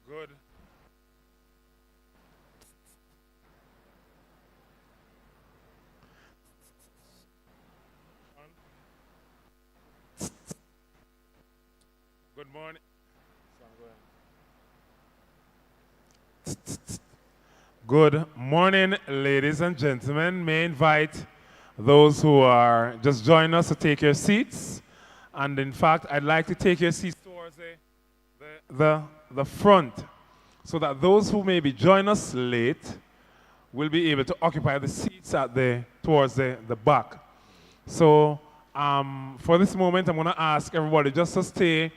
Good. Good morning. Good morning, ladies and gentlemen. May I invite those who are just joining us to take your seats. And in fact, I'd like to take your seats towards the front so that those who may be joining us late will be able to occupy the seats at towards the back. So for this moment, I'm going to ask everybody just to stay.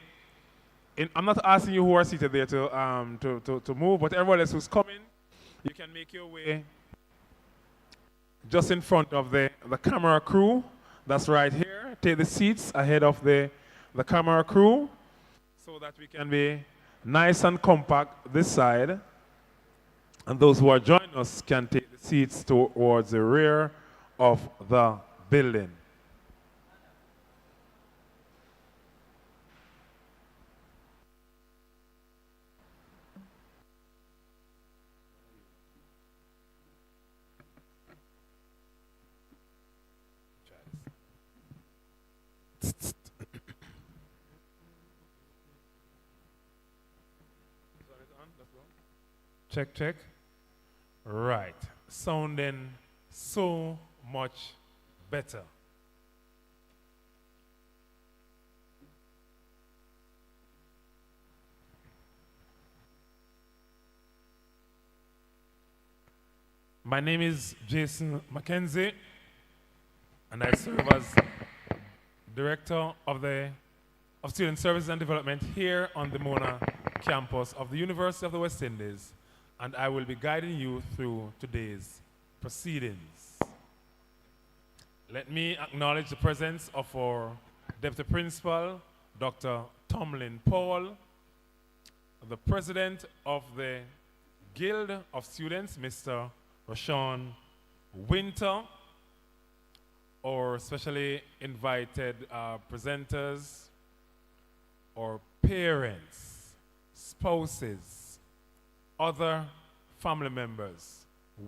I'm not asking you who are seated there to move, but everybody else who's coming, you can make your way just in front of the camera crew. That's right here. Take the seats ahead of the camera crew so that we can be nice and compact this side. And those who are joining us can take the seats towards the rear of the building. Check, check. Right. Sounding so much better. My name is Jason Mackenzie, and I serve as Director of Student Services and Development here on the Mona campus of the University of the West Indies, and I will be guiding you through today's proceedings. Let me acknowledge the presence of our Deputy Principal, Dr. Tomlin Powell, the President of the Guild of Students, Mr. Rashawn Winter, our specially invited presenters, or parents, spouses, other family members,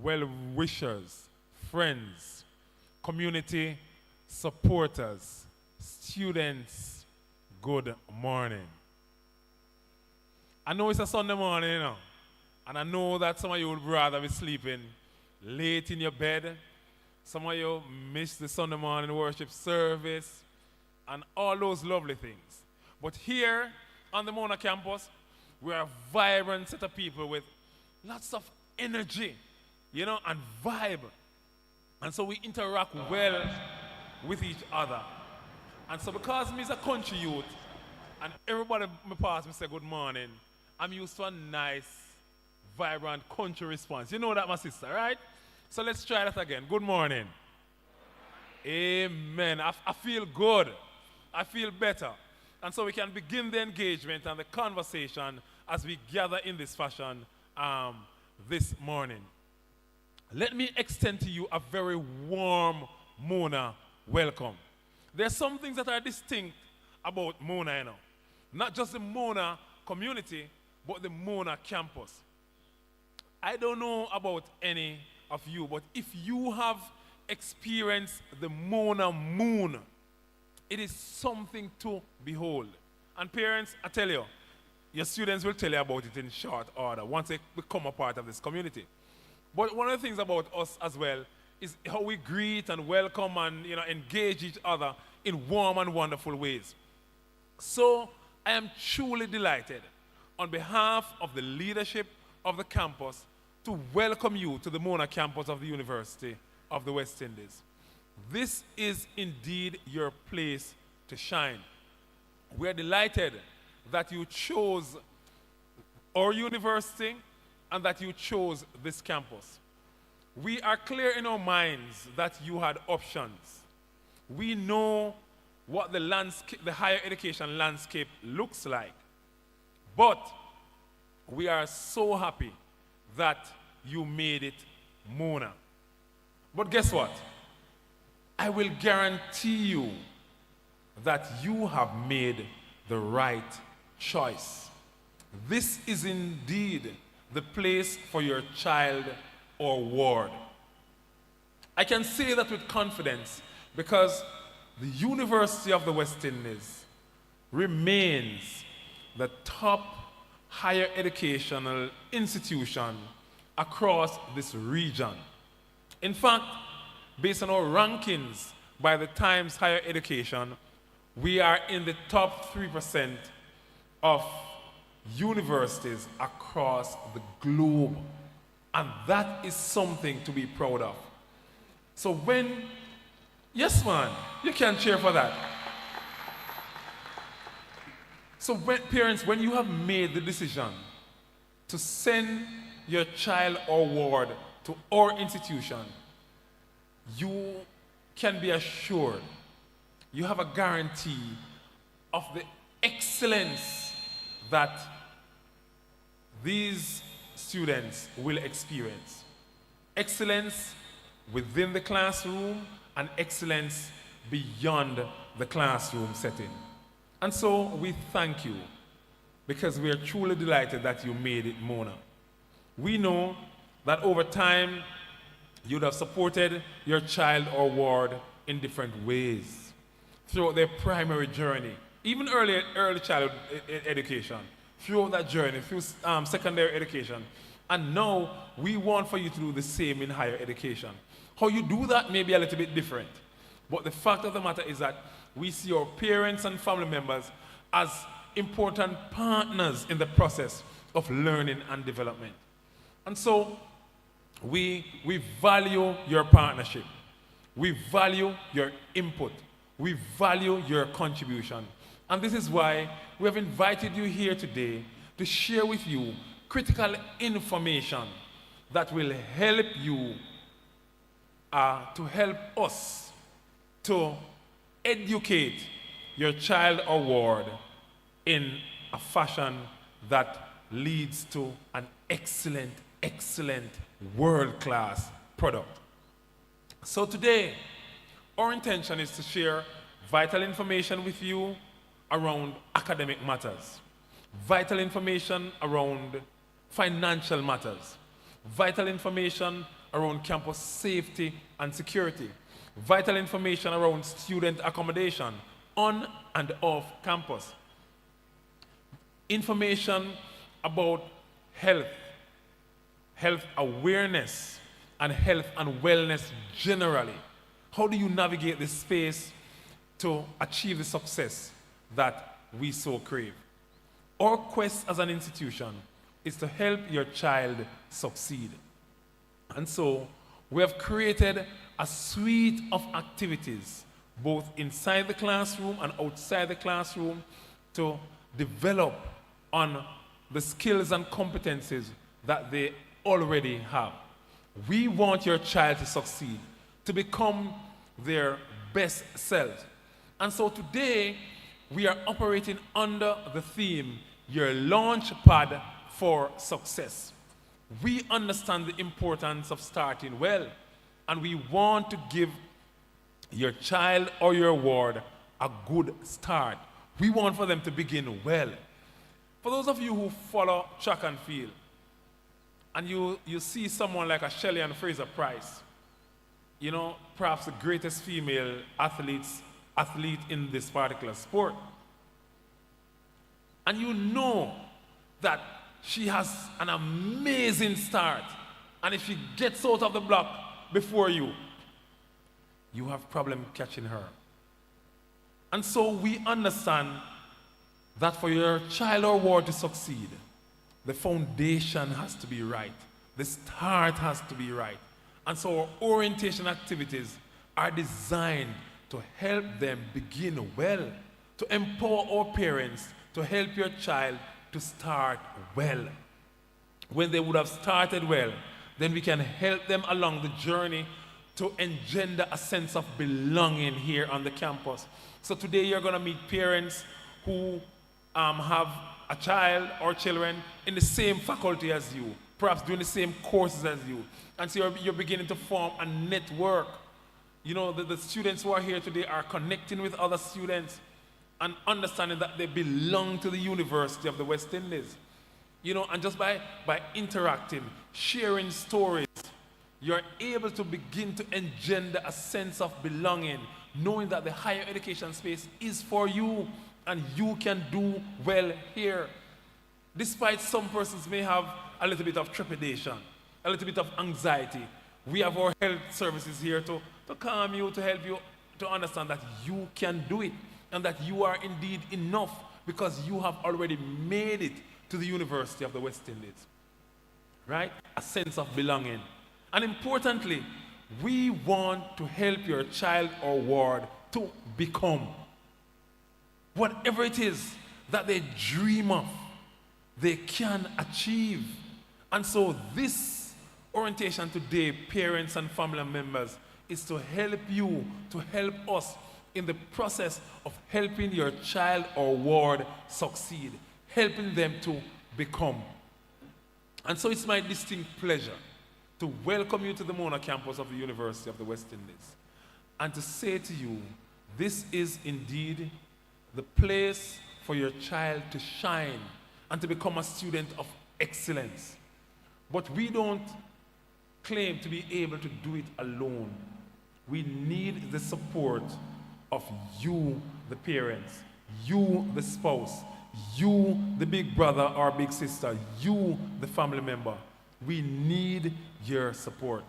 well-wishers, friends, community supporters, students, good morning. I know it's a Sunday morning, and I know that some of you would rather be sleeping late in your bed. Some of you miss the Sunday morning worship service and all those lovely things. But here on the Mona campus, we're a vibrant set of people with lots of energy, and vibe. And so we interact well with each other. And so because me is a country youth, and everybody me pass me say good morning, I'm used to a nice, vibrant country response. You know that, my sister, right? So let's try that again. Good morning. Amen. I feel good. I feel better. And so we can begin the engagement and the conversation as we gather in this fashion this morning. Let me extend to you a very warm Mona welcome. There are some things that are distinct about Mona, Not just the Mona community, but the Mona campus. I don't know about any of you, but if you have experienced the Mona moon, it is something to behold. And parents, I tell you, your students will tell you about it in short order once they become a part of this community. But one of the things about us as well is how we greet and welcome and engage each other in warm and wonderful ways. So I am truly delighted on behalf of the leadership of the campus to welcome you to the Mona campus of the University of the West Indies. This is indeed your place to shine. We are delighted that you chose our university and that you chose this campus. We are clear in our minds that you had options. We know what the higher education landscape looks like. But we are so happy that you made it Mona. But guess what? I will guarantee you that you have made the right choice. This is indeed the place for your child or ward. I can say that with confidence because the University of the West Indies remains the top higher educational institution across this region. In fact, based on our rankings by the Times Higher Education, we are in the top 3% of universities across the globe. And that is something to be proud of. So yes man, you can cheer for that. So parents, when you have made the decision to send your child or ward to our institution, you can be assured you have a guarantee of the excellence that these students will experience. Excellence within the classroom and excellence beyond the classroom setting. And so we thank you because we are truly delighted that you made it, Mona. We know that over time you'd have supported your child or ward in different ways throughout their primary journey, even early childhood education, throughout that journey, through secondary education. And now we want for you to do the same in higher education. How you do that may be a little bit different, but the fact of the matter is that we see our parents and family members as important partners in the process of learning and development. And so we value your partnership. We value your input. We value your contribution. And this is why we have invited you here today to share with you critical information that will help you, to help us to educate your child or ward in a fashion that leads to an excellent, world-class product. So today, our intention is to share vital information with you around academic matters, vital information around financial matters, vital information around campus safety and security, vital information around student accommodation on and off campus, information about health awareness, and health and wellness generally. How do you navigate this space to achieve the success that we so crave? Our quest as an institution is to help your child succeed. And so we have created a suite of activities, both inside the classroom and outside the classroom, to develop on the skills and competencies that they already have. We want your child to succeed, to become their best self. And so today, we are operating under the theme, your launch pad for success. We understand the importance of starting well, and we want to give your child or your ward a good start. We want for them to begin well. For those of you who follow track and field, and you see someone like a Shelley and Fraser Price, you know, perhaps the greatest female athlete in this particular sport. And you know that she has an amazing start. And if she gets out of the block before you, you have problem catching her. And so we understand that for your child or ward to succeed, the foundation has to be right. The start has to be right. And so our orientation activities are designed to help them begin well, to empower our parents to help your child to start well. When they would have started well, then we can help them along the journey to engender a sense of belonging here on the campus. So today you're going to meet parents who have a child or children in the same faculty as you, perhaps doing the same courses as you. And so you're beginning to form a network. You know, the students who are here today are connecting with other students and understanding that they belong to the University of the West Indies. You know, and just by interacting, sharing stories, you're able to begin to engender a sense of belonging, knowing that the higher education space is for you and you can do well here. Despite some persons may have a little bit of trepidation, a little bit of anxiety, we have our health services here to calm you, to help you to understand that you can do it and that you are indeed enough because you have already made it to the University of the West Indies. Right? A sense of belonging. And importantly, we want to help your child or ward to become whatever it is that they dream of, they can achieve. And so this orientation today, parents and family members, is to help you, to help us in the process of helping your child or ward succeed, helping them to become. And so it's my distinct pleasure to welcome you to the Mona campus of the University of the West Indies and to say to you, this is indeed the place for your child to shine and to become a student of excellence. But we don't claim to be able to do it alone. We need the support of you, the parents, you, the spouse, you, the big brother or big sister, you, the family member. We need your support.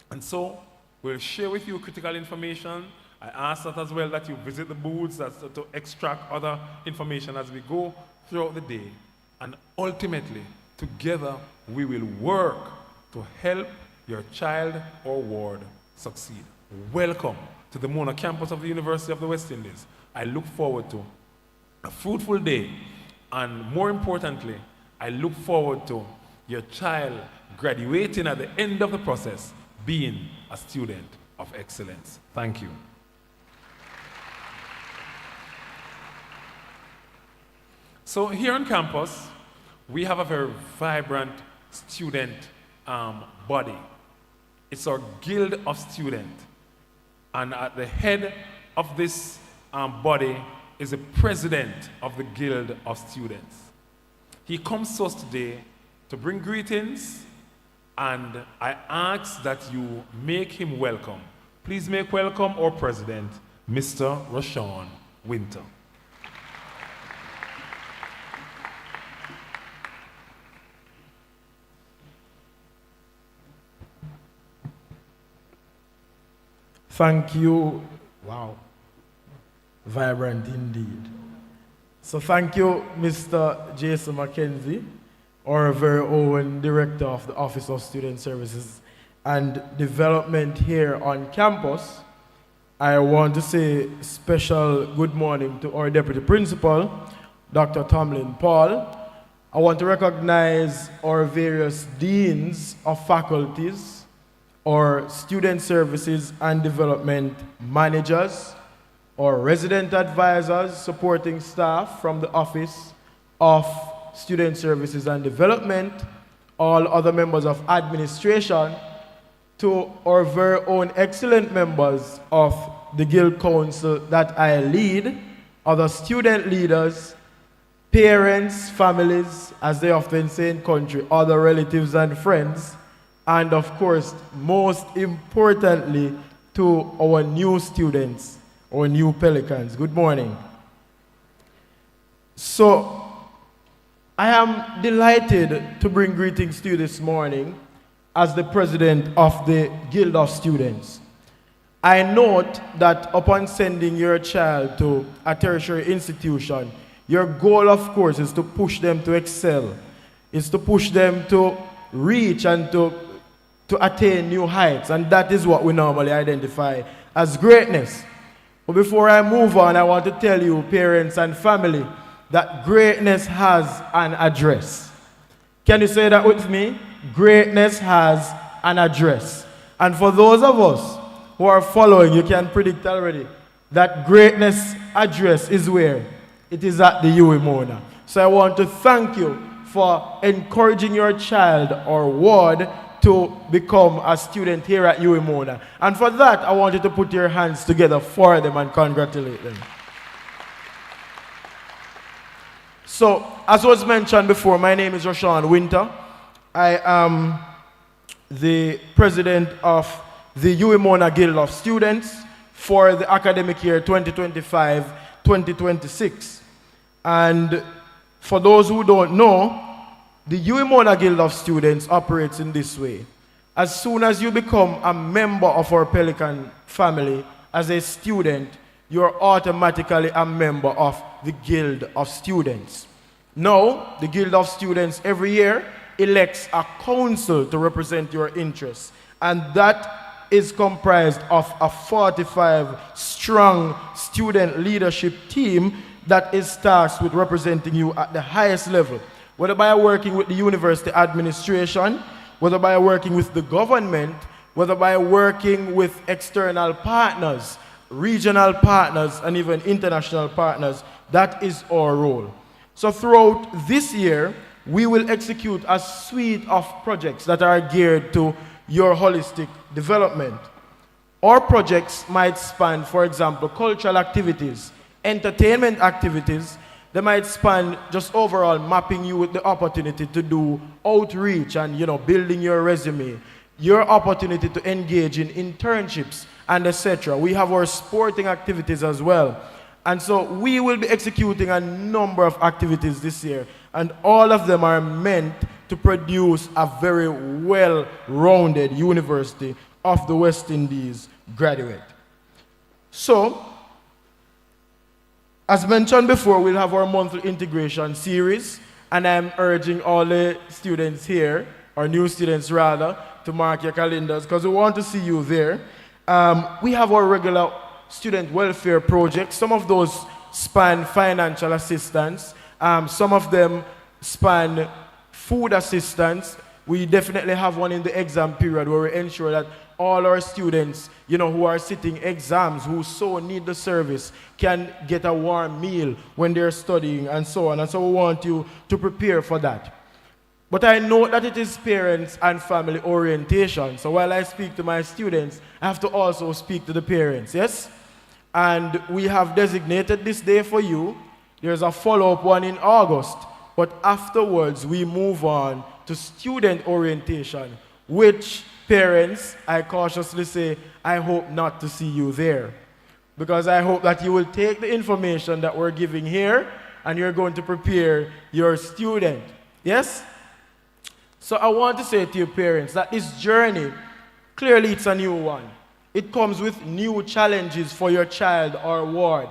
And so, we'll share with you critical information. I ask that as well that you visit the booths to extract other information as we go throughout the day. And ultimately, together, we will work to help your child or ward succeed. Welcome to the Mona campus of the University of the West Indies. I look forward to a fruitful day, and more importantly, I look forward to your child graduating at the end of the process, being a student of excellence. Thank you. So here on campus, we have a very vibrant student body. It's our Guild of Students. And at the head of this body is the president of the Guild of Students. He comes to us today to bring greetings, and I ask that you make him welcome. Please make welcome our president, Mr. Rashawn Winter. Thank you. Wow. Vibrant indeed. So thank you, Mr. Jason McKenzie, our very own Director of the Office of Student Services and Development here on campus. I want to say special good morning to our Deputy Principal, Dr. Tomlin Paul. I want to recognize our various deans of faculties, our student services and development managers, our resident advisors, supporting staff from the Office of Student Services and Development, all other members of administration, to our very own excellent members of the Guild Council that I lead, other student leaders, parents, families, as they often say in country, other relatives and friends, and of course, most importantly, to our new students, our new Pelicans. Good morning. So, I am delighted to bring greetings to you this morning as the president of the Guild of Students. I note that upon sending your child to a tertiary institution, your goal, of course, is to push them to excel, is to push them to reach and to attain new heights, and that is what we normally identify as greatness. But before I move on, I want to tell you, parents and family, that greatness has an address. Can you say that with me? Greatness has an address. And for those of us who are following, you can predict already that greatness address is where? It is at the UWI Mona. So I want to thank you for encouraging your child or ward to become a student here at UWI Mona. And for that, I want you to put your hands together for them and congratulate them. So, as was mentioned before, my name is Rashawn Winter. I am the president of the UEMONA Guild of Students for the academic year 2025-2026. And for those who don't know, the UEMONA Guild of Students operates in this way. As soon as you become a member of our Pelican family as a student, you're automatically a member of the Guild of Students. Now, the Guild of Students every year elects a council to represent your interests, and that is comprised of a 45-strong student leadership team that is tasked with representing you at the highest level, whether by working with the university administration, whether by working with the government, whether by working with external partners, regional partners, and even international partners. That is our role. So throughout this year, we will execute a suite of projects that are geared to your holistic development. Our projects might span, for example, cultural activities, entertainment activities. They might span just overall mapping you with the opportunity to do outreach and, building your resume, your opportunity to engage in internships and etc. We have our sporting activities as well. And so we will be executing a number of activities this year, and all of them are meant to produce a very well-rounded University of the West Indies graduate. So, as mentioned before, we'll have our monthly integration series, and I'm urging all the students here, or new students rather, to mark your calendars because we want to see you there. We have our regular student welfare projects. Some of those span financial assistance. Some of them span food assistance. We definitely have one in the exam period where we ensure that all our students, who are sitting exams, who so need the service, can get a warm meal when they're studying and so on. And so we want you to prepare for that. But I know that it is parents and family orientation. So while I speak to my students, I have to also speak to the parents, yes? And we have designated this day for you. There's a follow-up one in August. But afterwards, we move on to student orientation, which parents, I cautiously say, I hope not to see you there. Because I hope that you will take the information that we're giving here and you're going to prepare your student. Yes? So I want to say to your parents that this journey, clearly it's a new one. It comes with new challenges for your child or ward.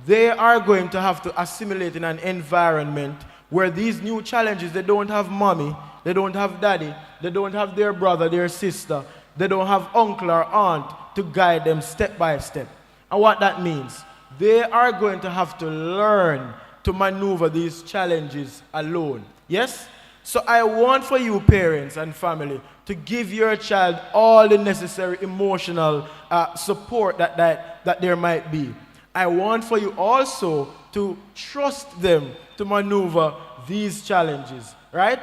They are going to have to assimilate in an environment where these new challenges, they don't have mommy, they don't have daddy, they don't have their brother, their sister, they don't have uncle or aunt to guide them step by step. And what that means, they are going to have to learn to maneuver these challenges alone. Yes? So I want for you parents and family to give your child all the necessary emotional support that there might be. I want for you also to trust them to maneuver these challenges, right?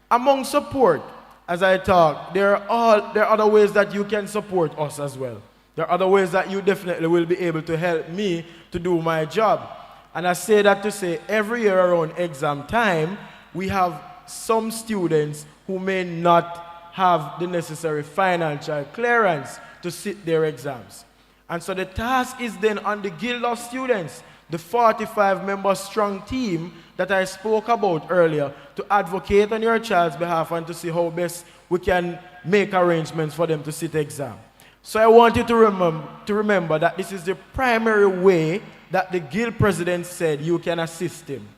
Among support, as I talk, there are other ways that you can support us as well. There are other ways that you definitely will be able to help me to do my job. And I say that to say every year around exam time, we have some students who may not have the necessary financial clearance to sit their exams. And so the task is then on the Guild of Students, the 45-member strong team that I spoke about earlier, to advocate on your child's behalf and to see how best we can make arrangements for them to sit exam. So I want you to remember that this is the primary way that the Guild president said you can assist him.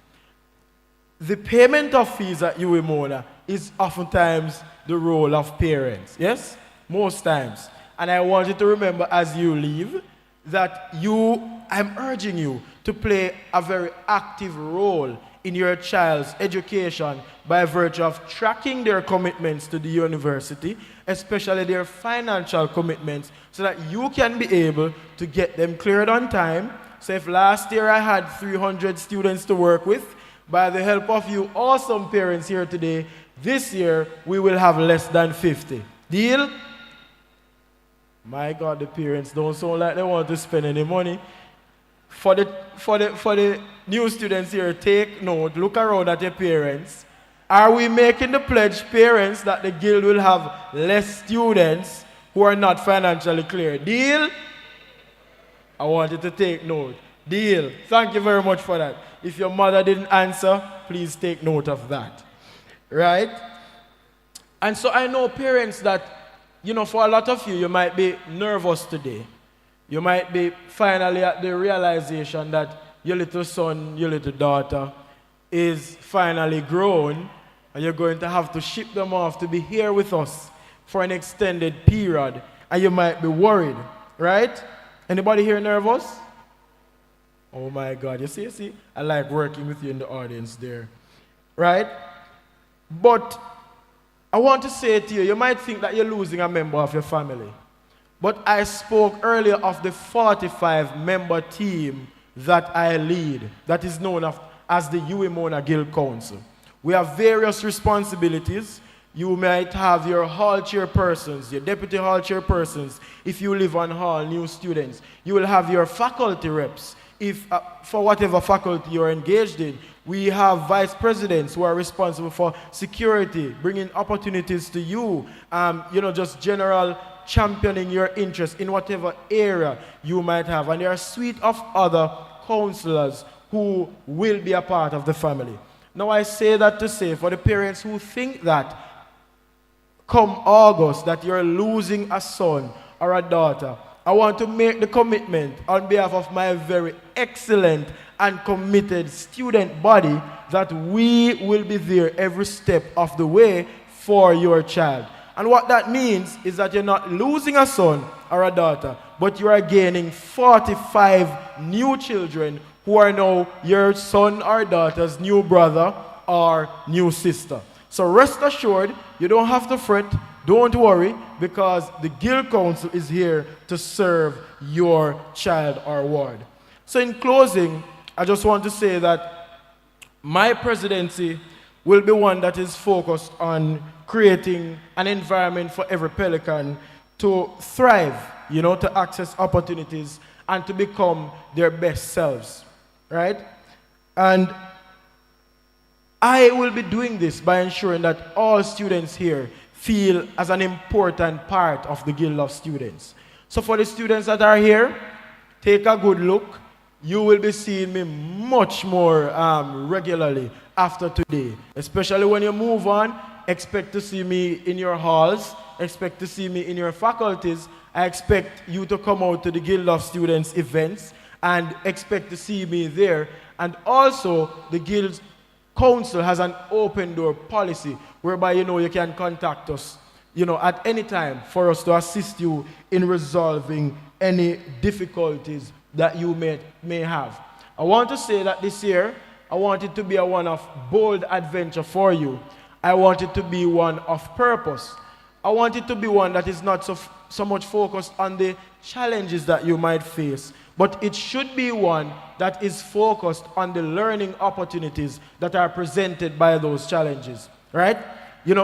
The payment of fees at UEMONA is oftentimes the role of parents, yes? Most times. And I want you to remember as you leave that I'm urging you to play a very active role in your child's education by virtue of tracking their commitments to the university, especially their financial commitments, so that you can be able to get them cleared on time. So if last year I had 300 students to work with, by the help of you awesome parents here today, this year we will have less than 50. Deal? My God, the parents don't sound like they want to spend any money. For the new students here, take note, look around at your parents. Are we making the pledge, parents, that the guild will have less students who are not financially clear? Deal? I want you to take note. Deal. Thank you very much for that. If your mother didn't answer, please take note of that. Right? And so I know parents that, for a lot of you, you might be nervous today. You might be finally at the realization that your little son, your little daughter is finally grown, and you're going to have to ship them off to be here with us for an extended period, and you might be worried, right? Anybody here nervous? Oh my God, you see? I like working with you in the audience there, right? But I want to say to you, you might think that you're losing a member of your family. But I spoke earlier of the 45-member team that I lead, that is known as the Mona Guild Council. We have various responsibilities. You might have your hall chairpersons, your deputy hall chairpersons. If you live on hall, new students. You will have your faculty reps. If for whatever faculty you're engaged in, we have vice presidents who are responsible for security, bringing opportunities to you, just general championing your interest in whatever area you might have. And there are a suite of other counselors who will be a part of the family. Now I say that to say, for the parents who think that come August that you're losing a son or a daughter, I want to make the commitment on behalf of my very excellent and committed student body that we will be there every step of the way for your child. And what that means is that you're not losing a son or a daughter, but you are gaining 45 new children who are now your son or daughter's new brother or new sister. So rest assured, you don't have to fret, don't worry, because the Guild Council is here to serve your child or ward. So in closing, I just want to say that my presidency will be one that is focused on creating an environment for every Pelican to thrive, to access opportunities and to become their best selves, right? And I will be doing this by ensuring that all students here feel as an important part of the Guild of Students. So for the students that are here, take a good look. You will be seeing me much more regularly after today. Especially when you move on, expect to see me in your halls, expect to see me in your faculties. I expect you to come out to the Guild of Students events and expect to see me there. And also, the Guild Council has an open door policy whereby you can contact us at any time for us to assist you in resolving any difficulties that you may have. I want to say that this year I want it to be one of bold adventure for you. I want it to be one of purpose. I want it to be one that is not so much focused on the challenges that you might face, but it should be one that is focused on the learning opportunities that are presented by those challenges, right?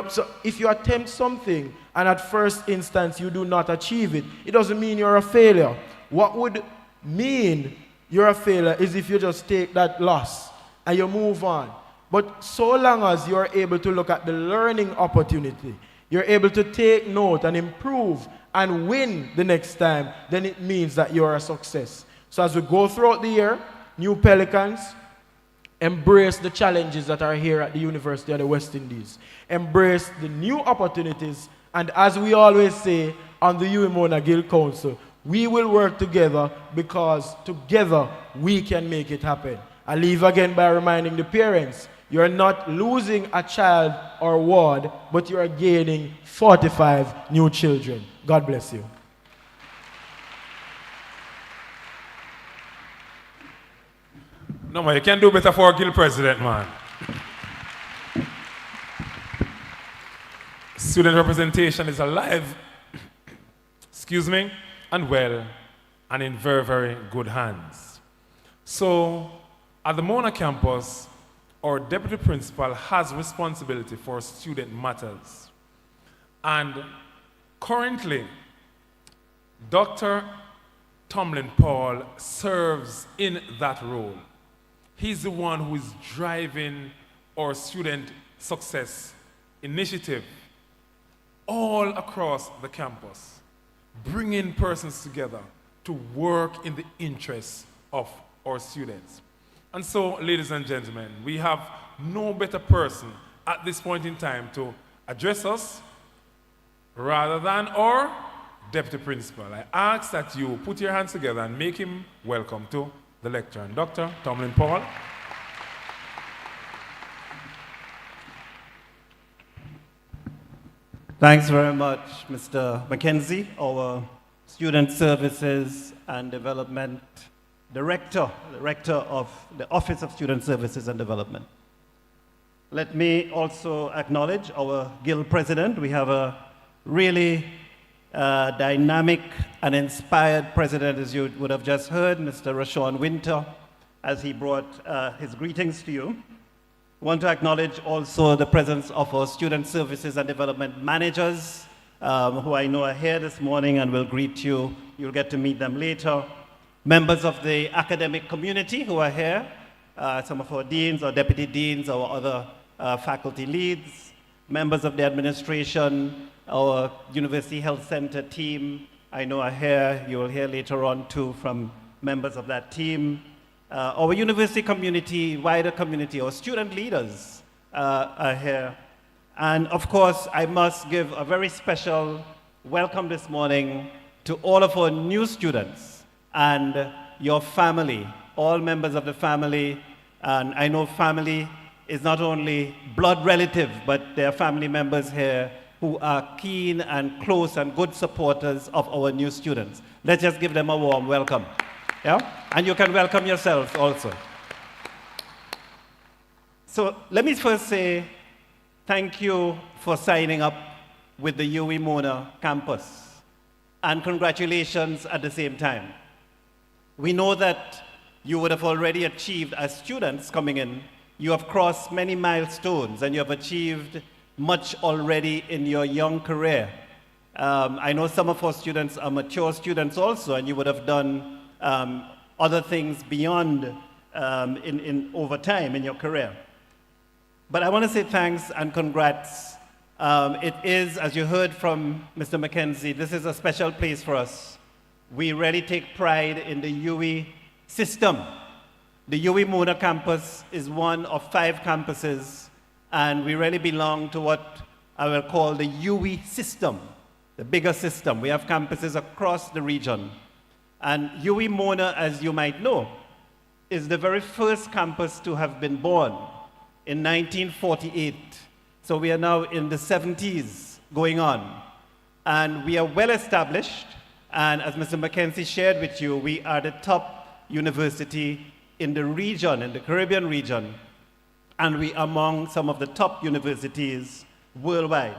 So if you attempt something and at first instance you do not achieve it, it doesn't mean you're a failure. What would mean you're a failure is if you just take that loss and you move on. But so long as you're able to look at the learning opportunity, you're able to take note and improve and win the next time, then it means that you're a success. So as we go throughout the year, new Pelicans, embrace the challenges that are here at the University of the West Indies. Embrace the new opportunities, and as we always say on the Mona Guild Council, we will work together because together we can make it happen. I leave again by reminding the parents, you're not losing a child or ward, but you are gaining 45 new children. God bless you. No, man, you can do better for a guild president, man. Student representation is alive, and well, and in very, very good hands. So, at the Mona campus, our deputy principal has responsibility for student matters. And currently, Dr. Tomlin Paul serves in that role. He's the one who is driving our student success initiative all across the campus, bringing persons together to work in the interests of our students. And so, ladies and gentlemen, we have no better person at this point in time to address us rather than our Deputy Principal. I ask that you put your hands together and make him welcome to the lecture. And Dr. Tomlin Paul. Thanks very much, Mr. Mackenzie, our Student Services and Development Director of the Office of Student Services and Development. Let me also acknowledge our Guild President. We have a really dynamic and inspired president, as you would have just heard, Mr. Rashawn Winter, as he brought his greetings to you. I want to acknowledge also the presence of our Student Services and Development Managers, who I know are here this morning and will greet you. You'll get to meet them later. Members of the academic community who are here, some of our deans, our deputy deans, our other faculty leads, members of the administration, our University Health Center team, I know are here. You will hear later on too from members of that team. Our university community, wider community, our student leaders are here. And of course, I must give a very special welcome this morning to all of our new students and your family, all members of the family. And I know family is not only blood relative, but there are family members here who are keen and close and good supporters of our new students. Let's just give them a warm welcome. Yeah? And you can welcome yourselves also. So let me first say thank you for signing up with the UWI Mona campus, and congratulations at the same time. We know that you would have already achieved, as students coming in, you have crossed many milestones and you have achieved much already in your young career. I know some of our students are mature students also, and you would have done other things beyond over time in your career. But I want to say thanks and congrats. It is, as you heard from Mr. Mackenzie, this is a special place for us. We really take pride in the UWI system. The UWI Mona campus is one of 5 campuses, and we really belong to what I will call the UWI system, the bigger system. We have campuses across the region. And UWI Mona, as you might know, is the very first campus to have been born in 1948. So we are now in the 70s going on. And we are well established. And as Mr. Mackenzie shared with you, we are the top university in the region, in the Caribbean region. And we are among some of the top universities worldwide.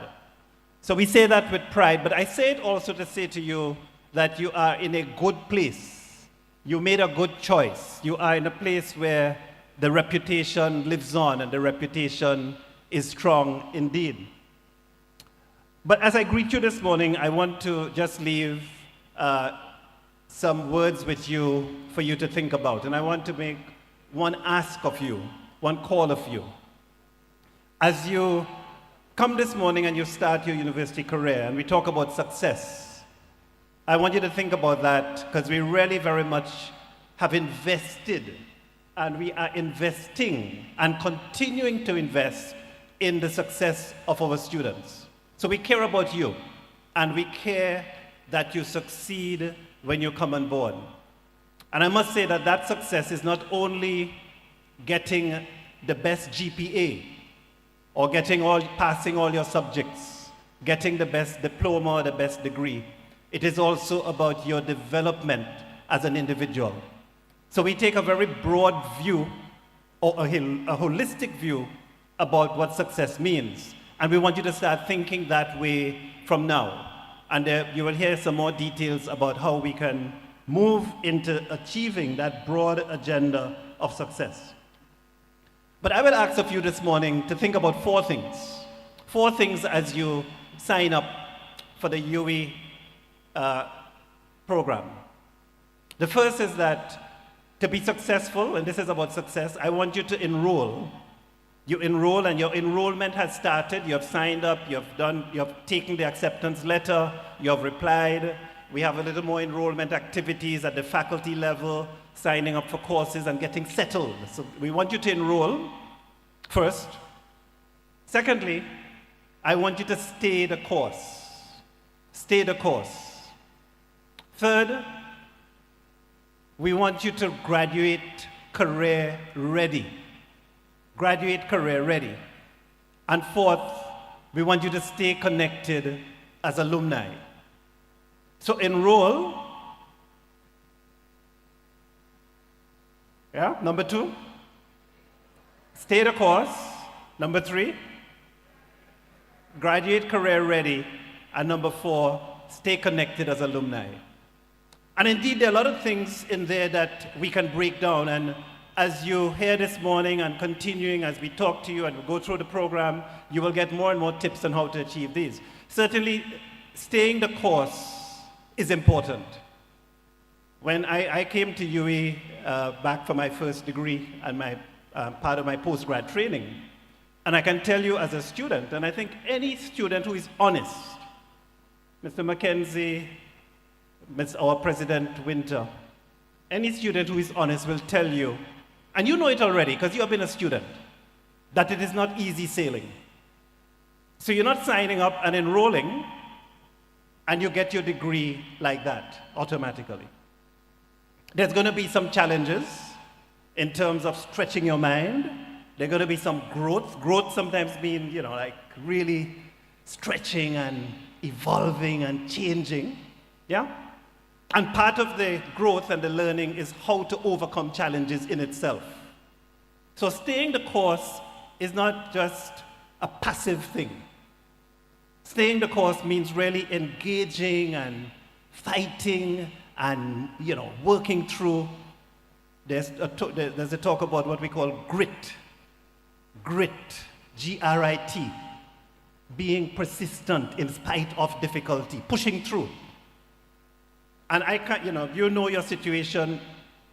So we say that with pride, but I say it also to say to you that you are in a good place. You made a good choice. You are in a place where the reputation lives on and the reputation is strong indeed. But as I greet you this morning, I want to just leave some words with you for you to think about. And I want to make one ask of you, one call of you. As you come this morning and you start your university career, and we talk about success, I want you to think about that, because we really very much have invested, and we are investing and continuing to invest in the success of our students. So we care about you, and we care that you succeed when you come on board. And I must say that that success is not only getting the best GPA, or passing all your subjects, getting the best diploma or the best degree. It is also about your development as an individual. So we take a very broad view, or a holistic view, about what success means. And we want you to start thinking that way from now. And you will hear some more details about how we can move into achieving that broad agenda of success. But I will ask of you this morning to think about 4 things. 4 things as you sign up for the UWI program. The first is that to be successful, and this is about success, I want you to enroll. You enroll and your enrollment has started. You have signed up, you have taken the acceptance letter, you have replied. We have a little more enrollment activities at the faculty level, signing up for courses and getting settled. So we want you to enroll first. Secondly, I want you to stay the course. Stay the course. Third, we want you to graduate career ready. Graduate career ready. And fourth, we want you to stay connected as alumni. So enroll. Yeah, number 2. Stay the course. Number 3. Graduate career ready. And number 4, stay connected as alumni. And indeed, there are a lot of things in there that we can break down. And as you hear this morning and continuing as we talk to you and we go through the program, you will get more and more tips on how to achieve these. Certainly, staying the course is important. When I came to UWI back for my first degree and my part of my postgrad training, and I can tell you as a student, and I think any student who is honest, Mr. Mackenzie, our President Winter, any student who is honest will tell you, and you know it already because you have been a student, that it is not easy sailing. So you're not signing up and enrolling and you get your degree like that automatically. There's going to be some challenges in terms of stretching your mind. There's going to be some growth. Growth sometimes means, like really stretching and evolving and changing. Yeah? And part of the growth and the learning is how to overcome challenges in itself. So staying the course is not just a passive thing. Staying the course means really engaging and fighting and, working through. There's a talk about what we call grit. Grit, G-R-I-T. Being persistent in spite of difficulty, pushing through. And I can't, you know your situation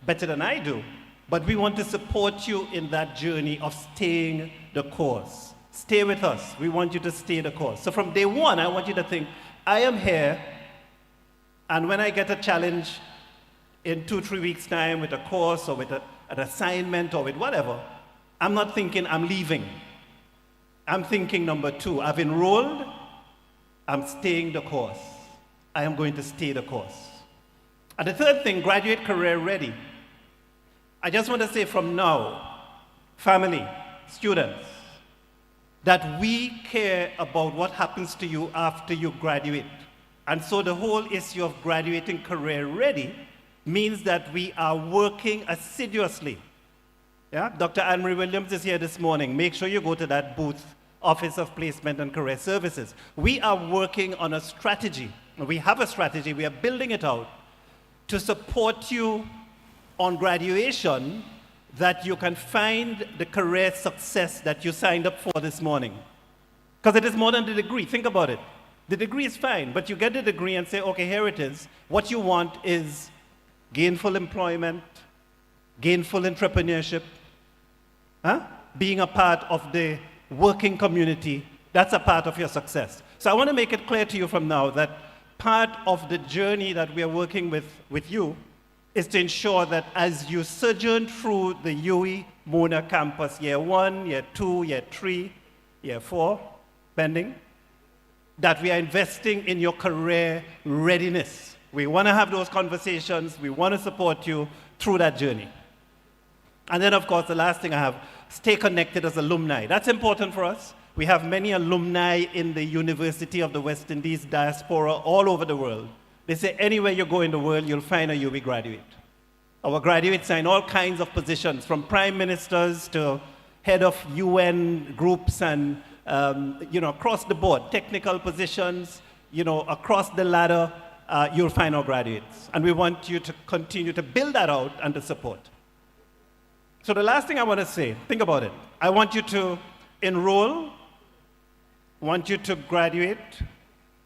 better than I do, but we want to support you in that journey of staying the course. Stay with us. We want you to stay the course. So from day one, I want you to think, I am here, and when I get a challenge in 2-3 weeks' time with a course or with an assignment or with whatever, I'm not thinking I'm leaving. I'm thinking number 2, I've enrolled, I'm staying the course. I am going to stay the course. And the third thing, graduate career ready. I just want to say from now, family, students, that we care about what happens to you after you graduate. And so the whole issue of graduating career ready means that we are working assiduously. Yeah? Dr. Anne-Marie Williams is here this morning. Make sure you go to that booth, Office of Placement and Career Services. We are working on a strategy. We have a strategy. We are building it out to support you on graduation that you can find the career success that you signed up for this morning. Because it is more than the degree. Think about it. The degree is fine, but you get the degree and say, okay, here it is. What you want is gainful employment, gainful entrepreneurship, being a part of the working community. That's a part of your success. So I want to make it clear to you from now that part of the journey that we are working with you is to ensure that as you sojourn through the UWI Mona campus, year 1, year 2, year 3, year 4, pending, that we are investing in your career readiness. We want to have those conversations. We want to support you through that journey. And then, of course, the last thing I have, stay connected as alumni. That's important for us. We have many alumni in the University of the West Indies diaspora all over the world. They say anywhere you go in the world, you'll find a UWI graduate. Our graduates are in all kinds of positions, from prime ministers to head of UN groups and, across the board, technical positions, across the ladder, you'll find our graduates. And we want you to continue to build that out and to support. So the last thing I want to say, think about it. I want you to enroll, want you to graduate,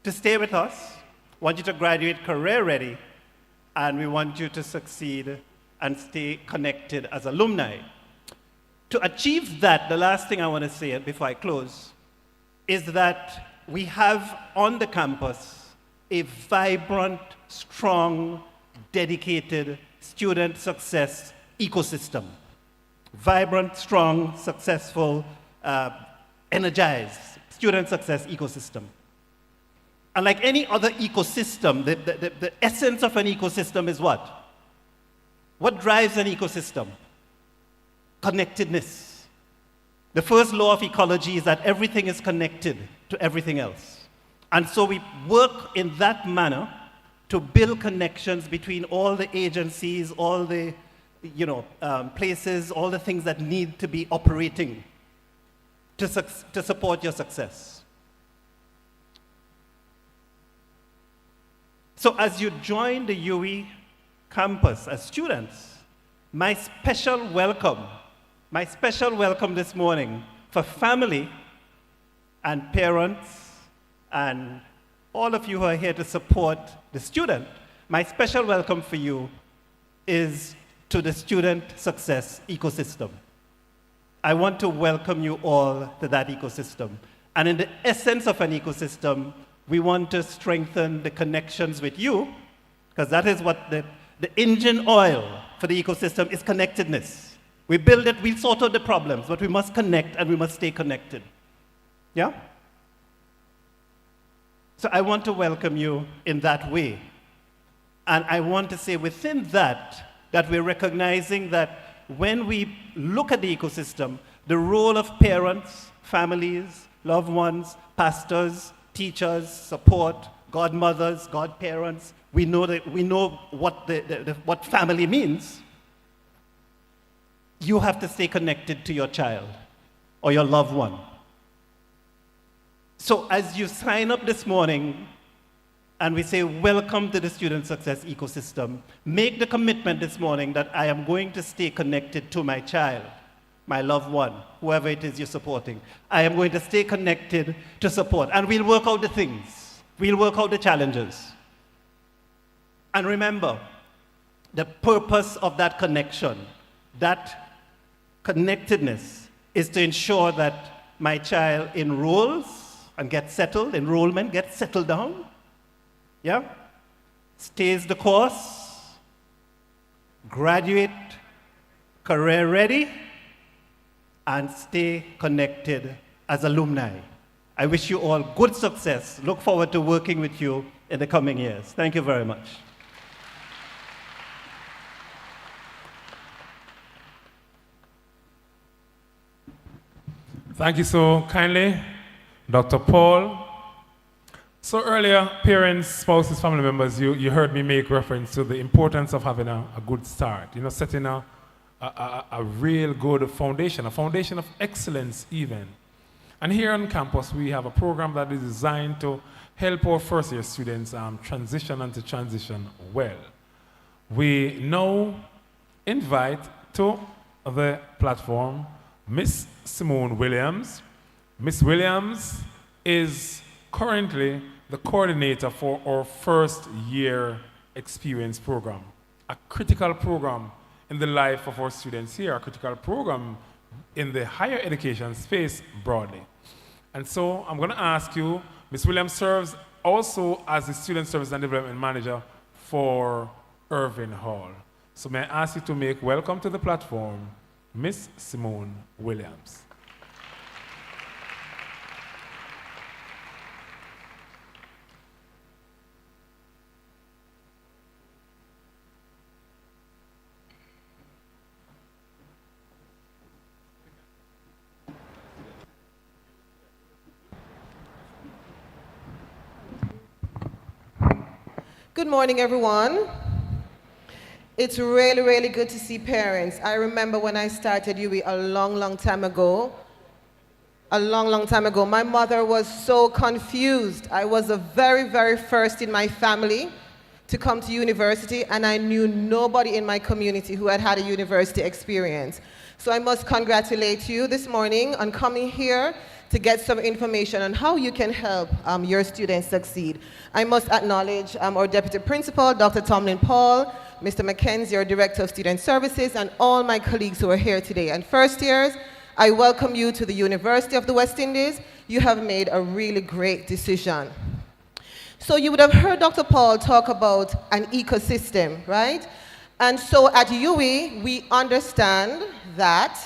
to stay with us, want you to graduate career ready, and we want you to succeed and stay connected as alumni. To achieve that, the last thing I want to say before I close is that we have on the campus a vibrant, strong, dedicated student success ecosystem. Vibrant, strong, successful, energized student success ecosystem. And like any other ecosystem, the essence of an ecosystem is what? What drives an ecosystem? Connectedness. The first law of ecology is that everything is connected to everything else. And so we work in that manner to build connections between all the agencies, all the places, all the things that need to be operating to support your success. So as you join the UE campus as students, my special welcome this morning for family and parents and all of you who are here to support the student, my special welcome for you is to the student success ecosystem. I want to welcome you all to that ecosystem. And in the essence of an ecosystem, we want to strengthen the connections with you, because that is what the engine oil for the ecosystem is: connectedness. We build it, we sort out the problems, but we must connect and we must stay connected. Yeah? So I want to welcome you in that way. And I want to say within that we're recognizing that when we look at the ecosystem, the role of parents, families, loved ones, pastors, teachers, support, godmothers, godparents, we know what family means. You have to stay connected to your child or your loved one. So as you sign up this morning and we say, welcome to the student success ecosystem, make the commitment this morning that I am going to stay connected to my child, my loved one, whoever it is you're supporting. I am going to stay connected to support. And we'll work out the things. We'll work out the challenges. And remember, the purpose of that connection, that connectedness, is to ensure that my child enrolls and gets settled, enrollment gets settled down, yeah? Stays the course, graduate, career ready, and stay connected as alumni. I wish you all good success. Look forward to working with you in the coming years. Thank you very much. Thank you so kindly, Dr. Paul. So earlier, parents, spouses, family members, you heard me make reference to the importance of having a good start, setting a real good foundation, a foundation of excellence even. And here on campus, we have a program that is designed to help our first-year students transition and to transition well. We now invite to the platform Miss Simone Williams. Miss Williams is currently the coordinator for our first-year experience program, a critical program in the life of our students here, a critical program in the higher education space broadly. And so I'm going to ask you, Ms. Williams serves also as the Student Service and Development Manager for Irving Hall. So may I ask you to make welcome to the platform, Ms. Simone Williams. Good morning, everyone. It's really, really good to see parents. I remember when I started UE a long time ago. My mother was so confused. I was the very first in my family to come to university, and I knew nobody in my community who had a university experience. So I must congratulate you this morning on coming here to get some information on how you can help your students succeed. I must acknowledge our Deputy Principal, Dr. Tomlin Paul, Mr. Mackenzie, our Director of Student Services, and all my colleagues who are here today. And first years, I welcome you to the University of the West Indies. You have made a really great decision. So you would have heard Dr. Paul talk about an ecosystem, right? And so at UWI, we understand that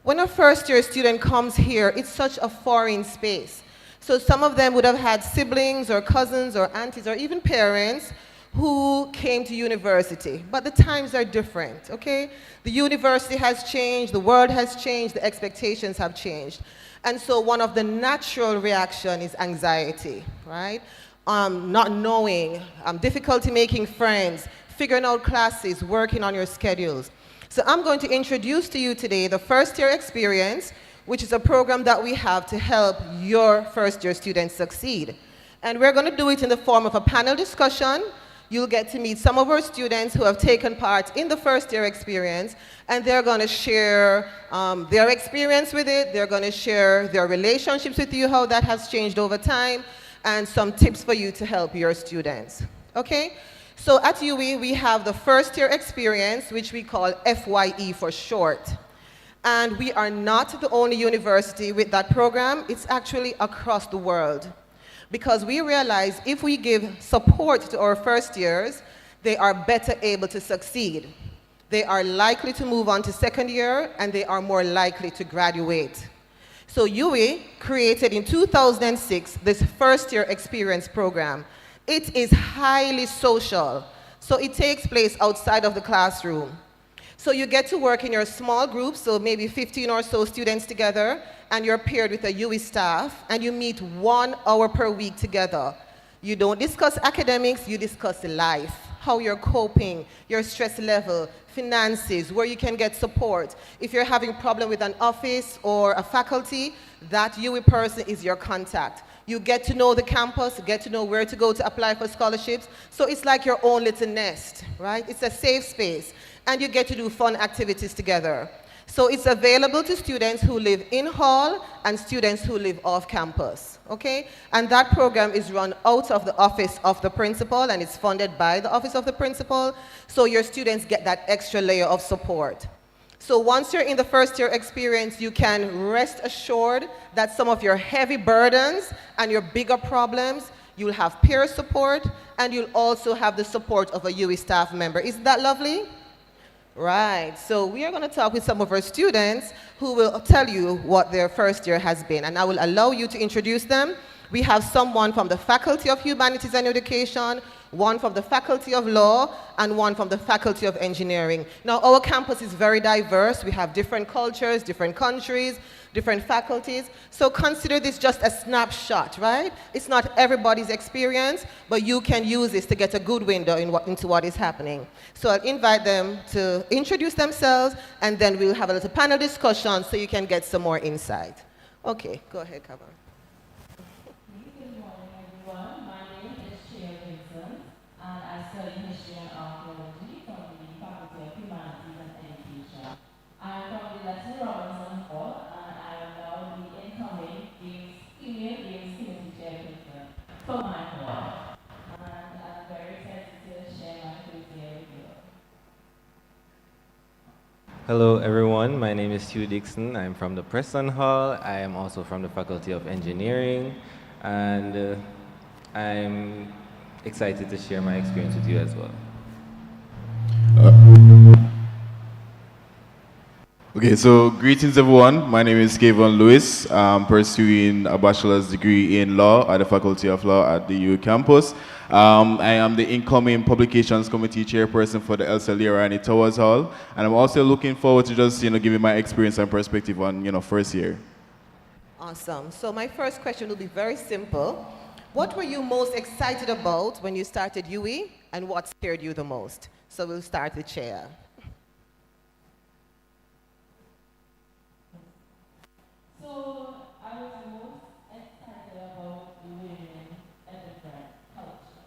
when a first-year student comes here, it's such a foreign space. So some of them would have had siblings or cousins or aunties or even parents who came to university. But the times are different, okay? The university has changed, the world has changed, the expectations have changed. And so one of the natural reaction is anxiety, right? Not knowing, difficulty making friends, figuring out classes, working on your schedules. So I'm going to introduce to you today the first year experience, which is a program that we have to help your first year students succeed. And we're going to do it in the form of a panel discussion. You'll get to meet some of our students who have taken part in the first year experience, and they're going to share their experience with it. They're going to share their relationships with you, how that has changed over time, and some tips for you to help your students. Okay? So at UWI, we have the first year experience, which we call FYE for short. And we are not the only university with that program. It's actually across the world. Because we realize if we give support to our first years, they are better able to succeed. They are likely to move on to second year, and they are more likely to graduate. So UWI created in 2006 this first year experience program. It is highly social, so it takes place outside of the classroom. So you get to work in your small groups, so maybe 15 or so students together, and you're paired with a UWI staff, and you meet 1 hour per week together. You don't discuss academics, you discuss life, how you're coping, your stress level, finances, where you can get support. If you're having a problem with an office or a faculty, that UWI person is your contact. You get to know the campus, get to know where to go to apply for scholarships. So it's like your own little nest, right? It's a safe space. And you get to do fun activities together. So it's available to students who live in hall and students who live off campus, okay? And that program is run out of the office of the principal, and it's funded by the office of the principal. So your students get that extra layer of support. So once you're in the first year experience, you can rest assured that some of your heavy burdens and your bigger problems, you'll have peer support, and you'll also have the support of a UWI staff member. Isn't that lovely? Right, so we are going to talk with some of our students who will tell you what their first year has been, and I will allow you to introduce them. We have someone from the Faculty of Humanities and Education, one from the Faculty of Law, and one from the Faculty of Engineering. Now, our campus is very diverse. We have different cultures, different countries, different faculties. So consider this just a snapshot, right? It's not everybody's experience, but you can use this to get a good window into what is happening. So I'll invite them to introduce themselves, and then we'll have a little panel discussion so you can get some more insight. Okay, go ahead, Kava. Good morning, everyone. My name is Chair Vincent, and I study history and archaeology from the Faculty of Humanities and Education. I'm from the Leslie Robinson Hall, and I am now the incoming Female Games Committee Chairperson for my hall. And I'm very excited to share my first year with you. Hello everyone, my name is Hugh Dixon. I'm from the Preston Hall. I am also from the Faculty of Engineering, and I'm excited to share my experience with you as well. Okay, so greetings everyone. My name is Kevin Lewis. I'm pursuing a bachelor's degree in law at the Faculty of Law at the UWI campus. I am the incoming Publications Committee chairperson for the Elsa Learani Towers Hall, and I'm also looking forward to just giving my experience and perspective on first year. Awesome. So my first question will be very simple. What were you most excited about when you started UWI, and what scared you the most? So we'll start with Chair. So I was most excited about women and different culture.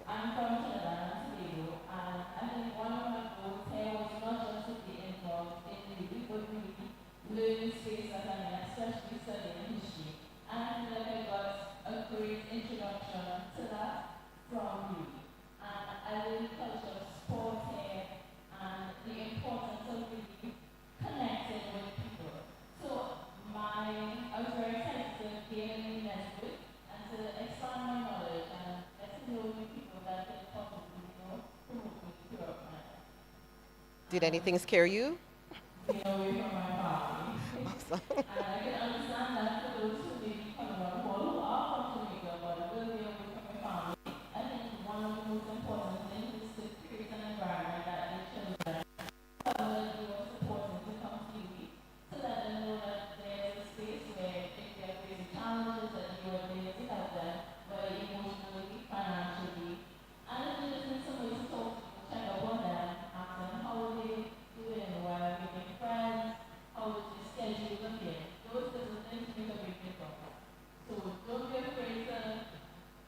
I'm from Trinidad and Tobago, and I think one of my goals here was not just to be involved in the but really learn space that I'm in, especially studying history. Did anything scare you? being away from my family. Awesome. And I can understand that for those who may be coming on board who are from Jamaica but will be away from your family, I think one of the most important things is to create an environment that the children that you are supporting to come to you to let them know that there's a space where if they're facing challenges that you are there to help them, whether emotionally, financially, and if they just need somebody to talk to, check up on them, ask them how are they doing, where are they making friends, how is your schedule looking. Those little things make a big difference. So don't be afraid to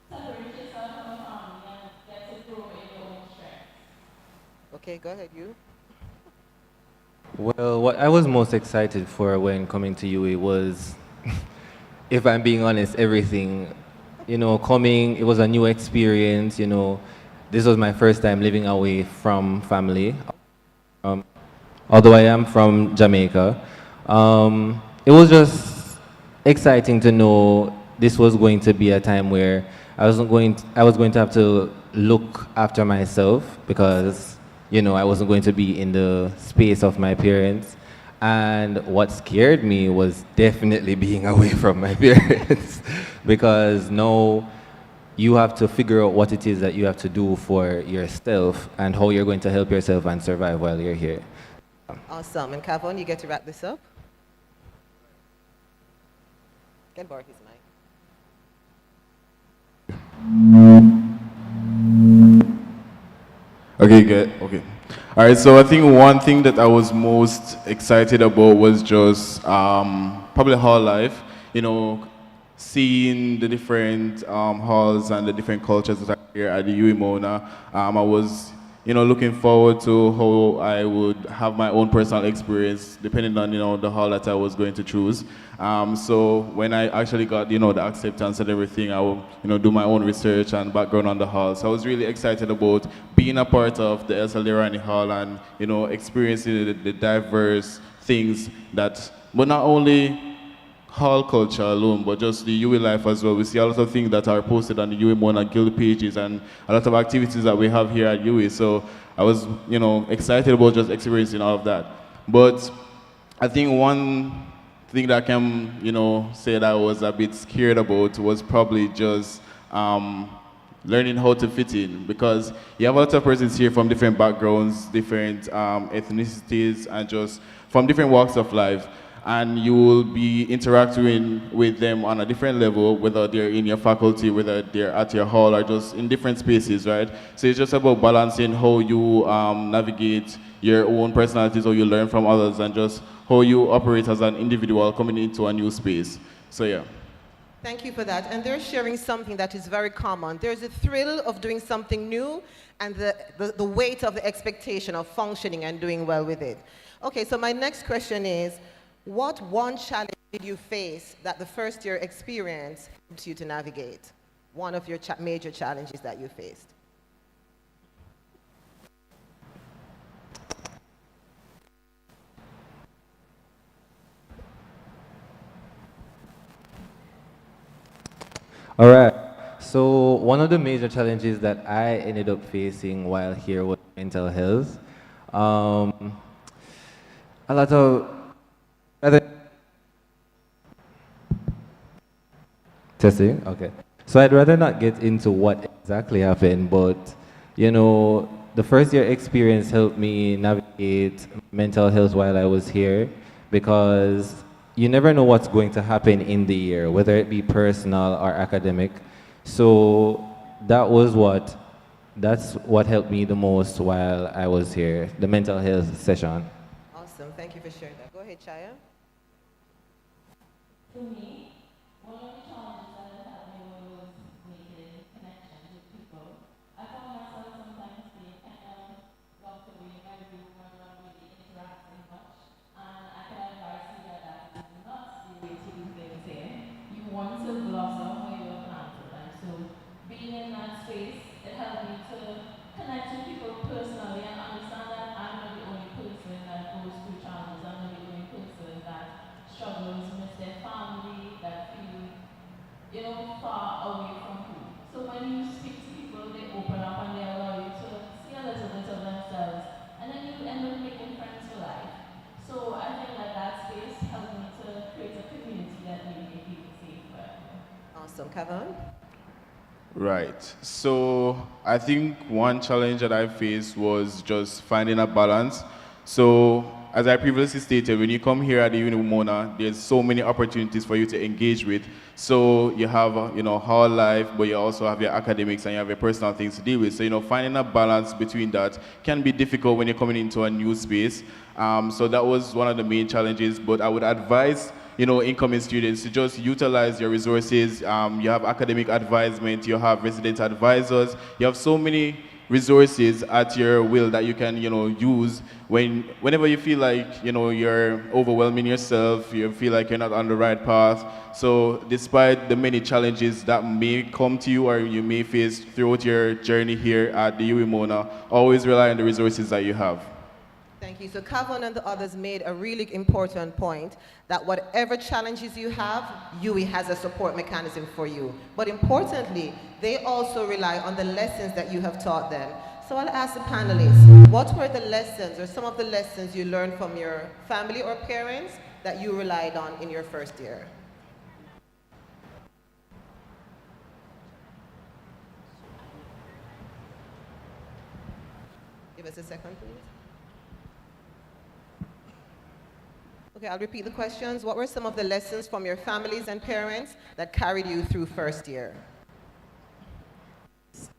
separate yourself from your family and get to grow in your own strength. Okay, go ahead, you. Well, what I was most excited for when coming to UA was, if I'm being honest, everything. Coming, it was a new experience. This was my first time living away from family. Although I am from Jamaica, it was just exciting to know this was going to be a time where I was going to have to look after myself because, I wasn't going to be in the space of my parents. And what scared me was definitely being away from my parents because now you have to figure out what it is that you have to do for yourself and how you're going to help yourself and survive while you're here. Awesome. And Kavon, you get to wrap this up. Get borrow his mic. Okay, good. Okay. All right. So I think one thing that I was most excited about was just probably hall life. Seeing the different halls and the different cultures that are here at the UE Mona. I was, looking forward to how I would have my own personal experience depending on, the hall that I was going to choose. So when I actually got, the acceptance and everything, I will, do my own research and background on the hall. So I was really excited about being a part of the SL Rani Hall and, experiencing the diverse things that, but not only hall culture alone, but just the UE life as well. We see a lot of things that are posted on the UE Mona Guild pages and a lot of activities that we have here at UE. So I was, excited about just experiencing all of that. But I think one thing that I can, say that I was a bit scared about was probably just learning how to fit in because you have a lot of persons here from different backgrounds, different ethnicities, and just from different walks of life. And you will be interacting with them on a different level, whether they're in your faculty, whether they're at your hall, or just in different spaces, right? So it's just about balancing how you navigate your own personalities, how you learn from others, and just how you operate as an individual coming into a new space. So yeah. Thank you for that. And they're sharing something that is very common. There's a thrill of doing something new and the weight of the expectation of functioning and doing well with it. Okay, so my next question is, what one challenge did you face that the first year experience helped you to navigate? One of your major challenges that you faced. All right. So one of the major challenges that I ended up facing while here was mental health. A lot of other testing. Okay. So I'd rather not get into what exactly happened, but the first year experience helped me navigate mental health while I was here because you never know what's going to happen in the year, whether it be personal or academic. So that's what helped me the most while I was here, the mental health session. Awesome. Thank you for sharing that. Go ahead, Chaya. For me, one of the challenges that has helped me was making connections with people. I found myself sometimes being kind of locked away in my room and not really interacting much. And I can advise you that that is not the way to do things here. You want to blossom where you're planted. And so being in that space, it helped me to connect with people personally and understand that I'm not the only person that goes through challenges. I'm not the only person that struggles with their family, that feel, far away from home. So when you speak to people, they open up and they allow you to see a little bit of themselves. And then you end up making Awesome. Kevin? Right. So I think one challenge that I faced was just finding a balance. So as I previously stated, when you come here at the Mona, there's so many opportunities for you to engage with. So you have, hall life, but you also have your academics and you have your personal things to deal with. So, finding a balance between that can be difficult when you're coming into a new space. So that was one of the main challenges, but I would advise incoming students to just utilize your resources. You have academic advisement, you have resident advisors, you have so many resources at your will that you can, use whenever you feel like, you're overwhelming yourself, you feel like you're not on the right path. So despite the many challenges that may come to you or you may face throughout your journey here at the UE Mona, always rely on the resources that you have. Thank you. So Kavon and the others made a really important point that whatever challenges you have, UE has a support mechanism for you. But importantly, they also rely on the lessons that you have taught them. So I'll ask the panelists, what were the lessons or some of the lessons you learned from your family or parents that you relied on in your first year? Give us a second, please. Okay, I'll repeat the questions. What were some of the lessons from your families and parents that carried you through first year?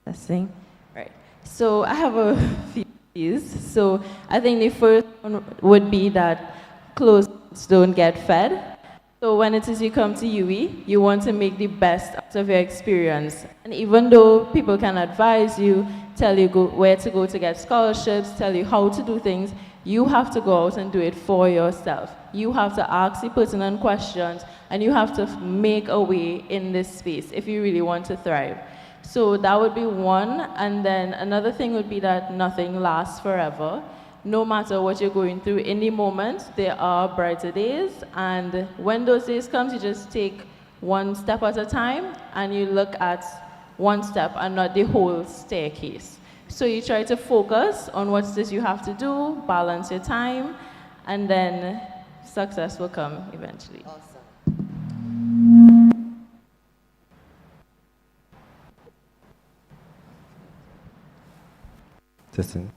Testing. Right. So I have a few views. So I think the first one would be that closed don't get fed. So when it is you come to UE, you want to make the best out of your experience. And even though people can advise you, tell you where to go to get scholarships, tell you how to do things, you have to go out and do it for yourself. You have to ask the pertinent questions, and you have to make a way in this space if you really want to thrive. So that would be one, and then another thing would be that nothing lasts forever. No matter what you're going through in the moment, there are brighter days, and when those days come, you just take one step at a time, and you look at one step and not the whole staircase. So you try to focus on what it is you have to do, balance your time, and then success will come eventually. Awesome. Testing.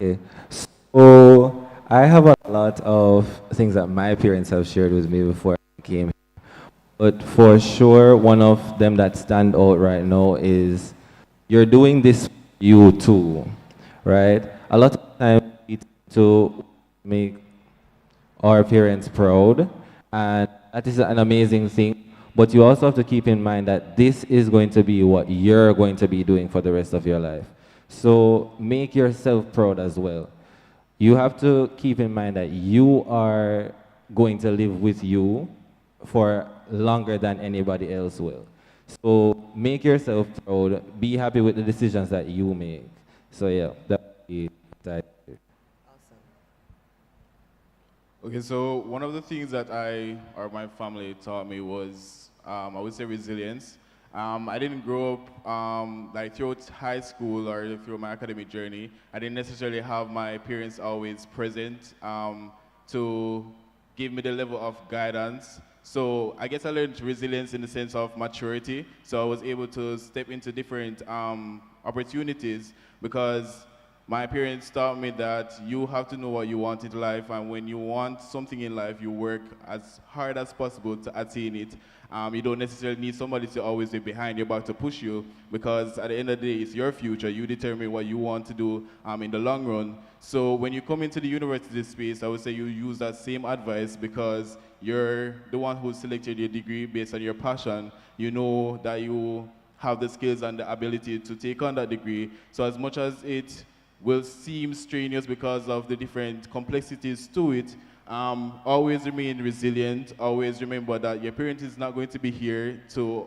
Okay. So I have a lot of things that my parents have shared with me before I came here. But for sure, one of them that stand out right now is you're doing this for you too, right? A lot of times we tend to make our parents proud, and that is an amazing thing. But you also have to keep in mind that this is going to be what you're going to be doing for the rest of your life. So make yourself proud as well. You have to keep in mind that you are going to live with you for longer than anybody else will. So make yourself proud. Be happy with the decisions that you make. So yeah, that. Awesome. Okay, so one of the things that or my family taught me was, I would say resilience. I didn't grow up, like throughout high school or through my academic journey, I didn't necessarily have my parents always present to give me the level of guidance. So I guess I learned resilience in the sense of maturity. So I was able to step into different opportunities because my parents taught me that you have to know what you want in life, and when you want something in life, you work as hard as possible to attain it. You don't necessarily need somebody to always be behind your back to push you, because at the end of the day, it's your future. You determine what you want to do in the long run. So when you come into the university space, I would say you use that same advice because you're the one who selected your degree based on your passion. You know that you have the skills and the ability to take on that degree. So as much as it will seem strenuous because of the different complexities to it, always remain resilient. Always remember that your parent is not going to be here to,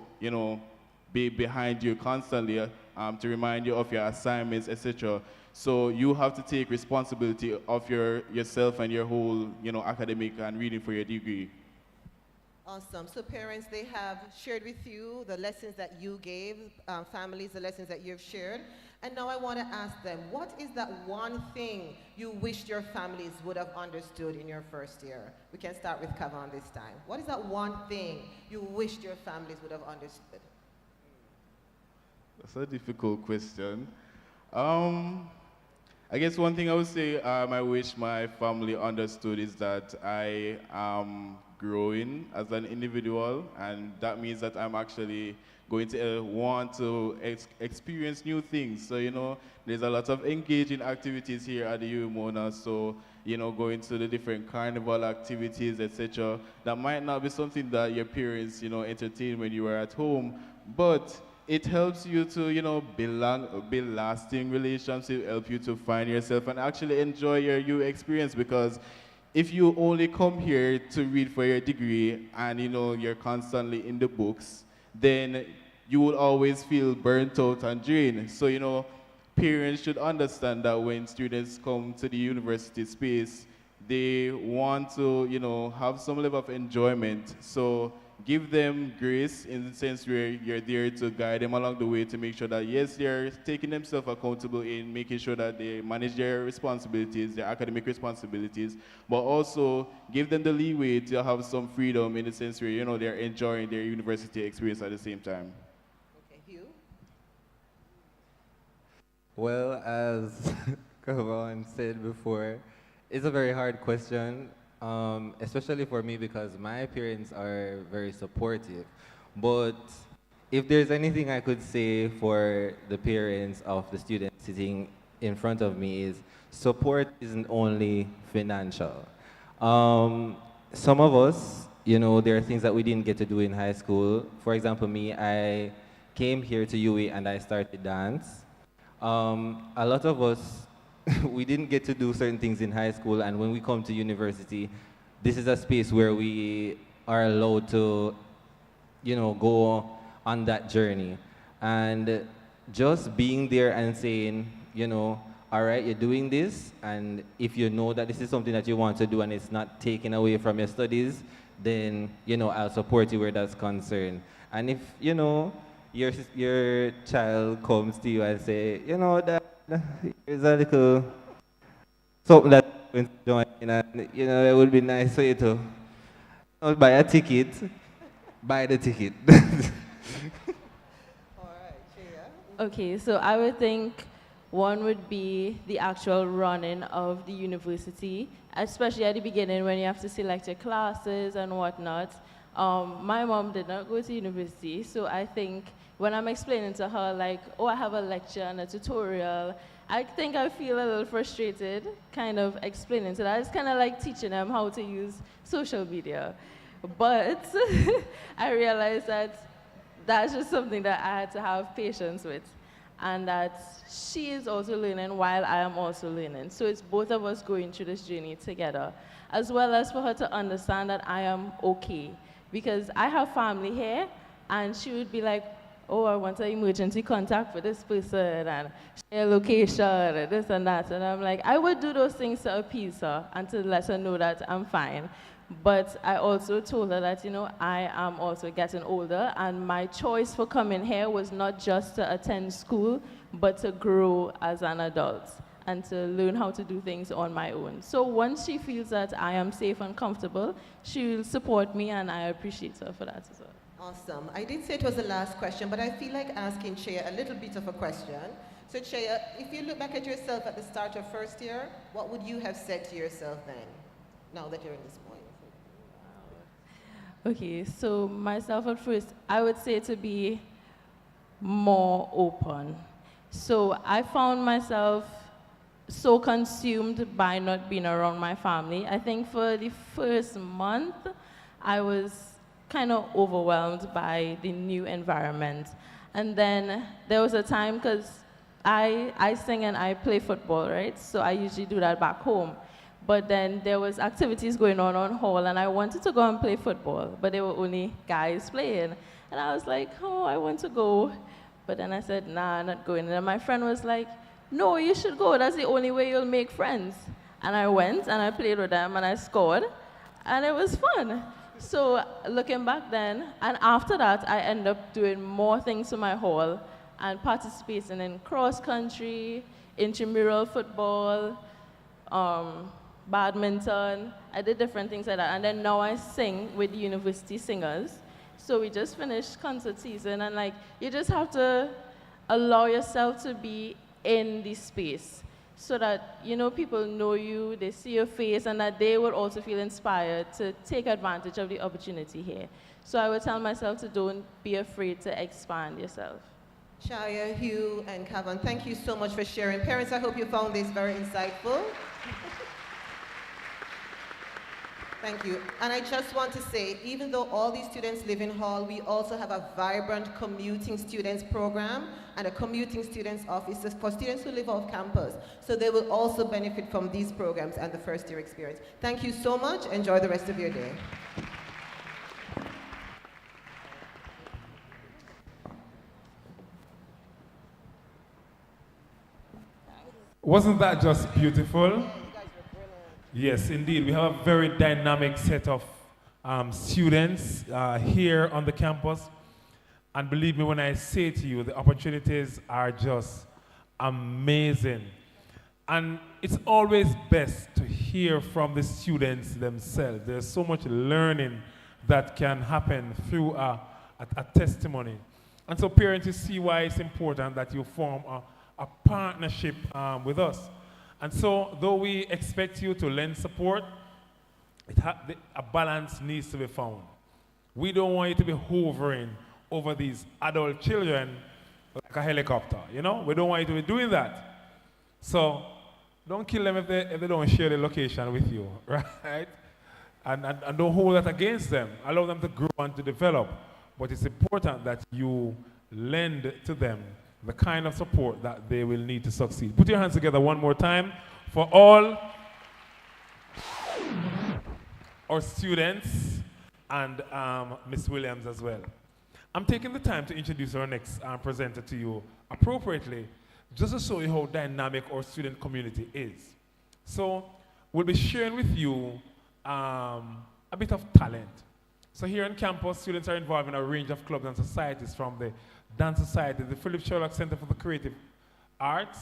be behind you constantly, to remind you of your assignments, etc. So you have to take responsibility of yourself and your whole, academic and reading for your degree. Awesome. So parents, they have shared with you the lessons that you gave, families, the lessons that you've shared. And now I want to ask them, what is that one thing you wished your families would have understood in your first year? We can start with Kavan this time. What is that one thing you wished your families would have understood? That's a difficult question. Um, I guess one thing I would say I wish my family understood is that I am growing as an individual, and that means that I'm actually going to want to experience new things. So, there's a lot of engaging activities here at the UMONA, so, going to the different carnival activities, etc. That might not be something that your parents, entertain when you were at home, but it helps you to, build lasting relationships, help you to find yourself and actually enjoy your new experience, because if you only come here to read for your degree and, you're constantly in the books, then you will always feel burnt out and drained. So, parents should understand that when students come to the university space, they want to, have some level of enjoyment. So give them grace in the sense where you're there to guide them along the way to make sure that, yes, they're taking themselves accountable in making sure that they manage their responsibilities, their academic responsibilities, but also give them the leeway to have some freedom in the sense where, they're enjoying their university experience at the same time. Okay, Hugh? Well, as Kavan said before, it's a very hard question, especially for me because my parents are very supportive. But if there's anything I could say for the parents of the students sitting in front of me is support isn't only financial. Some of us, there are things that we didn't get to do in high school. For example, me, I came here to UWI and I started dance. A lot of us, we didn't get to do certain things in high school, and when we come to university, this is a space where we are allowed to, go on that journey. And just being there and saying, all right, you're doing this, and if you know that this is something that you want to do and it's not taken away from your studies, then, I'll support you where that's concerned. And if, your child comes to you and say, that here's a little something that you to join, and it would be nice for you to buy a ticket, buy the ticket. All right, Shreya? Okay, so I would think one would be the actual running of the university, especially at the beginning when you have to select your classes and whatnot. My mom did not go to university, so I think when I'm explaining to her, like, oh, I have a lecture and a tutorial, I think I feel a little frustrated kind of explaining to that. It's kind of like teaching them how to use social media. But I realized that that's just something that I had to have patience with, and that she is also learning while I am also learning. So it's both of us going through this journey together, as well as for her to understand that I am okay. Because I have family here, and she would be like, oh, I want an emergency contact for this person, and share location, and this and that. And I'm like, I would do those things to appease her and to let her know that I'm fine. But I also told her that, I am also getting older, and my choice for coming here was not just to attend school, but to grow as an adult and to learn how to do things on my own. So once she feels that I am safe and comfortable, she will support me, and I appreciate her for that as well. Awesome. I did say it was the last question, but I feel like asking Shreya a little bit of a question. So Shreya, if you look back at yourself at the start of first year, what would you have said to yourself then, now that you're in this point? Okay, so myself at first, I would say to be more open. So I found myself so consumed by not being around my family. I think for the first month, I was kind of overwhelmed by the new environment. And then there was a time, because I sing and I play football, right? So I usually do that back home. But then there was activities going on hall, and I wanted to go and play football, but there were only guys playing. And I was like, oh, I want to go. But then I said, nah, I'm not going. And then my friend was like, no, you should go. That's the only way you'll make friends. And I went, and I played with them, and I scored. And it was fun. So looking back then, and after that, I ended up doing more things for my hall and participating in cross country, intramural football, badminton. I did different things like that. And then now I sing with the university singers. So we just finished concert season, and like, you just have to allow yourself to be in the space so that, you know, people know you, they see your face, and that they will also feel inspired to take advantage of the opportunity here. So I would tell myself to don't be afraid to expand yourself. Shaya, Hugh, and Kavan, thank you so much for sharing. Parents, I hope you found this very insightful. Thank you. And I just want to say, even though all these students live in Hall, we also have a vibrant commuting students program and a commuting students office for students who live off campus. So they will also benefit from these programs and the first year experience. Thank you so much. Enjoy the rest of your day. Wasn't that just beautiful? Yes, indeed. We have a very dynamic set of students here on the campus. And believe me when I say to you, the opportunities are just amazing. And it's always best to hear from the students themselves. There's so much learning that can happen through a testimony. And so parents, you see why it's important that you form a partnership with us. And so, though we expect you to lend support, a balance needs to be found. We don't want you to be hovering over these adult children like a helicopter, you know? We don't want you to be doing that. So, don't kill them if they don't share the location with you, right? And don't hold that against them. Allow them to grow and to develop. But it's important that you lend to them the kind of support that they will need to succeed. Put your hands together one more time for all our students and Ms. Williams as well. I'm taking the time to introduce our next presenter to you appropriately, just to show you how dynamic our student community is. So we'll be sharing with you a bit of talent. So here on campus, students are involved in a range of clubs and societies, from the Dance Society. The Philip Sherlock Center for the Creative Arts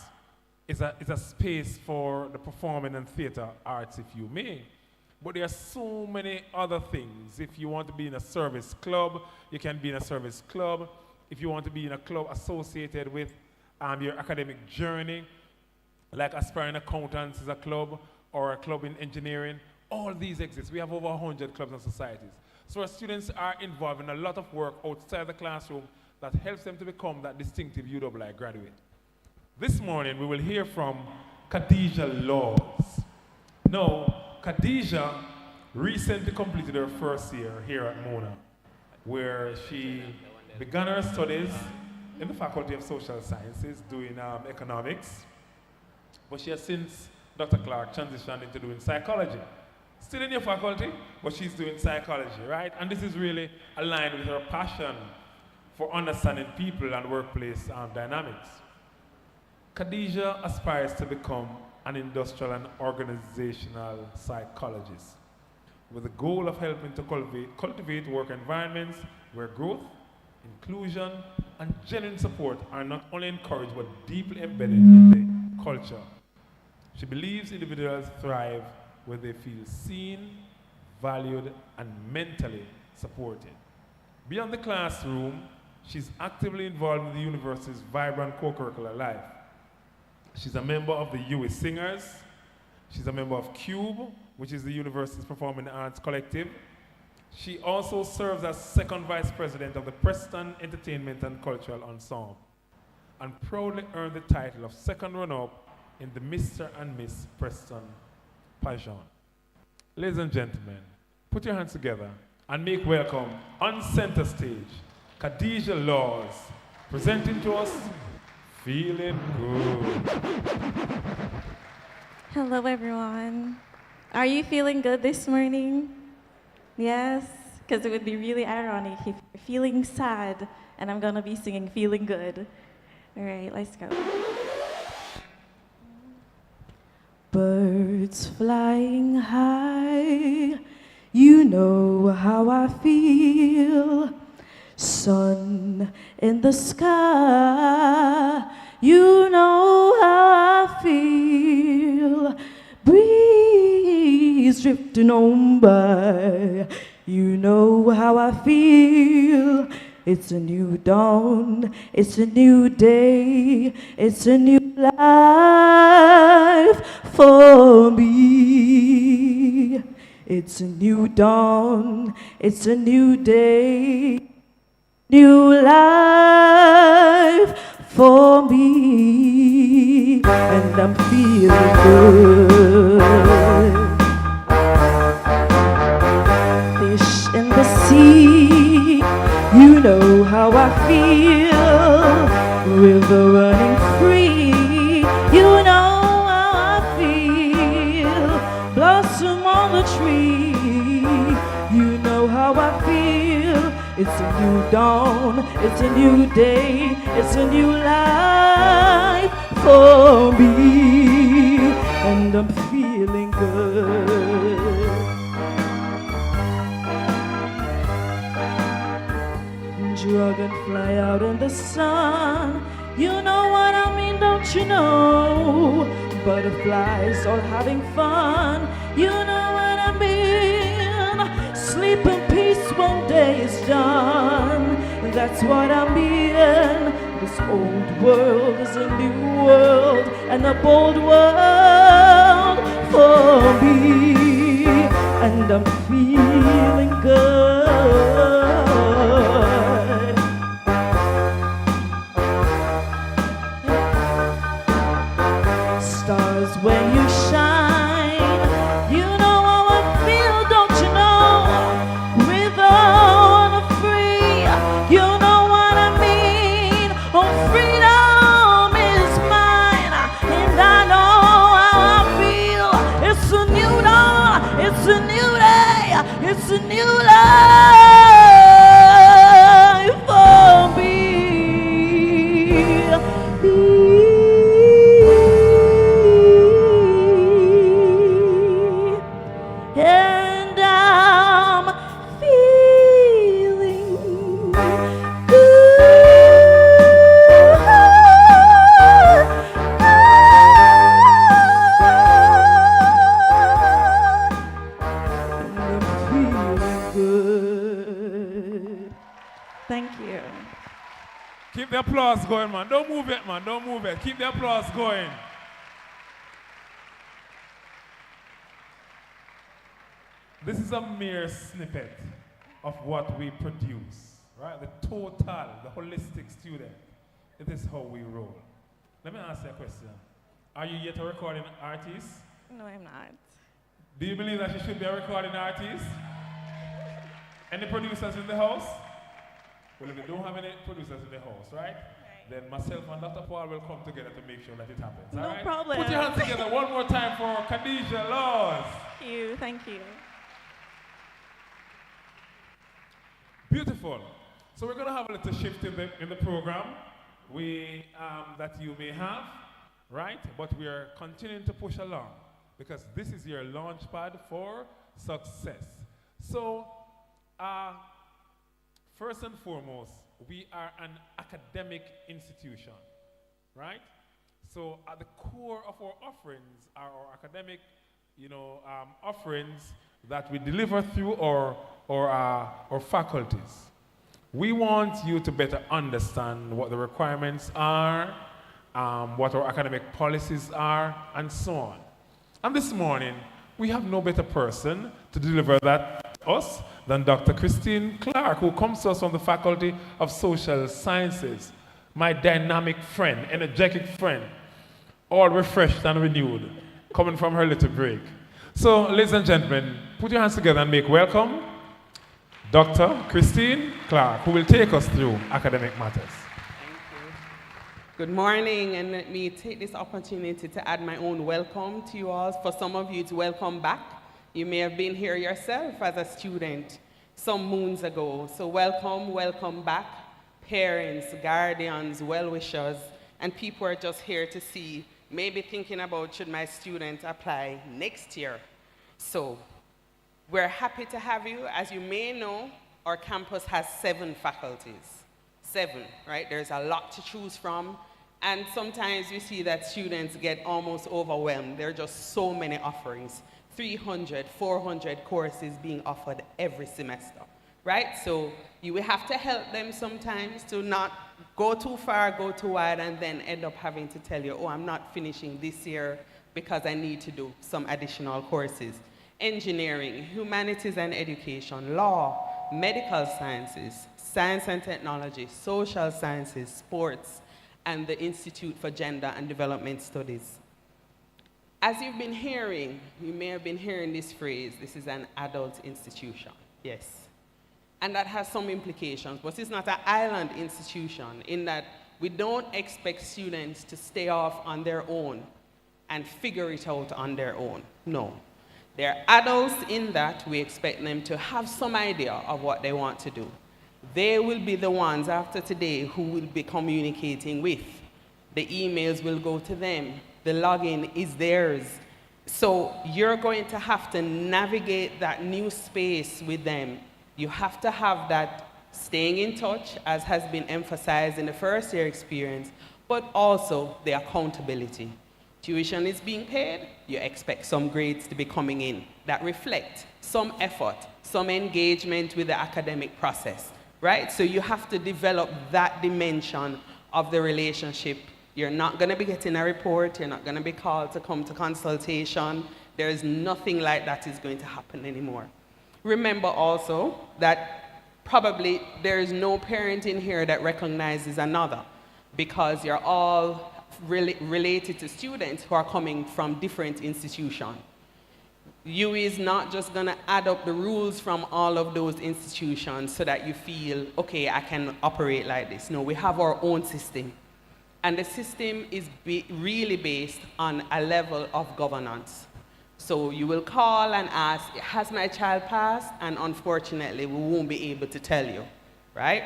is a space for the performing and theater arts, if you may. But there are so many other things. If you want to be in a service club, you can be in a service club. If you want to be in a club associated with your academic journey, like Aspiring Accountants is a club, or a club in engineering, all these exist. We have over 100 clubs and societies. So our students are involved in a lot of work outside the classroom that helps them to become that distinctive UWI graduate. This morning, we will hear from Khadija Laws. Now, Khadija recently completed her first year here at Mona, where she began her studies in the Faculty of Social Sciences doing economics, but she has since, Dr. Clark, transitioned into doing psychology. Still in your faculty, but she's doing psychology, right? And this is really aligned with her passion for understanding people and workplace dynamics. Khadija aspires to become an industrial and organizational psychologist with the goal of helping to cultivate work environments where growth, inclusion, and genuine support are not only encouraged but deeply embedded in the culture. She believes individuals thrive where they feel seen, valued, and mentally supported. Beyond the classroom, she's actively involved in the university's vibrant co-curricular life. She's a member of the UWI Singers. She's a member of CUBE, which is the university's performing arts collective. She also serves as second vice president of the Preston Entertainment and Cultural Ensemble, and proudly earned the title of second runner-up in the Mr. and Miss Preston pageant. Ladies and gentlemen, put your hands together and make welcome on center stage, Khadija Laws, presenting to us Feeling Good. Hello, everyone. Are you feeling good this morning? Yes? Because it would be really ironic if you're feeling sad and I'm going to be singing Feeling Good. All right, let's go. Birds flying high, You know how I feel. Sun in the sky. You know how I feel. Breeze drifting on by. You know how I feel. It's a new dawn, it's a new day, it's a new life for me. It's a new dawn, it's a new day, new life for me. And I'm feeling good. Fish in the sea, you know how I feel. River running free, you know how I feel. Blossom on the tree, you know how I feel. It's a new dawn, it's a new day, it's a new life for me. And I'm feeling good. Dragonfly out in the sun, you know what I mean, don't you know? Butterflies all having fun, you know what I mean? Sleep in peace when day is done, that's what I mean. This old world is a new world, and a bold world for me. And I'm feeling good. Stars when you shine, you know how I feel, don't you know? River on the free, you know what I mean. Oh, freedom is mine, and I know how I feel. It's a new dawn, it's a new day, it's a new life for me. And I'm feeling good. Thank you. Keep the applause going, man. Don't move it, man. Don't move it. Keep the applause going. This is a mere snippet of what we produce, right? The total, the holistic student. It is how we roll. Let me ask you a question. Are you yet a recording artist? No, I'm not. Do you believe that you should be a recording artist? Any producers in the house? Well, if we don't have any producers in the house, right? Then myself and Dr. Paul will come together to make sure that it happens. No all right? problem. Put your hands together one more time for Khadijah Laws. Thank you, thank you. Beautiful. So we're going to have a little shift in the program that you may have, right? But we are continuing to push along because this is your launch pad for success. So, first and foremost, we are an academic institution, right? So at the core of our offerings are our academic, offerings that we deliver through our faculties. We want you to better understand what the requirements are, what our academic policies are, and so on. And this morning, we have no better person to deliver that to us than Dr. Christine Clark, who comes to us from the Faculty of Social Sciences, my dynamic friend, energetic friend, all refreshed and renewed, coming from her little break. So, ladies and gentlemen, put your hands together and make welcome Dr. Christine Clark, who will take us through academic matters. Thank you. Good morning, and let me take this opportunity to add my own welcome to you all. For some of you, it's welcome back. You may have been here yourself as a student some moons ago. So welcome, welcome back, parents, guardians, well-wishers, and people are just here to see, maybe thinking about should my student apply next year. So We're happy to have you. As you may know, our campus has 7 faculties. 7, right? There's a lot to choose from. And sometimes we see that students get almost overwhelmed. There are just so many offerings. 300, 400 courses being offered every semester, right? So you will have to help them sometimes to not go too far, go too wide, and then end up having to tell you, oh, I'm not finishing this year because I need to do some additional courses. Engineering, humanities and education, law, medical sciences, science and technology, social sciences, sports, and the Institute for Gender and Development Studies. As you've been hearing, you may have been hearing this phrase, this is an adult institution. Yes. And that has some implications, but it's not an island institution in that we don't expect students to stay off on their own and figure it out on their own. No. They're adults in that we expect them to have some idea of what they want to do. They will be the ones after today who will be communicating with. The emails will go to them. The login is theirs. So you're going to have to navigate that new space with them. You have to have that staying in touch, as has been emphasized in the first year experience, but also the accountability. Tuition is being paid, you expect some grades to be coming in that reflect some effort, some engagement with the academic process, right? So you have to develop that dimension of the relationship. You're not going to be getting a report, you're not going to be called to come to consultation. There is nothing like that is going to happen anymore. Remember also that probably there is no parent in here that recognizes another, because you're all related to students who are coming from different institutions. UE is not just going to add up the rules from all of those institutions so that you feel, okay, I can operate like this. No, we have our own system. And the system is really based on a level of governance. So you will call and ask, has my child passed? And unfortunately, we won't be able to tell you, right?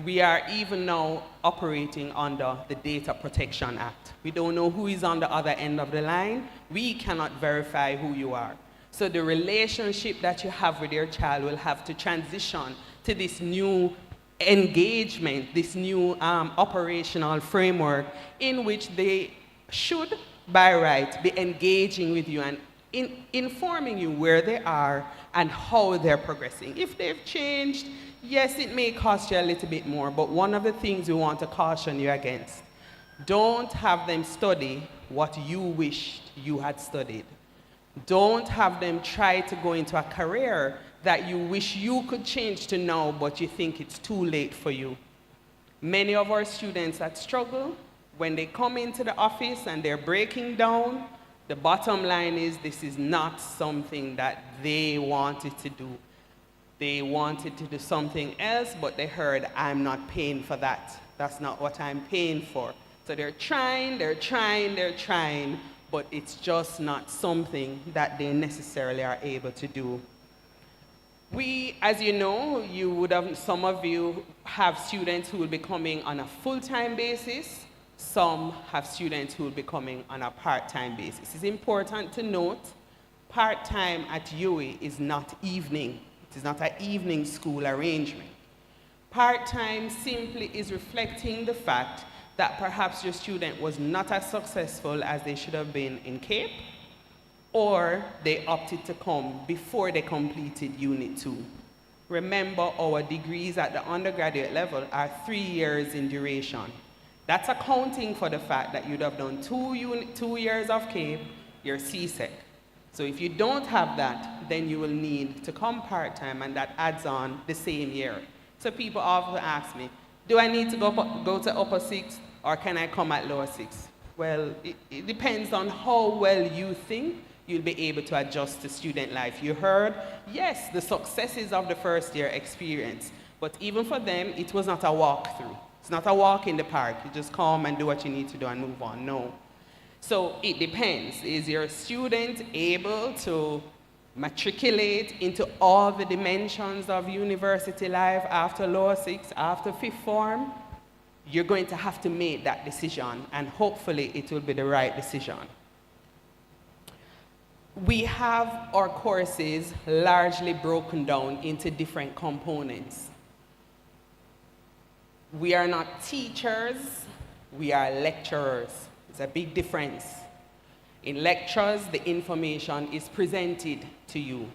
We are even now operating under the Data Protection Act. We don't know who is on the other end of the line. We cannot verify who you are. So the relationship that you have with your child will have to transition to this new engagement, this new operational framework in which they should, by right, be engaging with you and informing you where they are and how they're progressing. If they've changed, yes, it may cost you a little bit more, but one of the things we want to caution you against, don't have them study what you wished you had studied. Don't have them try to go into a career that you wish you could change to now, but you think it's too late for you. Many of our students that struggle, when they come into the office and they're breaking down, the bottom line is this is not something that they wanted to do. They wanted to do something else, but they heard, I'm not paying for that. That's not what I'm paying for. So they're trying, but it's just not something that they necessarily are able to do. We, as you know, some of you have students who will be coming on a full-time basis. Some have students who will be coming on a part-time basis. It's important to note, part-time at UE is not evening. It is not an evening school arrangement. Part-time simply is reflecting the fact that perhaps your student was not as successful as they should have been in CAPE, or they opted to come before they completed Unit 2. Remember, our degrees at the undergraduate level are 3 years in duration. That's accounting for the fact that you'd have done 2 years of CAPE, your CSEC. So if you don't have that, then you will need to come part-time, and that adds on the same year. So people often ask me, do I need to go to upper 6, or can I come at lower 6? Well, it depends on how well you think you'll be able to adjust to student life. You heard, yes, the successes of the first year experience, but even for them, it was not a walkthrough. It's not a walk in the park. You just come and do what you need to do and move on. No. So it depends. Is your student able to matriculate into all the dimensions of university life after lower 6, after 5th form? You're going to have to make that decision, and hopefully it will be the right decision. We have our courses largely broken down into different components. We are not teachers, we are lecturers. It's a big difference. In lectures, the information is presented to you,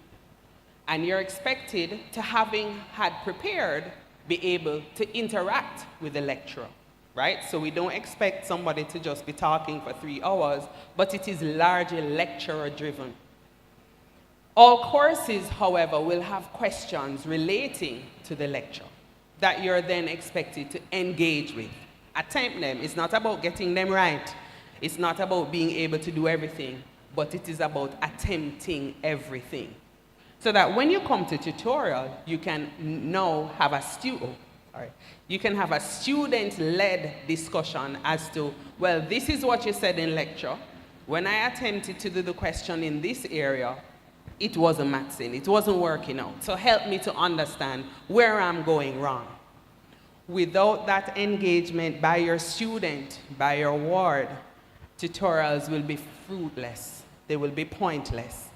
and you're expected to, having had prepared, be able to interact with the lecturer, right? So we don't expect somebody to just be talking for 3 hours, but it is largely lecturer-driven. All courses, however, will have questions relating to the lecture that you're then expected to engage with. Attempt them. It's not about getting them right. It's not about being able to do everything, but it is about attempting everything. So that when you come to tutorial, you can now have a student-led discussion as to, well, this is what you said in lecture. When I attempted to do the question in this area, it wasn't matching, it wasn't working out. So help me to understand where I'm going wrong. Without that engagement by your student, by your ward, tutorials will be fruitless. They will be pointless,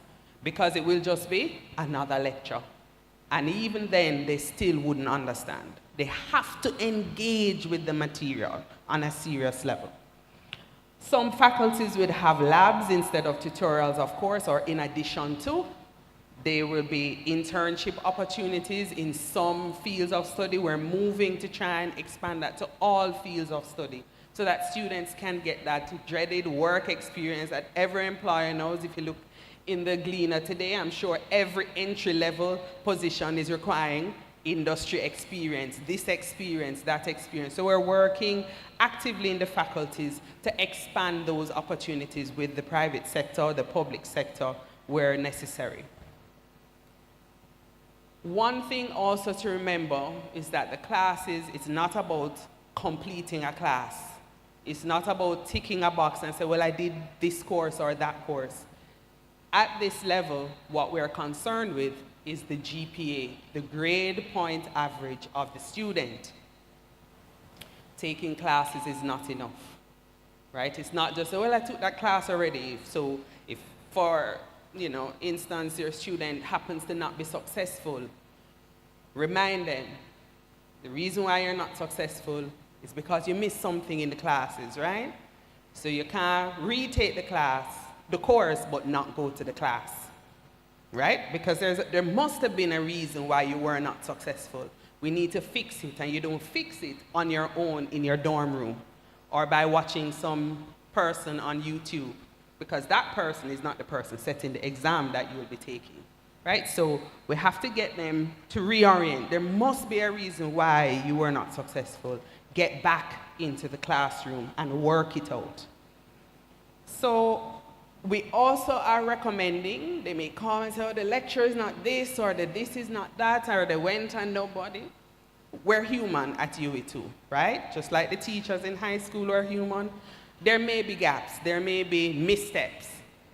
because it will just be another lecture. And even then, they still wouldn't understand. They have to engage with the material on a serious level. Some faculties would have labs instead of tutorials, of course, or in addition to. There will be internship opportunities in some fields of study. We're moving to try and expand that to all fields of study, so that students can get that dreaded work experience that every employer knows. If you look in the Gleaner today, I'm sure every entry-level position is requiring industry experience, this experience, that experience. So we're working actively in the faculties to expand those opportunities with the private sector, the public sector, where necessary. One thing also to remember is that the classes, it's not about completing a class. It's not about ticking a box and say, well, I did this course or that course. At this level, what we're concerned with is the GPA, the grade point average of the student. Taking classes is not enough, right? It's not just, well, I took that class already. So if, for instance, your student happens to not be successful, remind them, the reason why you're not successful is because you missed something in the classes, right? So you can't retake the course, but not go to the class, right? Because there must have been a reason why you were not successful. We need to fix it, and you don't fix it on your own in your dorm room or by watching some person on YouTube, because that person is not the person setting the exam that you will be taking, right? So we have to get them to reorient. There must be a reason why you were not successful. Get back into the classroom and work it out. So we also are recommending, they may come and say, oh, the lecture is not this, or the this is not that, or they went and nobody. We're human at UE too, right? Just like the teachers in high school are human. There may be gaps, there may be missteps.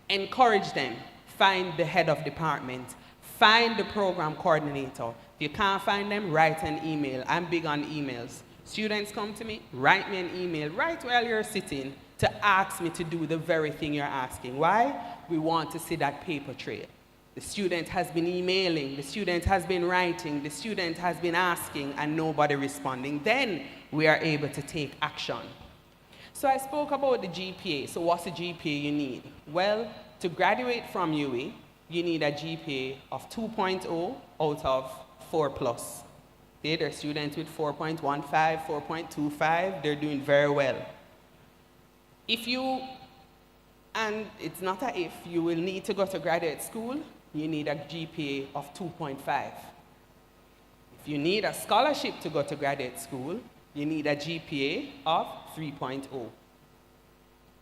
Encourage them. Find the head of department. Find the program coordinator. If you can't find them, write an email. I'm big on emails. Students come to me, write me an email right while you're sitting to ask me to do the very thing you're asking. Why? We want to see that paper trail. The student has been emailing, the student has been writing, the student has been asking, and nobody responding. Then we are able to take action. So I spoke about the GPA. So what's the GPA you need? Well, to graduate from UE, you need a GPA of 2.0 out of 4+. Okay, there are students with 4.15, 4.25, they're doing very well. And it's not a if, you will need to go to graduate school, you need a GPA of 2.5. If you need a scholarship to go to graduate school, you need a GPA of 3.0.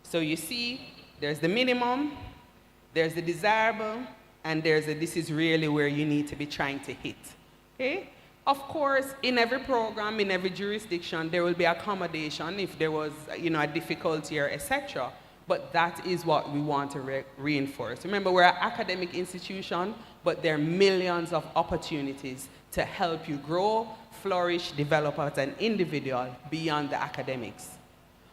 So you see, there's the minimum, there's the desirable, and there's a this is really where you need to be trying to hit. Okay? Of course, in every program, in every jurisdiction, there will be accommodation if there was a difficulty or etc. But that is what we want to reinforce. Remember, we're an academic institution, but there are millions of opportunities to help you grow, flourish, develop as an individual beyond the academics.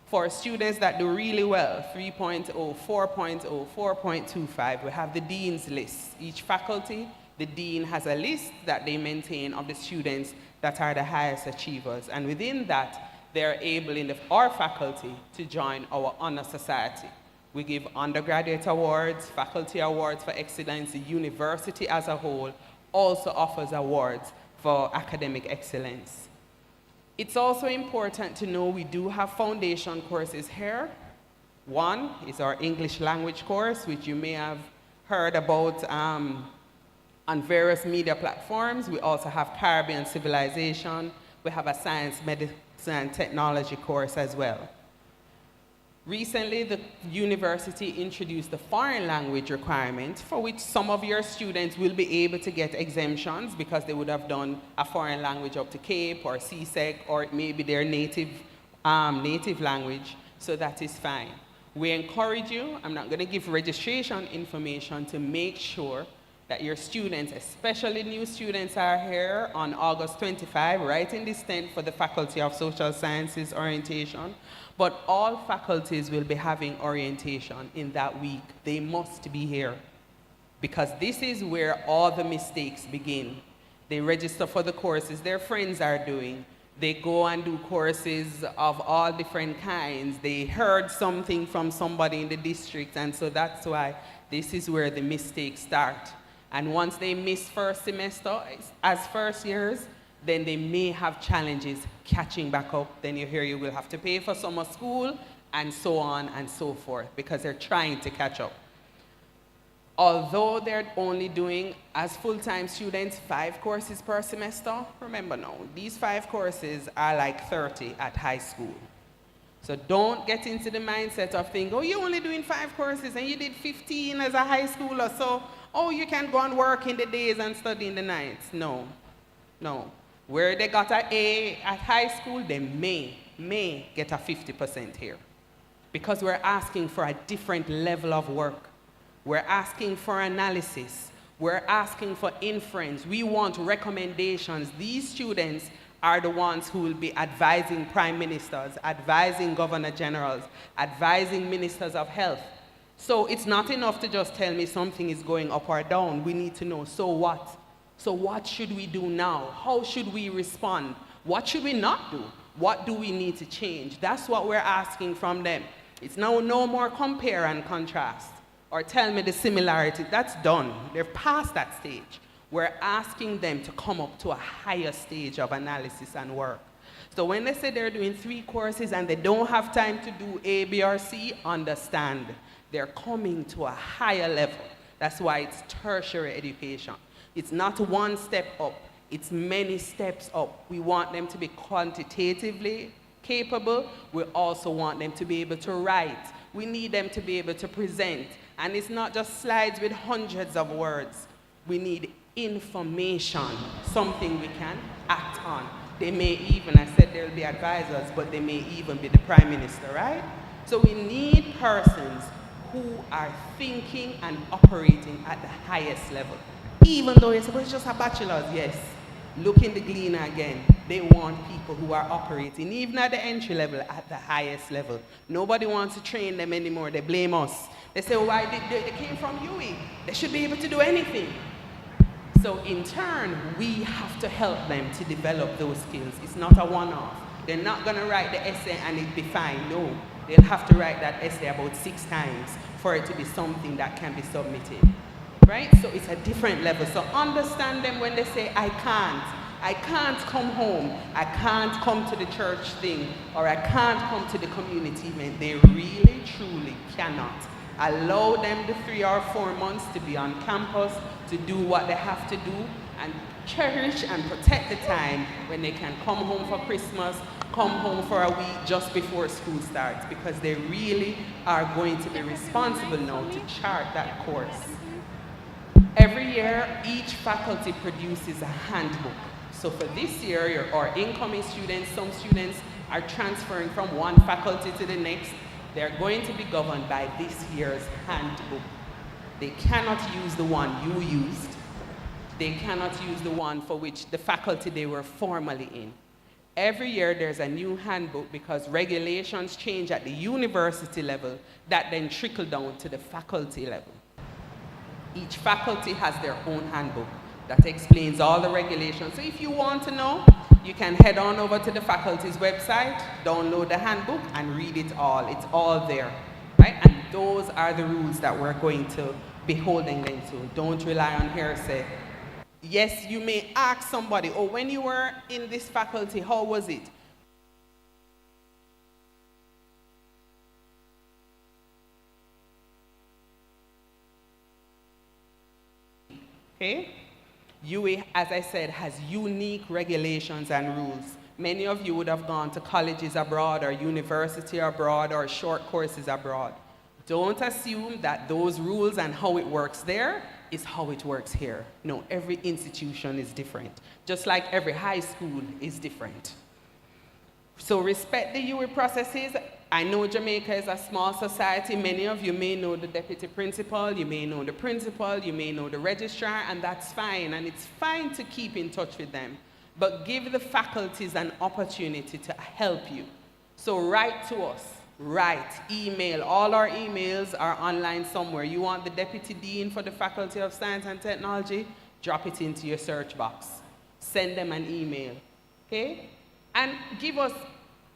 For students that do really well, 3.0, 4.0, 4.25, we have the dean's list. Each faculty, the dean has a list that they maintain of the students that are the highest achievers. And within that, they're able in our faculty to join our honor society. We give undergraduate awards, faculty awards for excellence. The university as a whole also offers awards for academic excellence. It's also important to know we do have foundation courses here. One is our English language course, which you may have heard about on various media platforms. We also have Caribbean Civilization. We have a science, medicine, and technology course as well. Recently, the university introduced the foreign language requirement for which some of your students will be able to get exemptions because they would have done a foreign language up to CAPE or CSEC, or it may be their native language, so that is fine. We encourage you, I'm not going to give registration information, to make sure that your students, especially new students, are here on August 25, right in this tent for the Faculty of Social Sciences orientation. But all faculties will be having orientation in that week. They must be here because this is where all the mistakes begin. They register for the courses their friends are doing. They go and do courses of all different kinds. They heard something from somebody in the district, and so that's why this is where the mistakes start. And once they miss first semester as first years, then they may have challenges catching back up. Then you hear you will have to pay for summer school and so on and so forth because they're trying to catch up. Although they're only doing, as full-time students, 5 courses per semester, remember now, these 5 courses are like 30 at high school. So don't get into the mindset of thinking, oh, you're only doing 5 courses and you did 15 as a high schooler, so, oh, you can go and work in the days and study in the nights. No, no. Where they got an A at high school, they may get a 50% here. Because we're asking for a different level of work. We're asking for analysis. We're asking for inference. We want recommendations. These students are the ones who will be advising prime ministers, advising governor generals, advising ministers of health. So it's not enough to just tell me something is going up or down. We need to know, so what? So what should we do now? How should we respond? What should we not do? What do we need to change? That's what we're asking from them. It's now no more compare and contrast or tell me the similarity. That's done. They're past that stage. We're asking them to come up to a higher stage of analysis and work. So when they say they're doing 3 courses and they don't have time to do A, B, or C, understand. They're coming to a higher level. That's why it's tertiary education. It's not one step up, it's many steps up. We want them to be quantitatively capable. We also want them to be able to write. We need them to be able to present. And it's not just slides with hundreds of words. We need information, something we can act on. They may even, I said there'll be advisors, but they may even be the prime minister, right? So we need persons who are thinking and operating at the highest level. Even though it's just a bachelor's, yes. Look in the Gleaner again. They want people who are operating, even at the entry level, at the highest level. Nobody wants to train them anymore. They blame us. They say, well, why they came from UE? They should be able to do anything. So in turn, we have to help them to develop those skills. It's not a one-off. They're not going to write the essay and it'll be fine. No, they'll have to write that essay about 6 times for it to be something that can be submitted. Right? So it's a different level. So understand them when they say, I can't come home, I can't come to the church thing, or I can't come to the community event. They really, truly cannot. Allow them the 3 or 4 months to be on campus, to do what they have to do, and cherish and protect the time when they can come home for Christmas, come home for a week just before school starts, because they really are going to be responsible now to chart that course. Every year, each faculty produces a handbook. So for this year, our incoming students, some students are transferring from one faculty to the next. They're going to be governed by this year's handbook. They cannot use the one you used. They cannot use the one for which the faculty they were formerly in. Every year there's a new handbook because regulations change at the university level that then trickle down to the faculty level. Each faculty has their own handbook that explains all the regulations. So if you want to know, you can head on over to the faculty's website, download the handbook, and read it all. It's all there, right? And those are the rules that we're going to be holding them to. Don't rely on hearsay. Yes, you may ask somebody, oh, when you were in this faculty, how was it? Okay? UA, as I said, has unique regulations and rules. Many of you would have gone to colleges abroad or university abroad or short courses abroad. Don't assume that those rules and how it works there is how it works here. No, every institution is different, just like every high school is different. So respect the UA processes. I know Jamaica is a small society. Many of you may know the deputy principal, you may know the principal, you may know the registrar, and that's fine. And it's fine to keep in touch with them. But give the faculties an opportunity to help you. So write to us, write, email. All our emails are online somewhere. You want the deputy dean for the Faculty of Science and Technology? Drop it into your search box. Send them an email, okay? And give us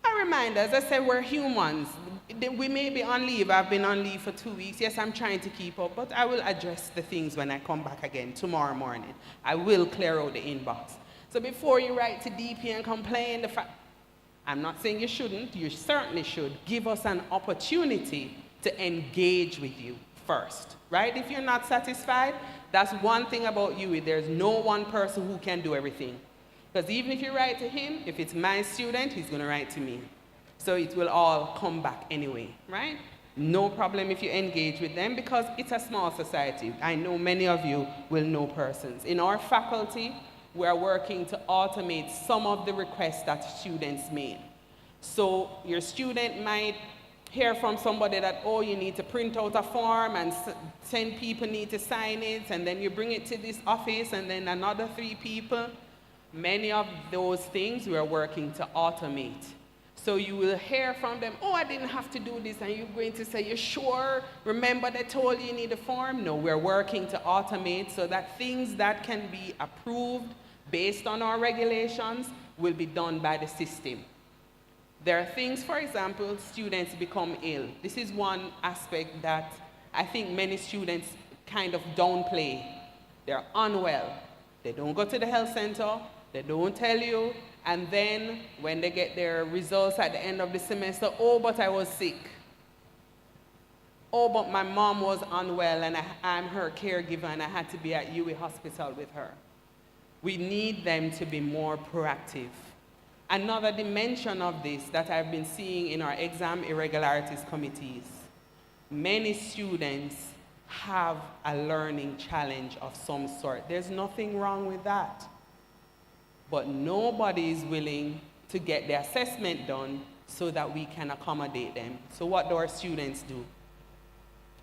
a reminder. As I said, we're humans. We may be on leave. I've been on leave for 2 weeks. Yes, I'm trying to keep up, but I will address the things when I come back again tomorrow morning. I will clear out the inbox. So before you write to DP and complain, I'm not saying you shouldn't. You certainly should. Give us an opportunity to engage with you first, right? If you're not satisfied, that's one thing about you. There's no one person who can do everything. Because even if you write to him, if it's my student, he's going to write to me. So it will all come back anyway, right? No problem if you engage with them because it's a small society. I know many of you will know persons. In our faculty, we are working to automate some of the requests that students made. So your student might hear from somebody that, oh, you need to print out a form and 10 people need to sign it, and then you bring it to this office and then another 3 people. Many of those things we are working to automate. So you will hear from them, oh, I didn't have to do this, and you're going to say, you sure? Remember they told you need a form? No, we're working to automate so that things that can be approved based on our regulations will be done by the system. There are things, for example, students become ill. This is one aspect that I think many students kind of downplay. They're unwell. They don't go to the health center. They don't tell you, and then when they get their results at the end of the semester, oh, but I was sick. Oh, but my mom was unwell, and I'm her caregiver, and I had to be at UWI Hospital with her. We need them to be more proactive. Another dimension of this that I've been seeing in our exam irregularities committees, many students have a learning challenge of some sort. There's nothing wrong with that. But nobody is willing to get the assessment done so that we can accommodate them. So what do our students do?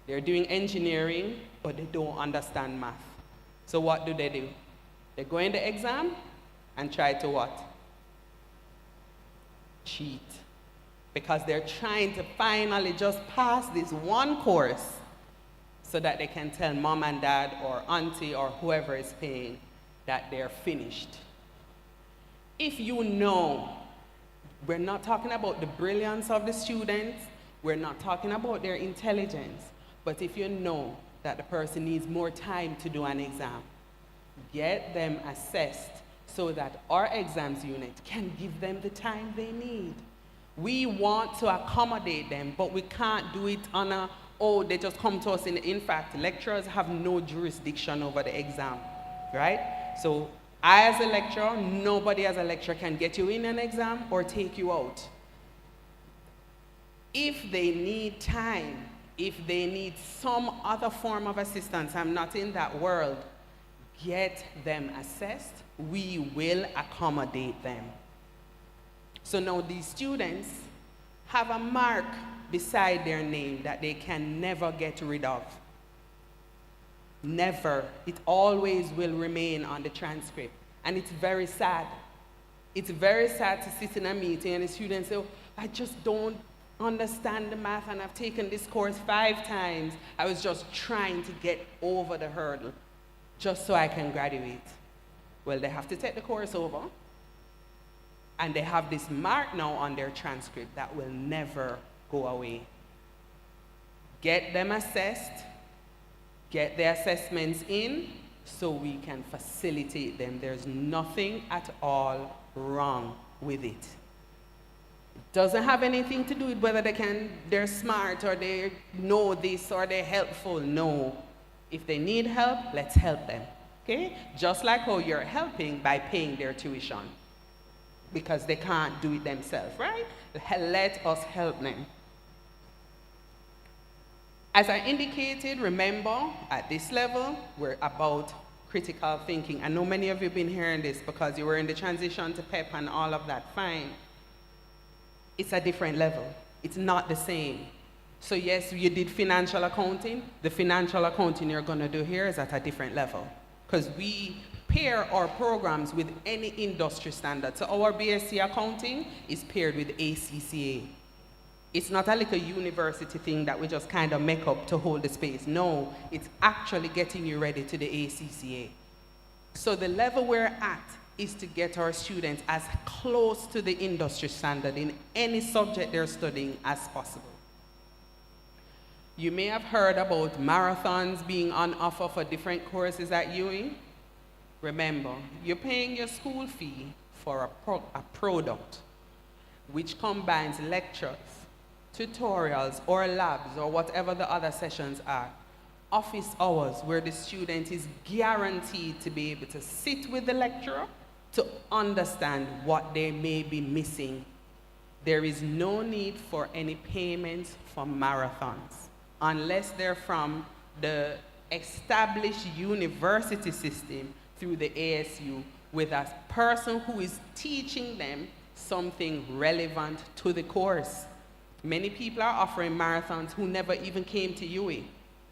They're doing engineering, but they don't understand math. So what do? They go in the exam and try to what? Cheat. Because they're trying to finally just pass this one course so that they can tell mom and dad or auntie or whoever is paying that they're finished. If you know, we're not talking about the brilliance of the students, we're not talking about their intelligence, but if you know that the person needs more time to do an exam, get them assessed so that our exams unit can give them the time they need. We want to accommodate them, but we can't do it on a, oh, they just come to us. In fact, lecturers have no jurisdiction over the exam, right? So I, as a lecturer, nobody as a lecturer can get you in an exam or take you out. If they need time, if they need some other form of assistance, I'm not in that world, get them assessed. We will accommodate them. So now these students have a mark beside their name that they can never get rid of. Never. It always will remain on the transcript. And it's very sad. It's very sad to sit in a meeting and the students say, oh, I just don't understand the math and I've taken this course 5 times. I was just trying to get over the hurdle just so I can graduate. Well, they have to take the course over and they have this mark now on their transcript that will never go away. Get them assessed, get the assessments in so we can facilitate them. There's nothing at all wrong with it. It doesn't have anything to do with whether they're smart or they know this or they're helpful. No. If they need help, let's help them. Okay? Just like how you're helping by paying their tuition because they can't do it themselves, right? Let us help them. As I indicated, remember, at this level, we're about critical thinking. I know many of you have been hearing this because you were in the transition to PEP and all of that, fine. It's a different level. It's not the same. So yes, you did financial accounting. The financial accounting you're gonna do here is at a different level because we pair our programs with any industry standard. So our BSc accounting is paired with ACCA. It's not a little university thing that we just kind of make up to hold the space. No, it's actually getting you ready to the ACCA. So the level we're at is to get our students as close to the industry standard in any subject they're studying as possible. You may have heard about marathons being on offer for different courses at UWI. Remember, you're paying your school fee for a product which combines lectures, tutorials, or labs, or whatever the other sessions are. Office hours where the student is guaranteed to be able to sit with the lecturer to understand what they may be missing. There is no need for any payments for marathons unless they're from the established university system through the ASU with a person who is teaching them something relevant to the course. Many people are offering marathons who never even came to UWI.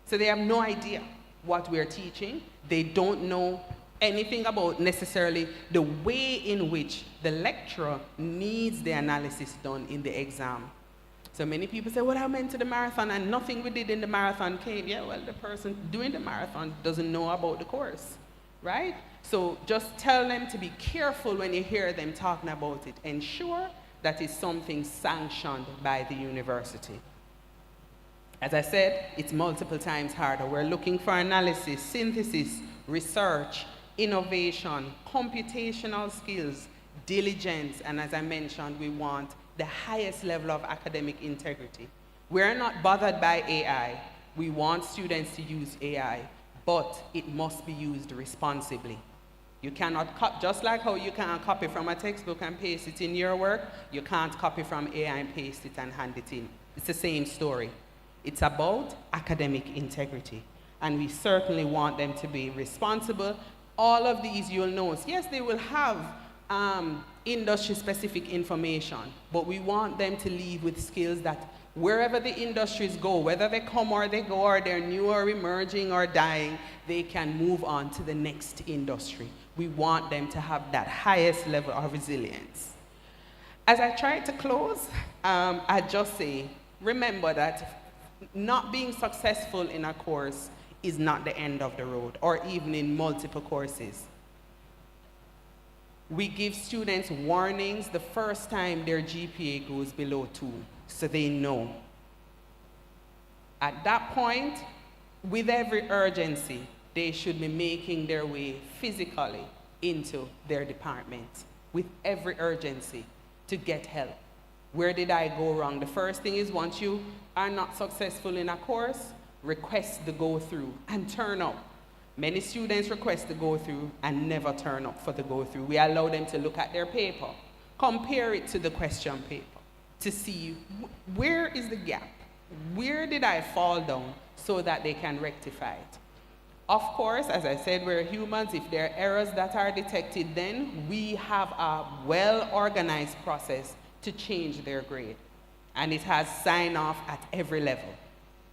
So they have no idea what we're teaching. They don't know anything about necessarily the way in which the lecturer needs the analysis done in the exam. So many people say, well, I went to the marathon and nothing we did in the marathon came. Yeah, well, the person doing the marathon doesn't know about the course, right? So just tell them to be careful when you hear them talking about it. Ensure that is something sanctioned by the university. As I said, it's multiple times harder. We're looking for analysis, synthesis, research, innovation, computational skills, diligence, and as I mentioned, we want the highest level of academic integrity. We're not bothered by AI. We want students to use AI, but it must be used responsibly. You cannot, just like how you can't copy from a textbook and paste it in your work, you can't copy from AI and paste it and hand it in. It's the same story. It's about academic integrity. And we certainly want them to be responsible. All of these you'll notice, yes, they will have industry-specific information, but we want them to leave with skills that wherever the industries go, whether they come or they go, or they're new or emerging or dying, they can move on to the next industry. We want them to have that highest level of resilience. As I try to close, I just say, remember that not being successful in a course is not the end of the road, or even in multiple courses. We give students warnings the first time their GPA goes below 2, so they know. At that point, with every urgency, they should be making their way physically into their department with every urgency to get help. Where did I go wrong? The first thing is, once you are not successful in a course, request the go-through and turn up. Many students request the go-through and never turn up for the go-through. We allow them to look at their paper, compare it to the question paper to see where is the gap, where did I fall down, so that they can rectify it. Of course, as I said, we're humans. If there are errors that are detected, then we have a well-organized process to change their grade. And it has sign-off at every level,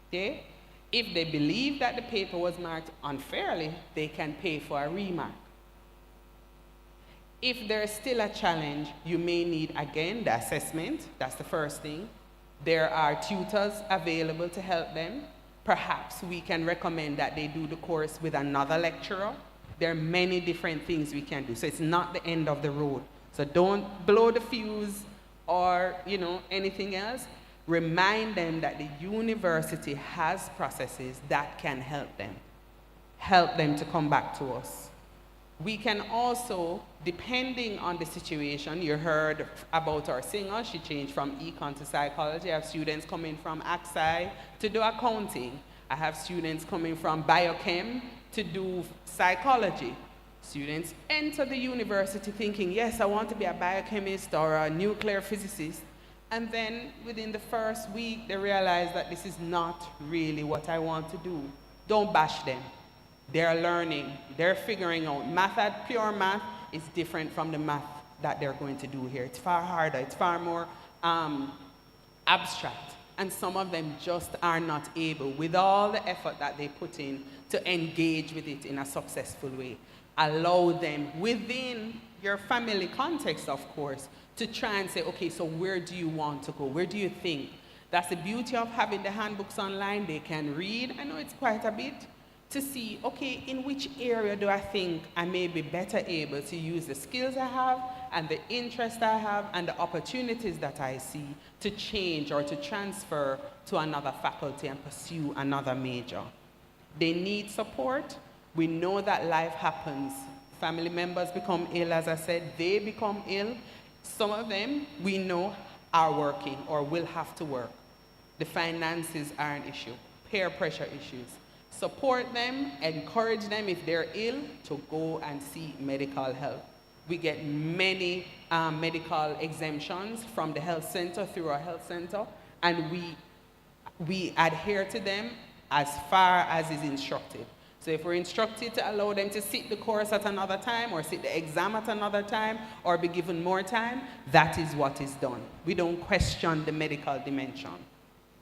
okay? If they believe that the paper was marked unfairly, they can pay for a remark. If there's still a challenge, you may need, again, the assessment. That's the first thing. There are tutors available to help them. Perhaps we can recommend that they do the course with another lecturer. There are many different things we can do. So it's not the end of the road. So don't blow the fuse or, anything else. Remind them that the university has processes that can help them. Help them to come back to us. We can also, depending on the situation, you heard about our singer, she changed from econ to psychology. I have students coming from AXI to do accounting. I have students coming from biochem to do psychology. Students enter the university thinking, yes, I want to be a biochemist or a nuclear physicist. And then within the first week, they realize that this is not really what I want to do. Don't bash them. They're learning, they're figuring out. Pure math is different from the math that they're going to do here. It's far harder, it's far more abstract. And some of them just are not able, with all the effort that they put in, to engage with it in a successful way. Allow them, within your family context, of course, to try and say, okay, so where do you want to go? Where do you think? That's the beauty of having the handbooks online. They can read, I know it's quite a bit, to see, okay, in which area do I think I may be better able to use the skills I have and the interest I have and the opportunities that I see to change or to transfer to another faculty and pursue another major. They need support. We know that life happens. Family members become ill, as I said, they become ill. Some of them, we know, are working or will have to work. The finances are an issue, peer pressure issues. Support them, encourage them if they're ill to go and seek medical help. We get many medical exemptions from the health center, through our health center, and we adhere to them as far as is instructed. So if we're instructed to allow them to sit the course at another time or sit the exam at another time or be given more time, that is what is done. We don't question the medical dimension.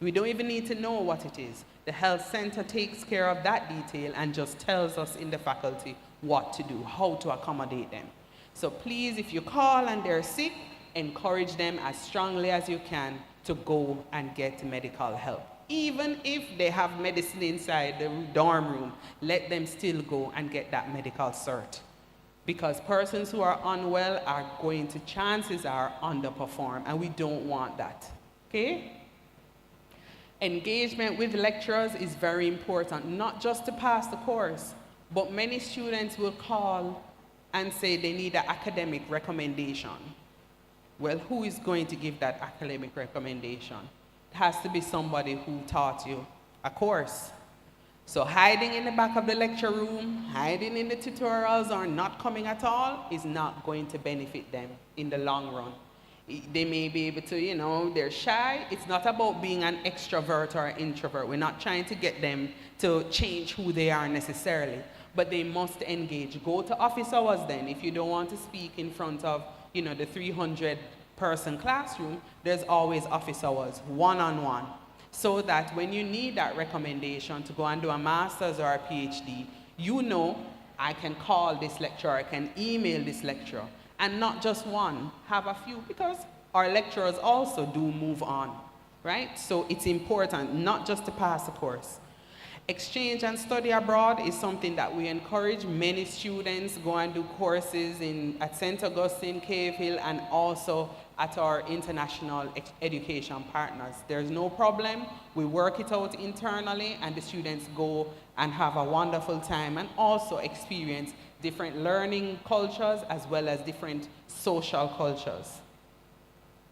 We don't even need to know what it is. The health center takes care of that detail and just tells us in the faculty what to do, how to accommodate them. So please, if you call and they're sick, encourage them as strongly as you can to go and get medical help. Even if they have medicine inside the dorm room, let them still go and get that medical cert. Because persons who are unwell are going to, chances are, underperform, and we don't want that, okay? Engagement with lecturers is very important, not just to pass the course, but many students will call and say they need an academic recommendation. Well, who is going to give that academic recommendation? It has to be somebody who taught you a course. So hiding in the back of the lecture room, hiding in the tutorials, or not coming at all is not going to benefit them in the long run. They may be able to, they're shy. It's not about being an extrovert or an introvert. We're not trying to get them to change who they are necessarily, but they must engage. Go to office hours then. If you don't want to speak in front of, the 300-person classroom, there's always office hours, one-on-one, so that when you need that recommendation to go and do a master's or a PhD, I can call this lecturer, I can email this lecturer. And not just one, have a few, because our lecturers also do move on, right? So it's important not just to pass a course. Exchange and study abroad is something that we encourage. Many students go and do courses at St. Augustine, Cave Hill, and also at our international education partners. There's no problem. We work it out internally, and the students go and have a wonderful time and also experience different learning cultures as well as different social cultures.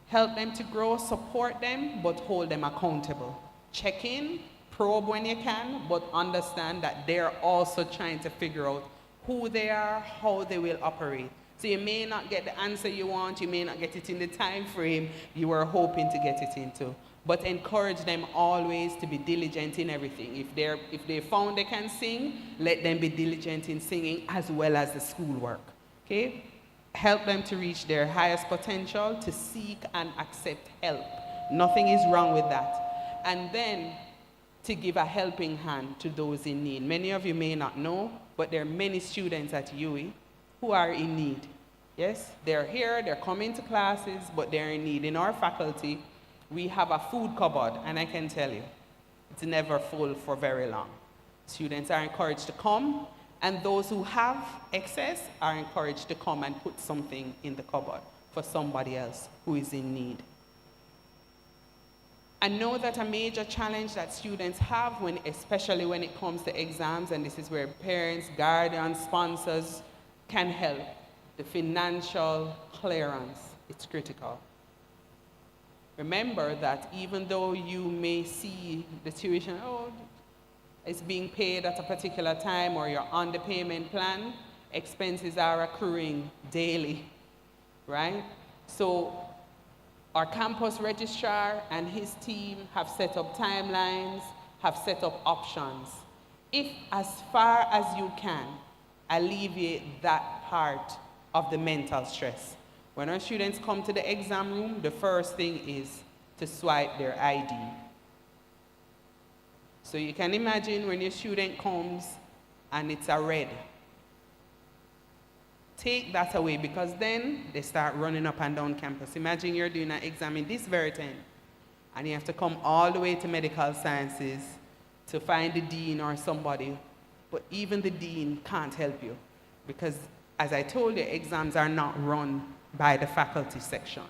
Help them to grow, support them, but hold them accountable. Check in, probe when you can, but understand that they're also trying to figure out who they are, how they will operate. So you may not get the answer you want, you may not get it in the time frame you were hoping to get it into. But encourage them always to be diligent in everything. If they found they can sing, let them be diligent in singing as well as the schoolwork, okay? Help them to reach their highest potential, to seek and accept help. Nothing is wrong with that. And then to give a helping hand to those in need. Many of you may not know, but there are many students at UWI who are in need. Yes, they're here, they're coming to classes, but they're in need. In our faculty, we have a food cupboard, and I can tell you, it's never full for very long. Students are encouraged to come, and those who have excess are encouraged to come and put something in the cupboard for somebody else who is in need. I know that a major challenge that students have, especially when it comes to exams, and this is where parents, guardians, sponsors can help, the financial clearance. It's critical. Remember that even though you may see the tuition, oh, it's being paid at a particular time, or you're on the payment plan, expenses are accruing daily, right? So our campus registrar and his team have set up timelines, have set up options. If, as far as you can, alleviate that part of the mental stress. When our students come to the exam room, the first thing is to swipe their ID. So you can imagine when your student comes and it's a red. Take that away, because then they start running up and down campus. Imagine you're doing an exam in this very time, and you have to come all the way to medical sciences to find the dean or somebody, but even the dean can't help you, because as I told you, exams are not run by the faculty section.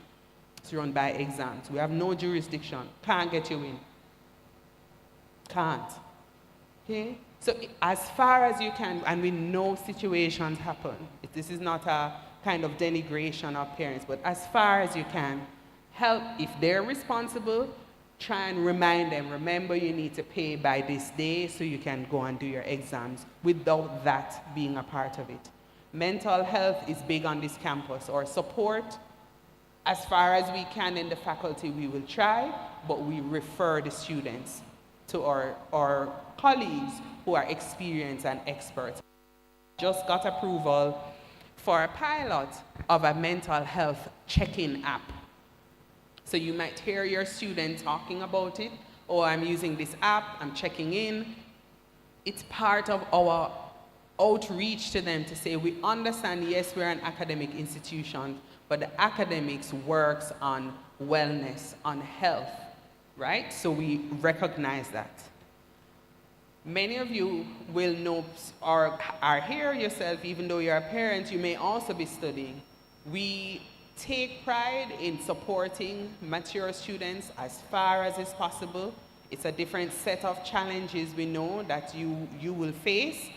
It's run by exams. We have no jurisdiction. Can't get you in. Can't. Okay? So as far as you can, and we know situations happen. This is not a kind of denigration of parents, but as far as you can, help. If they're responsible, try and remind them, remember you need to pay by this day so you can go and do your exams, without that being a part of it. Mental health is big on this campus. Or support, as far as we can in the faculty, we will try, but we refer the students to our colleagues who are experienced and experts. Just got approval for a pilot of a mental health check-in app. So you might hear your student talking about it, oh, I'm using this app, I'm checking in. It's part of our outreach to them to say, we understand, yes, we're an academic institution, but the academics works on wellness, on health, right? So we recognize that. Many of you will know or are here yourself, even though you're a parent, you may also be studying. We take pride in supporting mature students as far as is possible. It's a different set of challenges we know that you will face,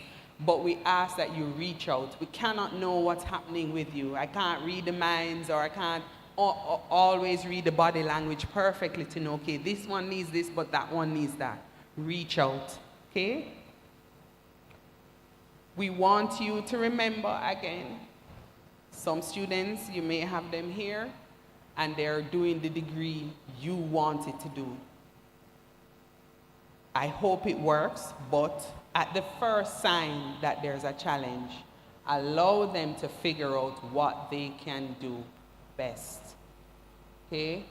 but we ask that you reach out. We cannot know what's happening with you. I can't read the minds, or I can't always read the body language perfectly to know, okay, this one needs this, but that one needs that. Reach out, okay? We want you to remember, again, some students, you may have them here, and they're doing the degree you wanted to do. I hope it works, but at the first sign that there's a challenge, allow them to figure out what they can do best. Okay?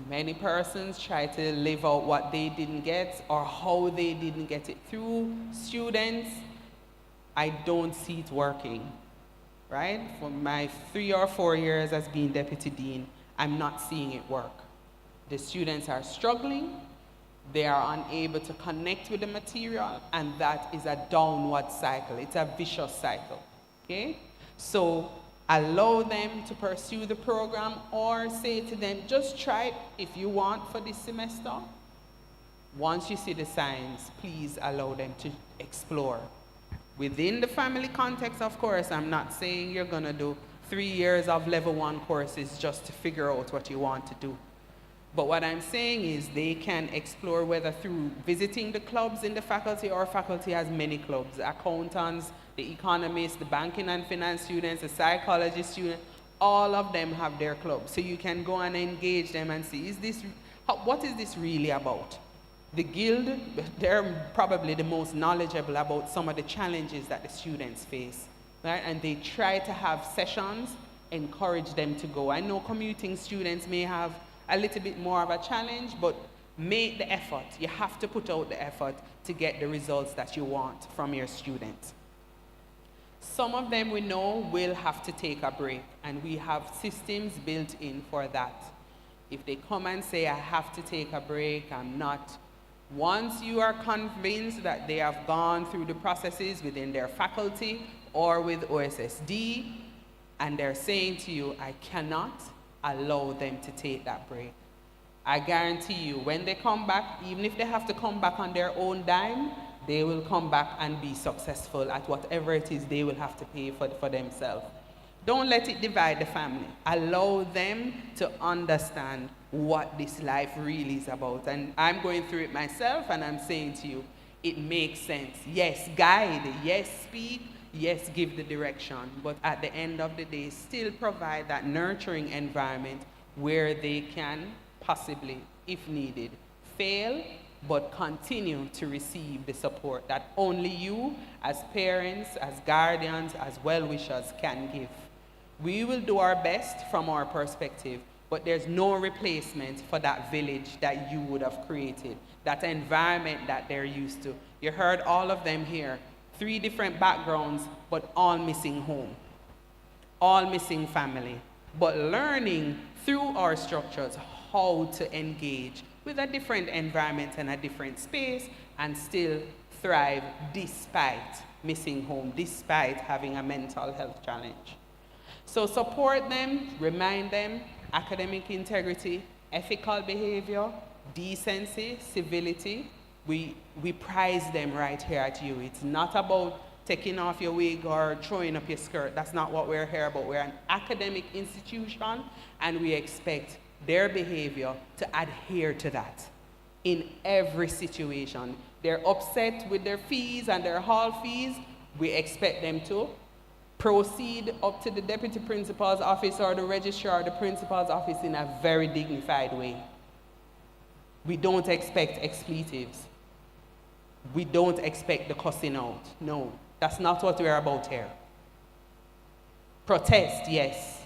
Many persons try to live out what they didn't get or how they didn't get it through. Students, I don't see it working, right? For my 3 or 4 years as being deputy dean, I'm not seeing it work. The students are struggling. They are unable to connect with the material, and that is a downward cycle. It's a vicious cycle, okay? So allow them to pursue the program, or say to them, just try it if you want for this semester. Once you see the signs, please allow them to explore. Within the family context, of course, I'm not saying you're gonna do 3 years of level 1 courses just to figure out what you want to do. But what I'm saying is they can explore, whether through visiting the clubs in the faculty, or faculty has many clubs, the accountants, the economists, the banking and finance students, the psychology students, all of them have their clubs. So you can go and engage them and see, what is this really about? The guild, they're probably the most knowledgeable about some of the challenges that the students face, right? And they try to have sessions, encourage them to go. I know commuting students may have a little bit more of a challenge, but make the effort. You have to put out the effort to get the results that you want from your students. Some of them we know will have to take a break, and we have systems built in for that. If they come and say, I have to take a break, I'm not. Once you are convinced that they have gone through the processes within their faculty or with OSSD, and they're saying to you, I cannot allow them to take that break. I guarantee you, when they come back, even if they have to come back on their own dime, they will come back and be successful at whatever it is they will have to pay for themselves. Don't let it divide the family. Allow them to understand what this life really is about. And I'm going through it myself, and I'm saying to you, it makes sense. Yes, guide. Yes, speak. Yes, give the direction. But at the end of the day, still provide that nurturing environment where they can possibly, if needed, fail, but continue to receive the support that only you, as parents, as guardians, as well-wishers, can give. We will do our best from our perspective, but there's no replacement for that village that you would have created, that environment that they're used to. You heard all of them here, 3 different backgrounds, but all missing home, all missing family, but learning through our structures how to engage with a different environment and a different space and still thrive despite missing home, despite having a mental health challenge. So support them, remind them, academic integrity, ethical behavior, decency, civility. We prize them right here at UE. It's not about taking off your wig or throwing up your skirt. That's not what we're here about. We're an academic institution, and we expect their behavior to adhere to that in every situation. They're upset with their fees and their hall fees. We expect them to proceed up to the deputy principal's office or the registrar or the principal's office in a very dignified way. We don't expect expletives. We don't expect the cussing out. No, that's not what we're about here. Protest, yes,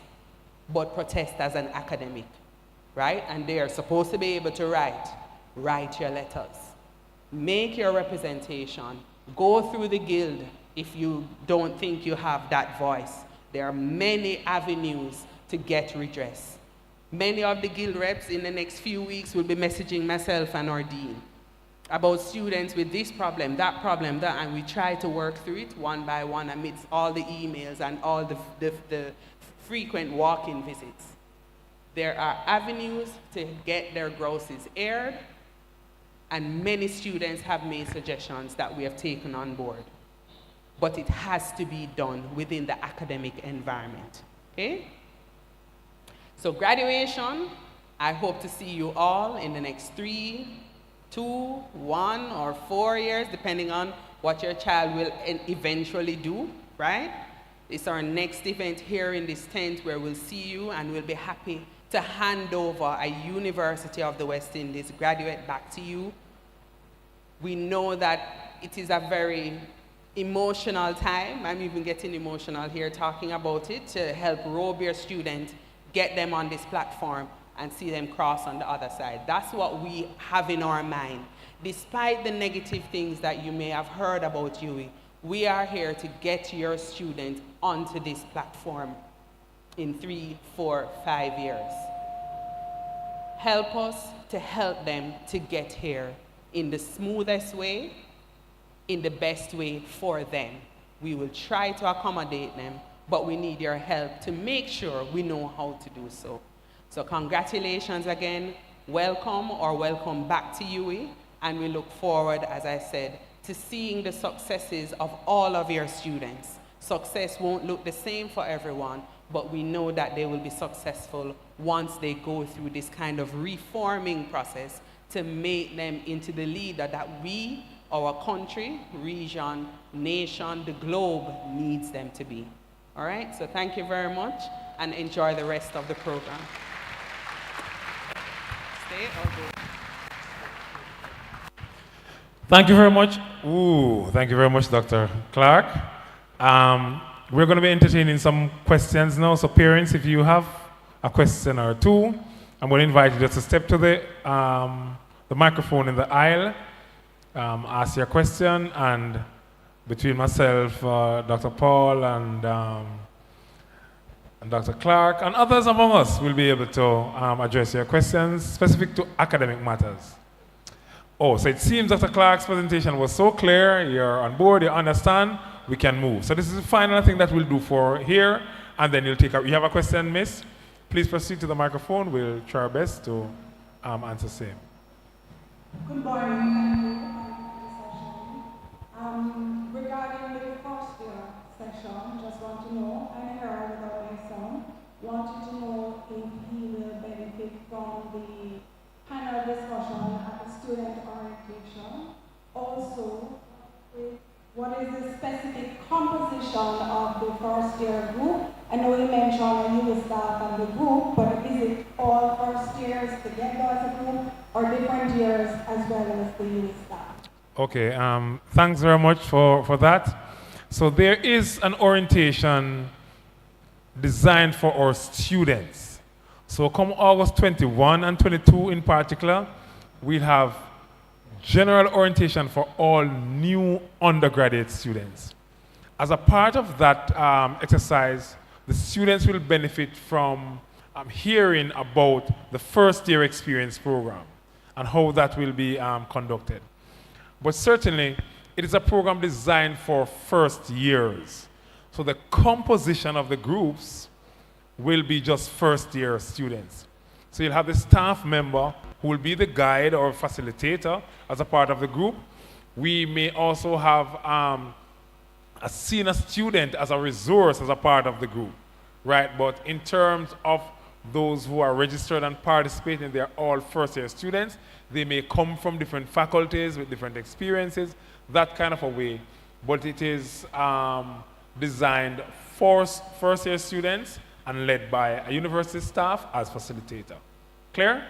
but protest as an academic, right? And they are supposed to be able to write your letters, make your representation, go through the guild if you don't think you have that voice. There are many avenues to get redress. Many of the guild reps in the next few weeks will be messaging myself and our dean about students with this problem, that, and we try to work through it one by one amidst all the emails and all the frequent walk-in visits. There are avenues to get their grosses aired, and many students have made suggestions that we have taken on board. But it has to be done within the academic environment, okay? So graduation, I hope to see you all in the next 3, 2, 1, or 4 years, depending on what your child will eventually do, right? It's our next event here in this tent where we'll see you, and we'll be happy to hand over a University of the West Indies graduate back to you. We know that it is a very emotional time. I'm even getting emotional here talking about it, to help Robia students, get them on this platform and see them cross on the other side. That's what we have in our mind. Despite the negative things that you may have heard about UE, we are here to get your student onto this platform in 3, 4, 5 years. Help us to help them to get here in the smoothest way, in the best way for them. We will try to accommodate them, but we need your help to make sure we know how to do so. So congratulations again, welcome or welcome back to UE, and we look forward, as I said, to seeing the successes of all of your students. Success won't look the same for everyone, but we know that they will be successful once they go through this kind of reforming process to make them into the leader that we, our country, region, nation, the globe needs them to be. All right, so thank you very much and enjoy the rest of the program. Stay or go? Thank you very much. Thank you very much, Dr. Clark. We're going to be entertaining some questions now. So parents, if you have a question or two, I'm going to invite you just to step to the microphone in the aisle, ask your question, and between myself, Dr. Paul, and Dr. Clark, and others among us will be able to address your questions specific to academic matters. Oh, so it seems Dr. Clark's presentation was so clear, you're on board, you understand, we can move. So this is the final thing that we'll do for here, and then you'll take up. You have a question, miss? Please proceed to the microphone. We'll try our best to answer same. Good morning. Regarding the first year session, just want to know, I'm here without my son, wanted to know if he will benefit from the panel discussion at the student orientation. Also, what is the specific composition of the first year group? I know you mentioned you staff and the group, but is it all first years together as a group or different years as well as the youth staff? Okay, thanks very much for that. So there is an orientation designed for our students. So come August 21 and 22 in particular, we'll have general orientation for all new undergraduate students. As a part of that exercise, the students will benefit from hearing about the first year experience program and how that will be conducted. But certainly, it is a program designed for first years. So the composition of the groups will be just first year students. So you'll have the staff member who will be the guide or facilitator as a part of the group. We may also have a senior student as a resource as a part of the group, right? But in terms of those who are registered and participating, they're all first year students. They may come from different faculties with different experiences, that kind of a way. But it is designed for first year students and led by a university staff as facilitator. Clear?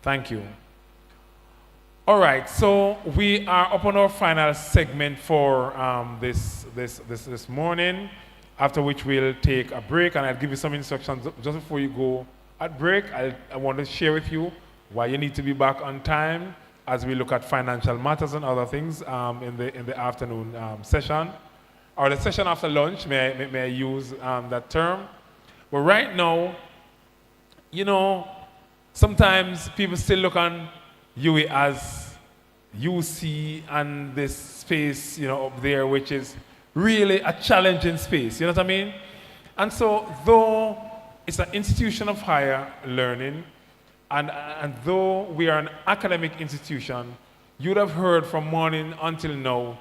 Thank you. All right, so we are up on our final segment for this morning, after which we'll take a break, and I'll give you some instructions just before you go at break. I want to share with you why you need to be back on time as we look at financial matters and other things in the afternoon session, or the session after lunch, may I use that term. But right now, you know, sometimes people still look on UE as UC and this space, you know, up there, which is really a challenging space, you know what I mean? And so, though it's an institution of higher learning, and though we are an academic institution, you would have heard from morning until now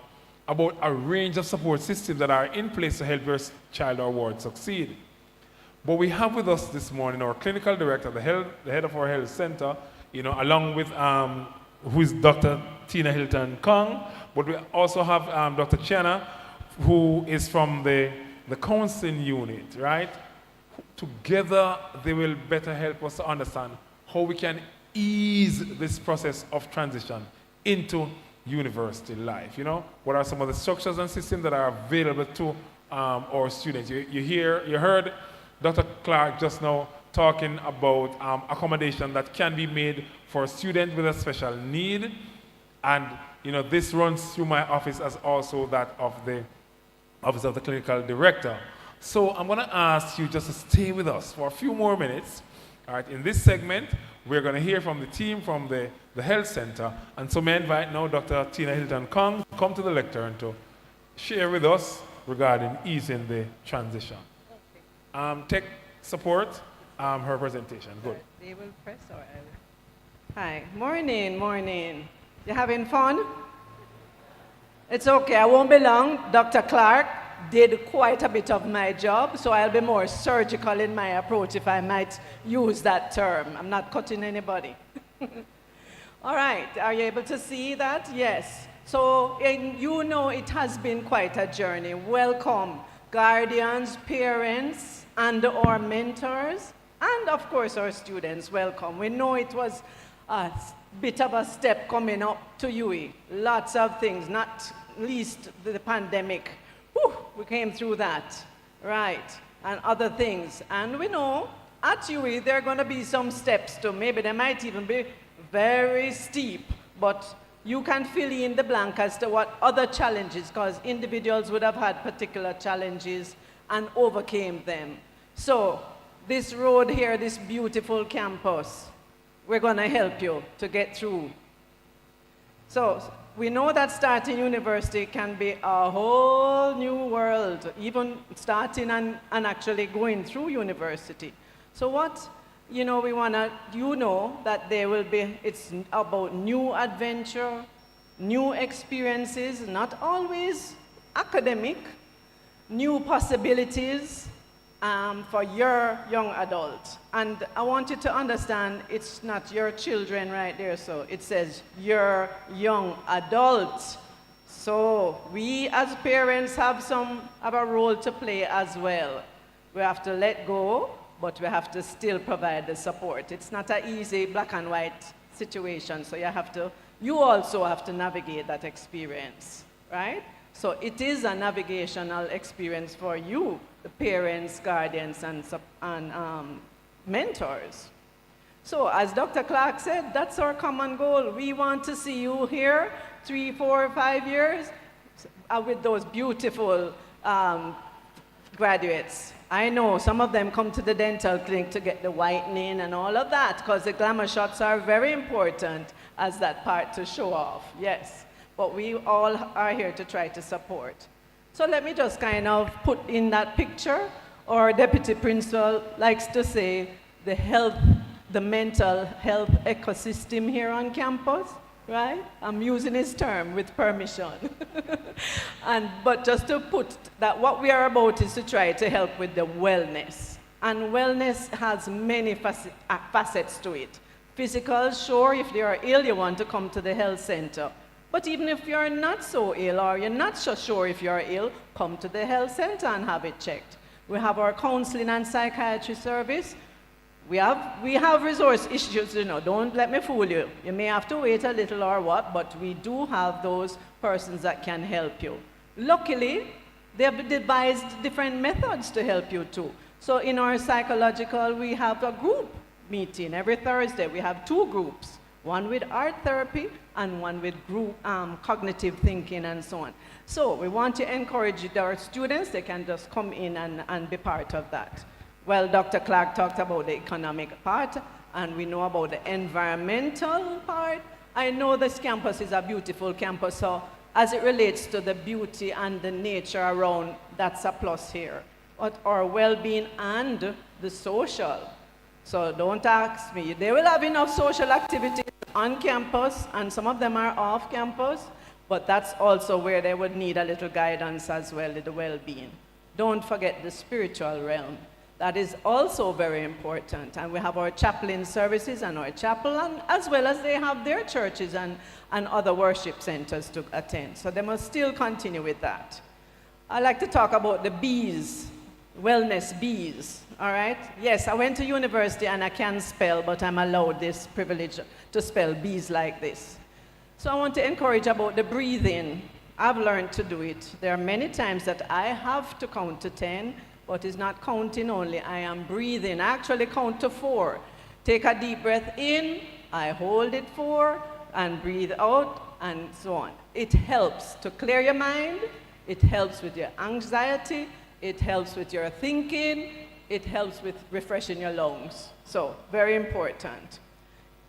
about a range of support systems that are in place to help your child or ward succeed. But we have with us this morning our clinical director, the head of our health center, you know, along with who is Dr. Tina Hilton Kong, but we also have Dr. Chenna, who is from the counseling unit, right? Together, they will better help us to understand how we can ease this process of transition into university life, you know? What are some of the structures and systems that are available to our students? You heard Dr. Clark just now talking about accommodation that can be made for a student with a special need. And, you know, this runs through my office as also that of the Office of the Clinical Director. So I'm going to ask you just to stay with us for a few more minutes. All right, in this segment, we're going to hear from the team from the Health Center. And so may I invite now Dr. Tina Hilton Kong to come to the lectern to share with us regarding easing the transition. Tech support, her presentation. Good. They will press or I will. Hi, morning. You having fun? It's okay, I won't be long. Dr. Clark did quite a bit of my job, so I'll be more surgical in my approach if I might use that term. I'm not cutting anybody. All right, are you able to see that? Yes. So, you know it has been quite a journey. Welcome, guardians, parents, and our mentors, and of course our students, welcome. We know it was a bit of a step coming up to UE. Lots of things, not least the pandemic. Whew, we came through that, right, and other things. And we know at UE there are going to be some steps too. Maybe they might even be very steep, but You can fill in the blank as to what other challenges, because individuals would have had particular challenges and overcame them. So this road here, this beautiful campus, we're going to help you to get through. So we know that starting university can be a whole new world, even starting and actually going through university. So what, we want to, that there will be, it's about new adventure, new experiences, not always academic, new possibilities for your young adult. And I want you to understand it's not your children right there, so it says your young adult. So we as parents have a role to play as well. We have to let go, but we have to still provide the support. It's not an easy black and white situation, so you also have to navigate that experience, right? So it is a navigational experience for you, the parents, guardians, and mentors. So as Dr. Clark said, that's our common goal. We want to see you here 3, 4, 5 years with those beautiful graduates. I know some of them come to the dental clinic to get the whitening and all of that, because the glamour shots are very important as that part to show off, yes. But we all are here to try to support. So let me just kind of put in that picture. Our deputy principal likes to say the mental health ecosystem here on campus, right? I'm using his term with permission. But just to put that what we are about is to try to help with the wellness. And wellness has many facets to it. Physical, sure, if you are ill, you want to come to the health center. But even if you're not so ill or you're not so sure if you're ill, come to the health center and have it checked. We have our counseling and psychiatry service. We have resource issues, don't let me fool you. You may have to wait a little or what, but we do have those persons that can help you. Luckily, they have devised different methods to help you too. So in our psychological, we have a group meeting every Thursday. We have 2 groups. One with art therapy and one with group cognitive thinking and so on. So we want to encourage our students, they can just come in and be part of that. Well, Dr. Clark talked about the economic part, and we know about the environmental part. I know this campus is a beautiful campus, so as it relates to the beauty and the nature around, that's a plus here. But our well-being and the social. So don't ask me. They will have enough social activities on campus, and some of them are off campus, but that's also where they would need a little guidance as well, the well-being. Don't forget the spiritual realm. That is also very important. And we have our chaplain services and our chapel, and as well as they have their churches and other worship centers to attend. So they must still continue with that. I like to talk about the bees, wellness bees. All right? Yes, I went to university and I can spell, but I'm allowed this privilege to spell bees like this. So I want to encourage about the breathing. I've learned to do it. There are many times that I have to count to 10, but it's not counting only. I am breathing. I actually count to 4. Take a deep breath in, I hold it 4, and breathe out, and so on. It helps to clear your mind. It helps with your anxiety. It helps with your thinking. It helps with refreshing your lungs. So, very important.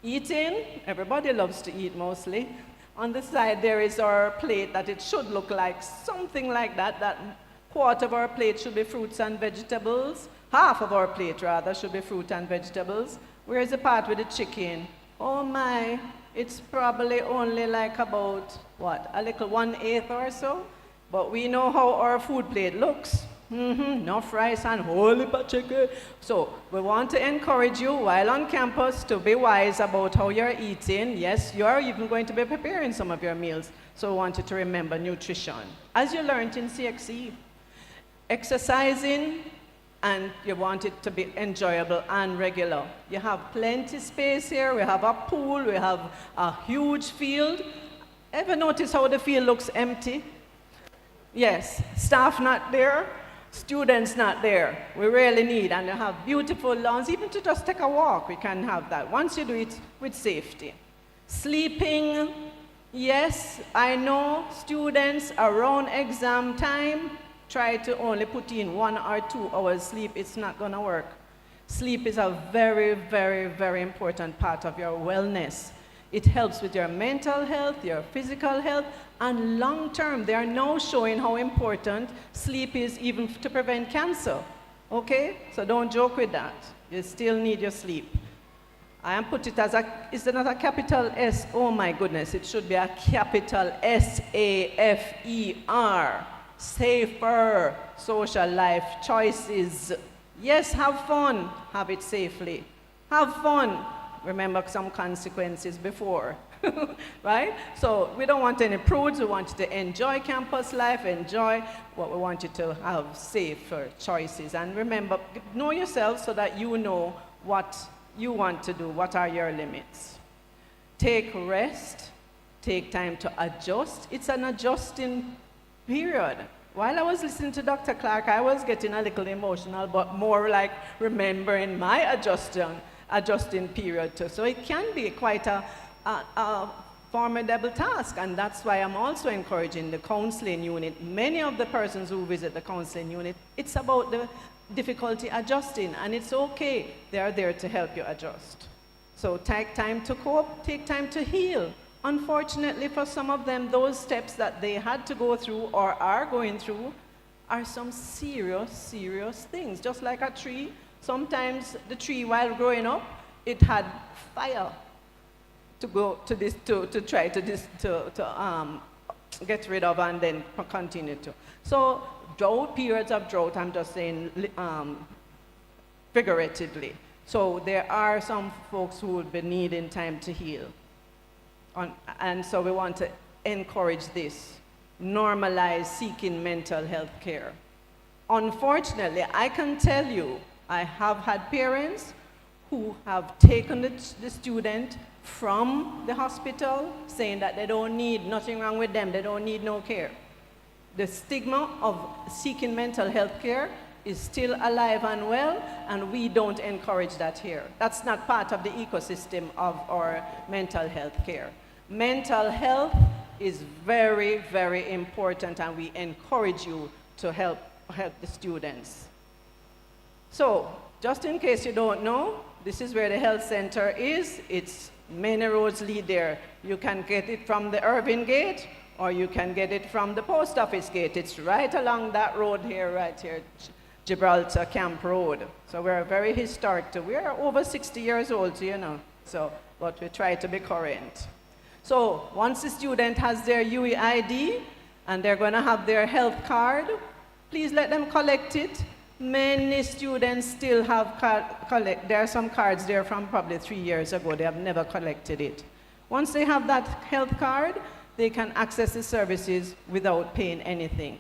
Eating, everybody loves to eat mostly. On the side there is our plate that it should look like something like that. That quarter of our plate should be fruits and vegetables. Half of our plate rather should be fruit and vegetables. Where's the part with the chicken? Oh my, it's probably only like about, what, a little 1/8 or so? But we know how our food plate looks. Enough rice and whole heap of chicken. So we want to encourage you while on campus to be wise about how you're eating. Yes, you're even going to be preparing some of your meals. So we want you to remember nutrition. As you learned in CXE, exercising, and you want it to be enjoyable and regular. You have plenty space here. We have a pool. We have a huge field. Ever notice how the field looks empty? Yes, staff not there. Students not there. We really need, and you have beautiful lawns, even to just take a walk, we can have that, once you do it with safety. Sleeping, Yes, I know students around exam time try to only put in 1 or 2 hours sleep. It's not going to work. Sleep is a very, very, very important part of your wellness. It helps with your mental health, your physical health, and long term, they are now showing how important sleep is even to prevent cancer. Okay? So don't joke with that. You still need your sleep. I am put it as is it not a capital S? Oh my goodness, it should be a capital SAFER. Safer social life choices. Yes, have fun, have it safely. Have fun, remember some consequences before, right? So we don't want any prudes, we want you to enjoy campus life, enjoy what we want you to have safer choices. And remember, know yourself so that you know what you want to do, what are your limits. Take rest, take time to adjust. It's an adjusting period. While I was listening to Dr. Clark, I was getting a little emotional, but more like remembering my adjusting period too. So it can be quite a formidable task, and that's why I'm also encouraging the counseling unit. Many of the persons who visit the counseling unit, it's about the difficulty adjusting, and it's okay. They are there to help you adjust. So take time to cope, take time to heal. Unfortunately, for some of them, those steps that they had to go through or are going through are some serious, serious things. Just like a tree, sometimes the tree, while growing up, it had fire to go to this, to try to get rid of and then continue to. So drought, periods of drought, I'm just saying figuratively. So there are some folks who will be needing time to heal. And so we want to encourage this. Normalize seeking mental health care. Unfortunately, I can tell you, I have had parents who have taken the student from the hospital saying that they don't need, nothing wrong with them, they don't need no care. The stigma of seeking mental health care is still alive and well, and we don't encourage that here. That's not part of the ecosystem of our mental health care. Mental health is very, very important, and we encourage you to help the students. So, just in case you don't know, this is where the health center is. It's many roads lead there. You can get it from the Irving Gate, or you can get it from the post office gate. It's right along that road here, right here, Gibraltar Camp Road. So we're very historic too. We are over 60 years old, you know, so, but we try to be current. So once the student has their UE ID and they're going to have their health card, please let them collect it. Many students still have there are some cards there from probably 3 years ago. They have never collected it. Once they have that health card, they can access the services without paying anything.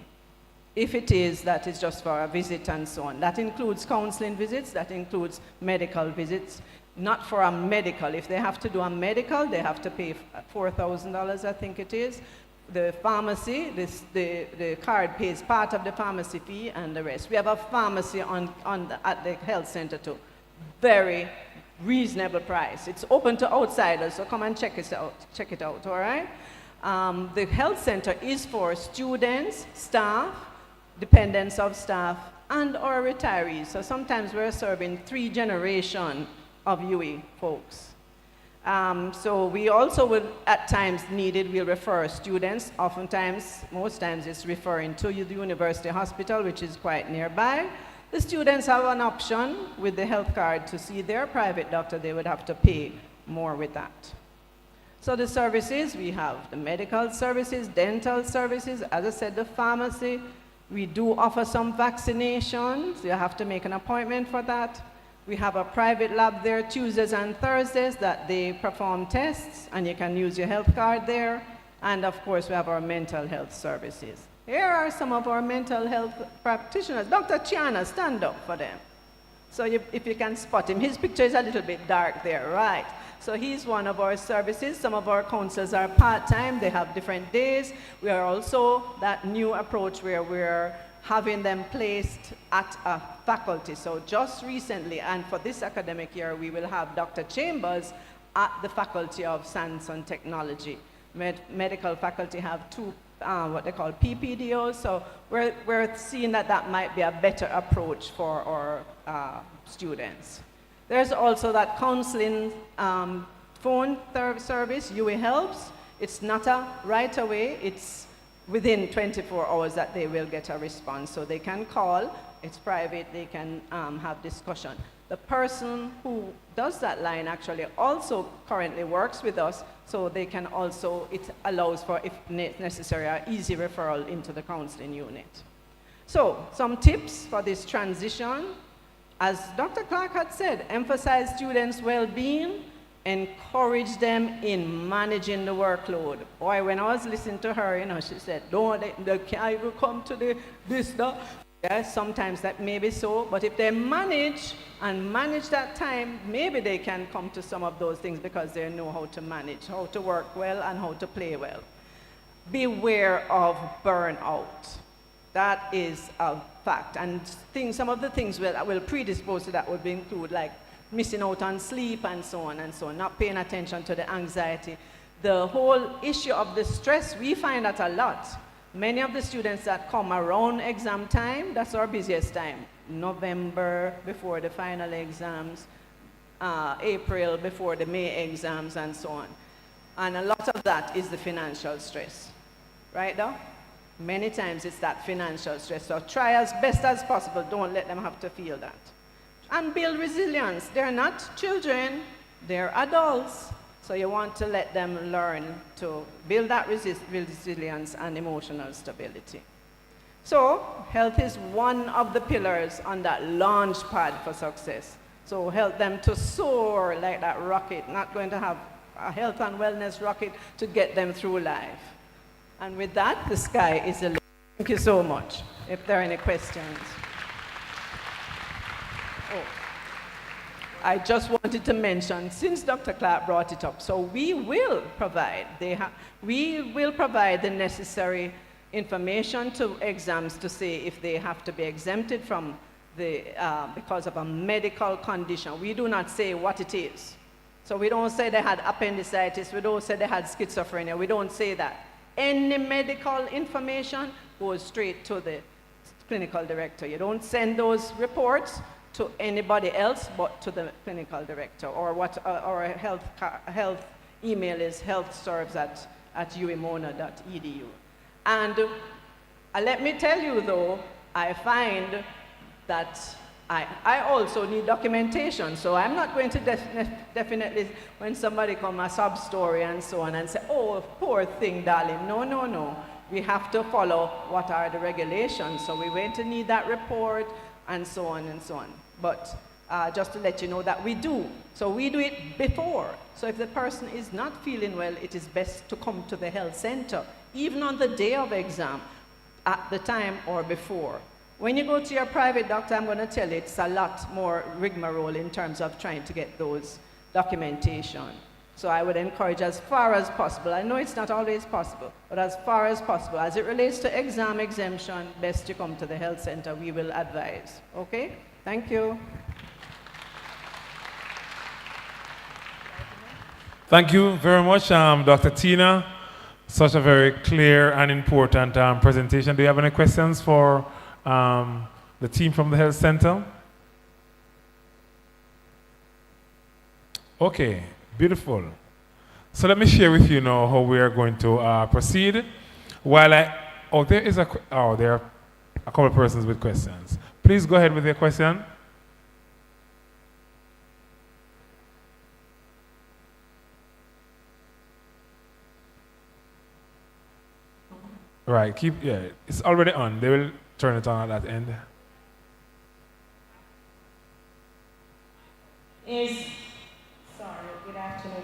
If it is, that is just for a visit and so on. That includes counseling visits, that includes medical visits. Not for a medical. If they have to do a medical, they have to pay $4,000, I think it is. The pharmacy, the card pays part of the pharmacy fee and the rest. We have a pharmacy at the health center too. Very reasonable price. It's open to outsiders, so come and check it out, all right? The health center is for students, staff, dependents of staff, and or retirees. So sometimes we're serving 3 generations of UE folks. So we also will, at times needed, we'll refer students. Oftentimes, most times it's referring to the university hospital, which is quite nearby. The students have an option with the health card to see their private doctor. They would have to pay more with that. So the services, we have the medical services, dental services, as I said, the pharmacy. We do offer some vaccinations. You have to make an appointment for that. We have a private lab there Tuesdays and Thursdays that they perform tests, and you can use your health card there. And of course, we have our mental health services. Here are some of our mental health practitioners. Dr. Chiana, stand up for them. So if you can spot him, his picture is a little bit dark there, right? So he's one of our services. Some of our counselors are part-time. They have different days. We are also that new approach where we're having them placed at a faculty. So just recently, and for this academic year, we will have Dr. Chambers at the Faculty of Science and Technology. medical faculty have two, what they call PPDOs. So we're seeing that that might be a better approach for our students. There's also that counseling phone service, UE Helps. It's not a right away, it's within 24 hours that they will get a response. So they can call, it's private, they can have discussion. The person who does that line actually also currently works with us, so they can also, it allows for, if necessary, an easy referral into the counseling unit. So, some tips for this transition. As Dr. Clark had said, emphasize students' well-being, encourage them in managing the workload. Boy, when I was listening to her, you know, she said, don't let the guy will come to this. Yes, sometimes that may be so, but if they manage that time, maybe they can come to some of those things because they know how to manage, how to work well and how to play well. Beware of burnout. That is a fact. And some of the things that will predispose to that would include like missing out on sleep and so on, not paying attention to the anxiety. The whole issue of the stress, we find that a lot. Many of the students that come around exam time, that's our busiest time. November before the final exams, April before the May exams and so on. And a lot of that is the financial stress, right though? Many times it's that financial stress. So try as best as possible, don't let them have to feel that. And build resilience. They're not children, they're adults. So you want to let them learn to build that resilience and emotional stability. So health is one of the pillars on that launch pad for success. So help them to soar like that rocket, not going to have a health and wellness rocket to get them through life. And with that, the sky is the limit. Thank you so much. If there are any questions. Oh, I just wanted to mention, since Dr. Clark brought it up, so we will provide the necessary information to exams to say if they have to be exempted from because of a medical condition. We do not say what it is. So we don't say they had appendicitis, we don't say they had schizophrenia, we don't say that. Any medical information goes straight to the clinical director. You don't send those reports to anybody else but to the clinical director, or our health email is healthserves@uemona.edu. And let me tell you though, I find that I also need documentation, so I'm not going to definitely, when somebody come a sub story and so on and say, oh, poor thing, darling. No. We have to follow what are the regulations, so we're going to need that report and so on and so on. But just to let you know that we do. So we do it before. So if the person is not feeling well, it is best to come to the health center, even on the day of exam, at the time or before. When you go to your private doctor, I'm going to tell you it's a lot more rigmarole in terms of trying to get those documentation. So I would encourage as far as possible. I know it's not always possible, but as far as possible, as it relates to exam exemption, best to come to the health center. We will advise. Okay? Thank you. Thank you very much, Dr. Tina. Such a very clear and important presentation. Do you have any questions for the team from the health center? Okay, beautiful. So let me share with you now how we are going to proceed. There are a couple of persons with questions. Please go ahead with your question. Right, it's already on. They will turn it on at that end. Good afternoon.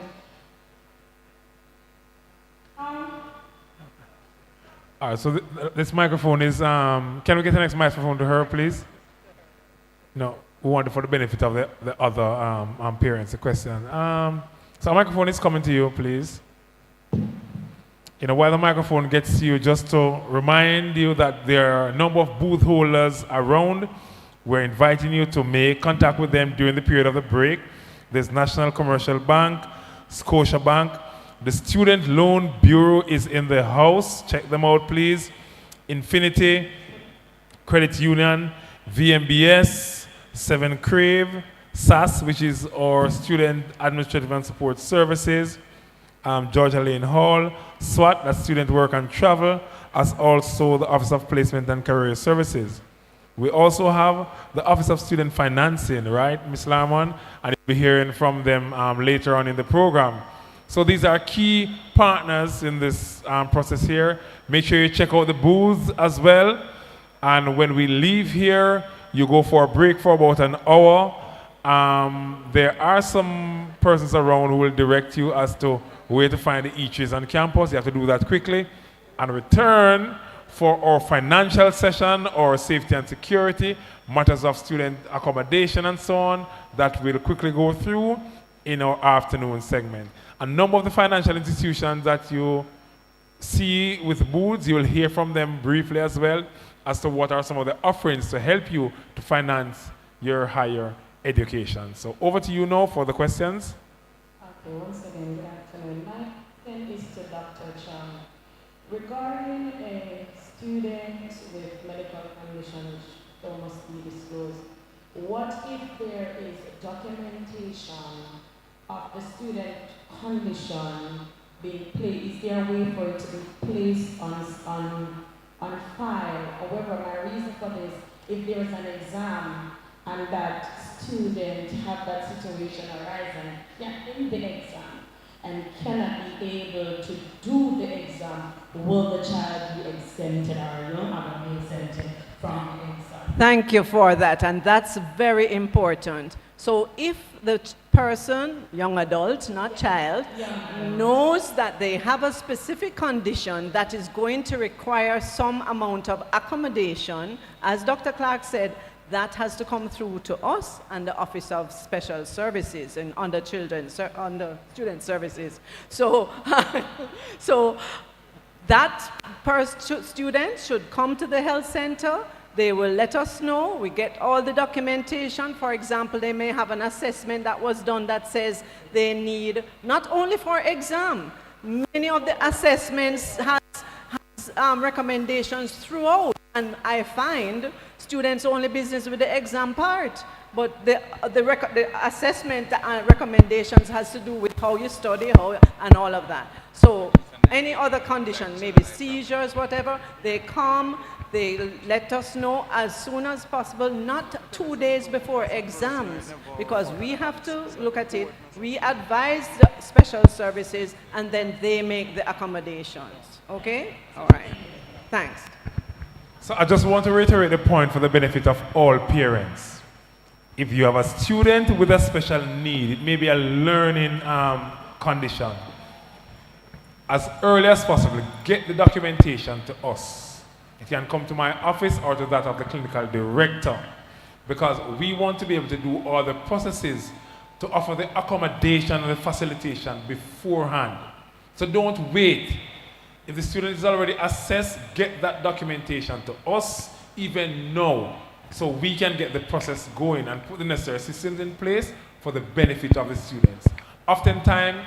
All right, so this microphone is, can we get the next microphone to her, please? No, we want it for the benefit of the other parents, the question. So a microphone is coming to you, please. While the microphone gets to you, just to remind you that there are a number of booth holders around. We're inviting you to make contact with them during the period of the break. There's National Commercial Bank, Scotia Bank, The Student Loan Bureau is in the house. Check them out, please. Infinity, Credit Union, VMBS, Seven Crave, SAS, which is our Student Administrative and Support Services, Georgia Lane Hall, SWAT, that's Student Work and Travel, as also the Office of Placement and Career Services. We also have the Office of Student Financing, right, Ms. Lamon? And you'll be hearing from them later on in the program. So these are key partners in this process here. Make sure you check out the booths as well. And when we leave here, you go for a break for about an hour. There are some persons around who will direct you as to where to find the eateries on campus. You have to do that quickly. And return for our financial session or safety and security, matters of student accommodation and so on, that we'll quickly go through in our afternoon segment. A number of the financial institutions that you see with booths, you will hear from them briefly as well as to what are some of the offerings to help you to finance your higher education. So over to you now for the questions. Okay, once again, good afternoon. My question is to Dr. Chang. Regarding a student with medical conditions that must be disclosed, what if there is documentation of the student condition being placed? Is there a way for it to be placed on file? However, my reason for this, if there is an exam and that student have that situation arise and can't do the exam and cannot be able to do the exam, will the child be exempted or not be exempted from the exam? Thank you for that, and that's very important. So if the person, young adult, not child, knows that they have a specific condition that is going to require some amount of accommodation, as Dr. Clark said, that has to come through to us and the Office of Special Services and under Student Services. So, so that student should come to the health center. They will let us know. We get all the documentation. For example, they may have an assessment that was done that says they need, not only for exam, many of the assessments has recommendations throughout. And I find students only business with the exam part. But the assessment and recommendations has to do with how you study, and all of that. So any other condition, maybe seizures, whatever, they come, they let us know as soon as possible, not 2 days before exams, because we have to look at it. We advise the special services, and then they make the accommodations. Okay? All right. Thanks. So I just want to reiterate the point for the benefit of all parents. If you have a student with a special need, it may be a learning condition, as early as possible, get the documentation to us. It can come to my office or to that of the clinical director, because we want to be able to do all the processes to offer the accommodation and the facilitation beforehand. So don't wait. If the student is already assessed, get that documentation to us even now, so we can get the process going and put the necessary systems in place for the benefit of the students. Oftentimes,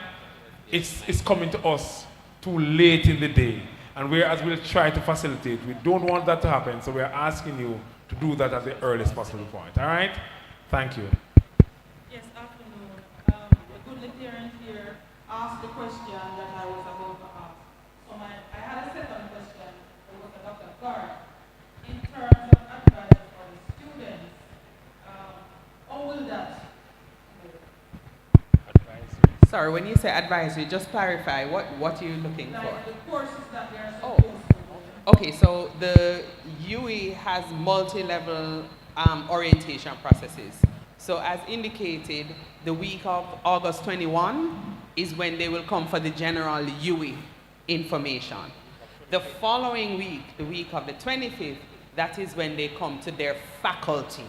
it's coming to us too late in the day, and whereas we'll try to facilitate, we don't want that to happen, so we're asking you to do that at the earliest possible point. All right? Thank you. Yes, afternoon. A good parent here asked the question that I was about to ask. So I had a second question. It was to Dr. Clark. In terms of advice for the students, how will that? Sorry, when you say advisory, just clarify, what are you looking for? Like the courses that they are supposed to do. Okay, so the UE has multi-level orientation processes. So as indicated, the week of August 21 is when they will come for the general UE information. The following week, the week of the 25th, that is when they come to their faculty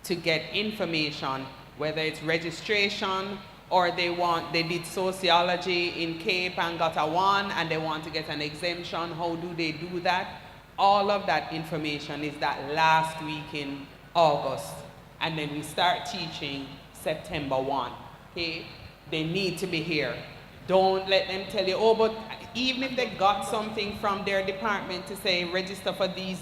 to get information, whether it's registration or they did sociology in Cape and got a 1 and they want to get an exemption. How do they do that? All of that information is that last week in August. And then we start teaching September 1. Okay? They need to be here Don't let them tell you, oh, but even if they got something from their department to say register for these,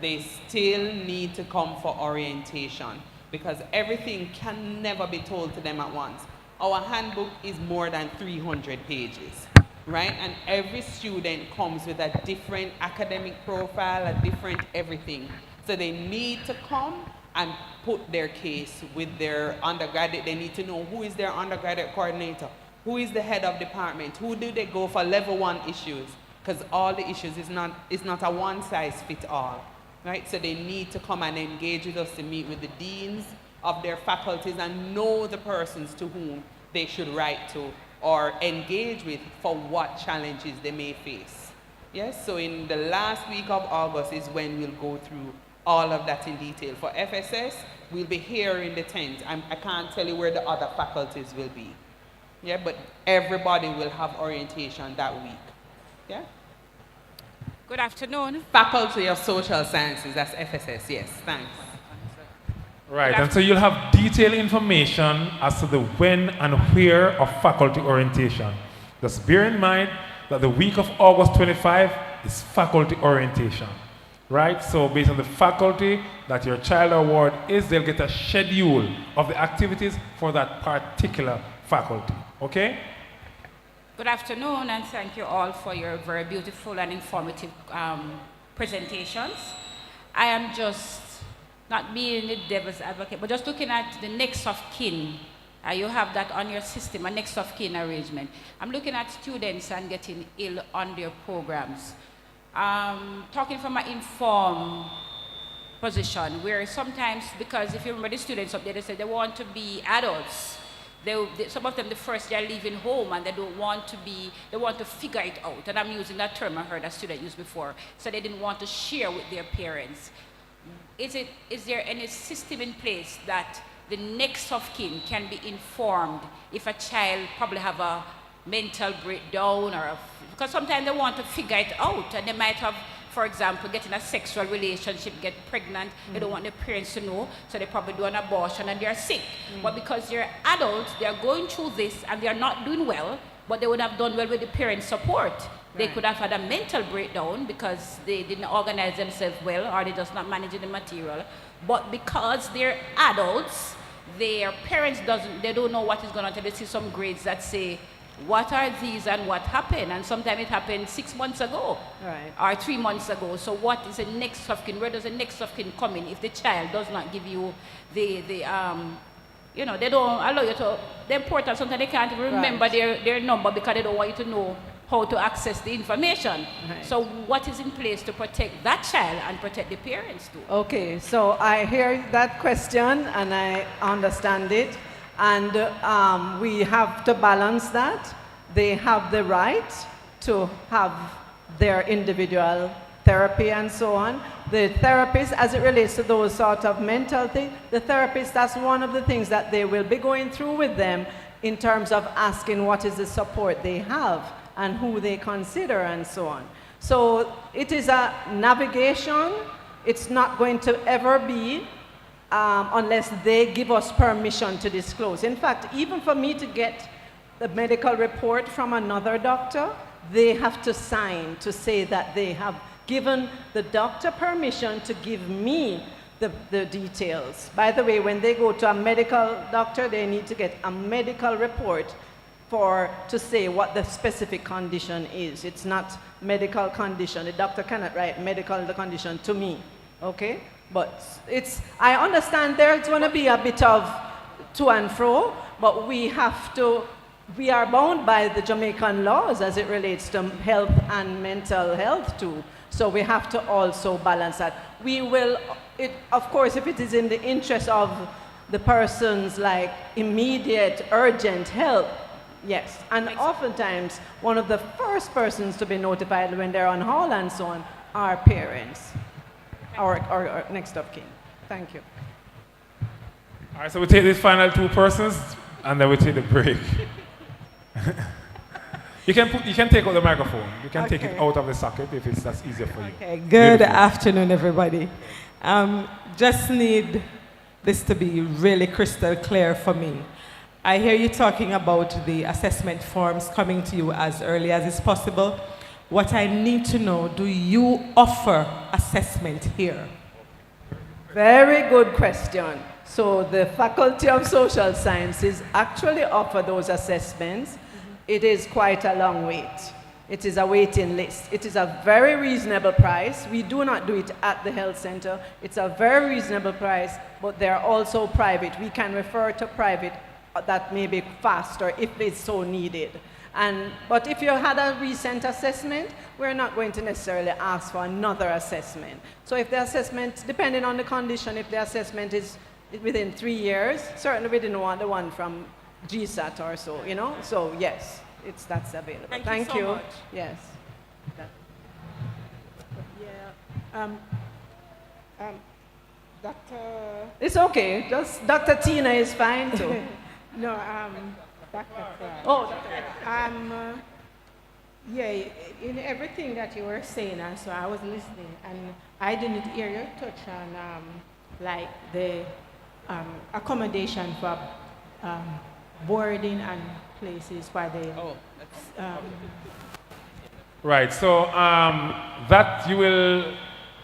they still need to come for orientation because everything can never be told to them at once. Our handbook is more than 300 pages, right? And every student comes with a different academic profile, a different everything. So they need to come and put their case with their undergraduate. They need to know who is their undergraduate coordinator, who is the head of department, who do they go for level 1 issues, because all the issues is not a one-size-fits-all, right? So they need to come and engage with us to meet with the deans of their faculties and know the persons to whom they should write to or engage with for what challenges they may face. Yes, so in the last week of August is when we'll go through all of that in detail. For FSS, we'll be here in the tent. I can't tell you where the other faculties will be. Yeah, but everybody will have orientation that week. Yeah? Good afternoon. Faculty of Social Sciences, that's FSS, yes, thanks. Right, and so you'll have detailed information as to the when and where of faculty orientation. Just bear in mind that the week of August 25 is faculty orientation. Right, so based on the faculty that your child or ward is, they'll get a schedule of the activities for that particular faculty. Okay? Good afternoon, and thank you all for your very beautiful and informative presentations. I am just not being the devil's advocate, but just looking at the next of kin. You have that on your system, a next of kin arrangement. I'm looking at students and getting ill on their programs. Talking from an informed position, where sometimes, because if you remember the students up there, they say they want to be adults. Some of them, the first year, are leaving home and they don't want to be, they want to figure it out. And I'm using that term I heard a student use before. So they didn't want to share with their parents. Is there any system in place that the next of kin can be informed if a child probably have a mental breakdown or because sometimes they want to figure it out and they might have, for example, get in a sexual relationship, get pregnant, they don't want their parents to know, so they probably do an abortion and they're sick. But because they're adults, they're going through this and they're not doing well, but they would have done well with the parents' support. They could have had a mental breakdown because they didn't organize themselves well or they're just not managing the material. But because they're adults, their parents they don't know what is going on until they see some grades that say, what are these and what happened? And sometimes it happened 6 months ago, or 3 months ago. So what is the next of kin? Where does the next of kin come in if the child does not give you they don't allow you to, the important, sometimes they can't remember their number because they don't want you to know how to access the information. So what is in place to protect that child and protect the parents too? Okay, so I hear that question and I understand it. And we have to balance that. They have the right to have their individual therapy and so on. The therapist, as it relates to those sort of mental things, the therapist, that's one of the things that they will be going through with them in terms of asking what is the support they have and who they consider and so on. So it is a navigation. It's not going to ever be unless they give us permission to disclose. In fact, even for me to get the medical report from another doctor, they have to sign to say that they have given the doctor permission to give me the details. By the way, when they go to a medical doctor, they need to get a medical report to say what the specific condition is. It's not medical condition. The doctor cannot write medical condition to me, okay? But I understand there's going to be a bit of to and fro, but we are bound by the Jamaican laws as it relates to health and mental health too. So we have to also balance that. Of course, if it is in the interest of the person's like immediate, urgent help, yes. And oftentimes, one of the first persons to be notified when they're on hall and so on are parents. Or next of kin. Thank you. All right, so we take these final 2 persons and then we take the break. You can take out the microphone. You can take it out of the socket if that's easier for you. Okay, good afternoon, everybody. Just need this to be really crystal clear for me. I hear you talking about the assessment forms coming to you as early as is possible. What I need to know, do you offer assessment here? Very good question. So the Faculty of Social Sciences actually offer those assessments. It is quite a long wait. It is a waiting list. It is a very reasonable price. We do not do it at the health center. It's a very reasonable price, but they're also private. We can refer to private that may be faster if it's so needed. But if you had a recent assessment, we're not going to necessarily ask for another assessment. So if the assessment, depending on the condition, if the assessment is within 3 years, certainly we didn't want the one from GSAT or so, you know? So yes, that's available. Thank you so much. Yes. Dr. It's okay. Just Dr. Tina is fine too. No, Dr. Clark. Oh, Dr. Yeah, in everything that you were saying, and so I was listening, and I didn't hear you touch on like the accommodation for boarding and places where they. Right, so that you will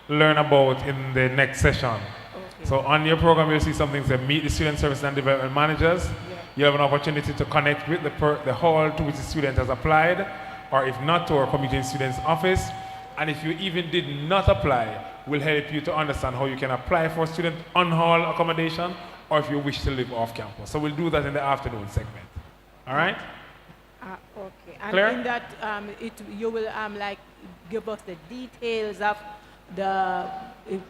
learn about in the next session. Okay. So on your program, you'll see something to meet the student service and development managers. Yeah. You have an opportunity to connect with the hall to which the student has applied, or if not, to our community students office. And if you even did not apply, we'll help you to understand how you can apply for student on-hall accommodation, or if you wish to live off campus. So we'll do that in the afternoon segment. All right? Okay. And Clear? in that, you will like give us the details of the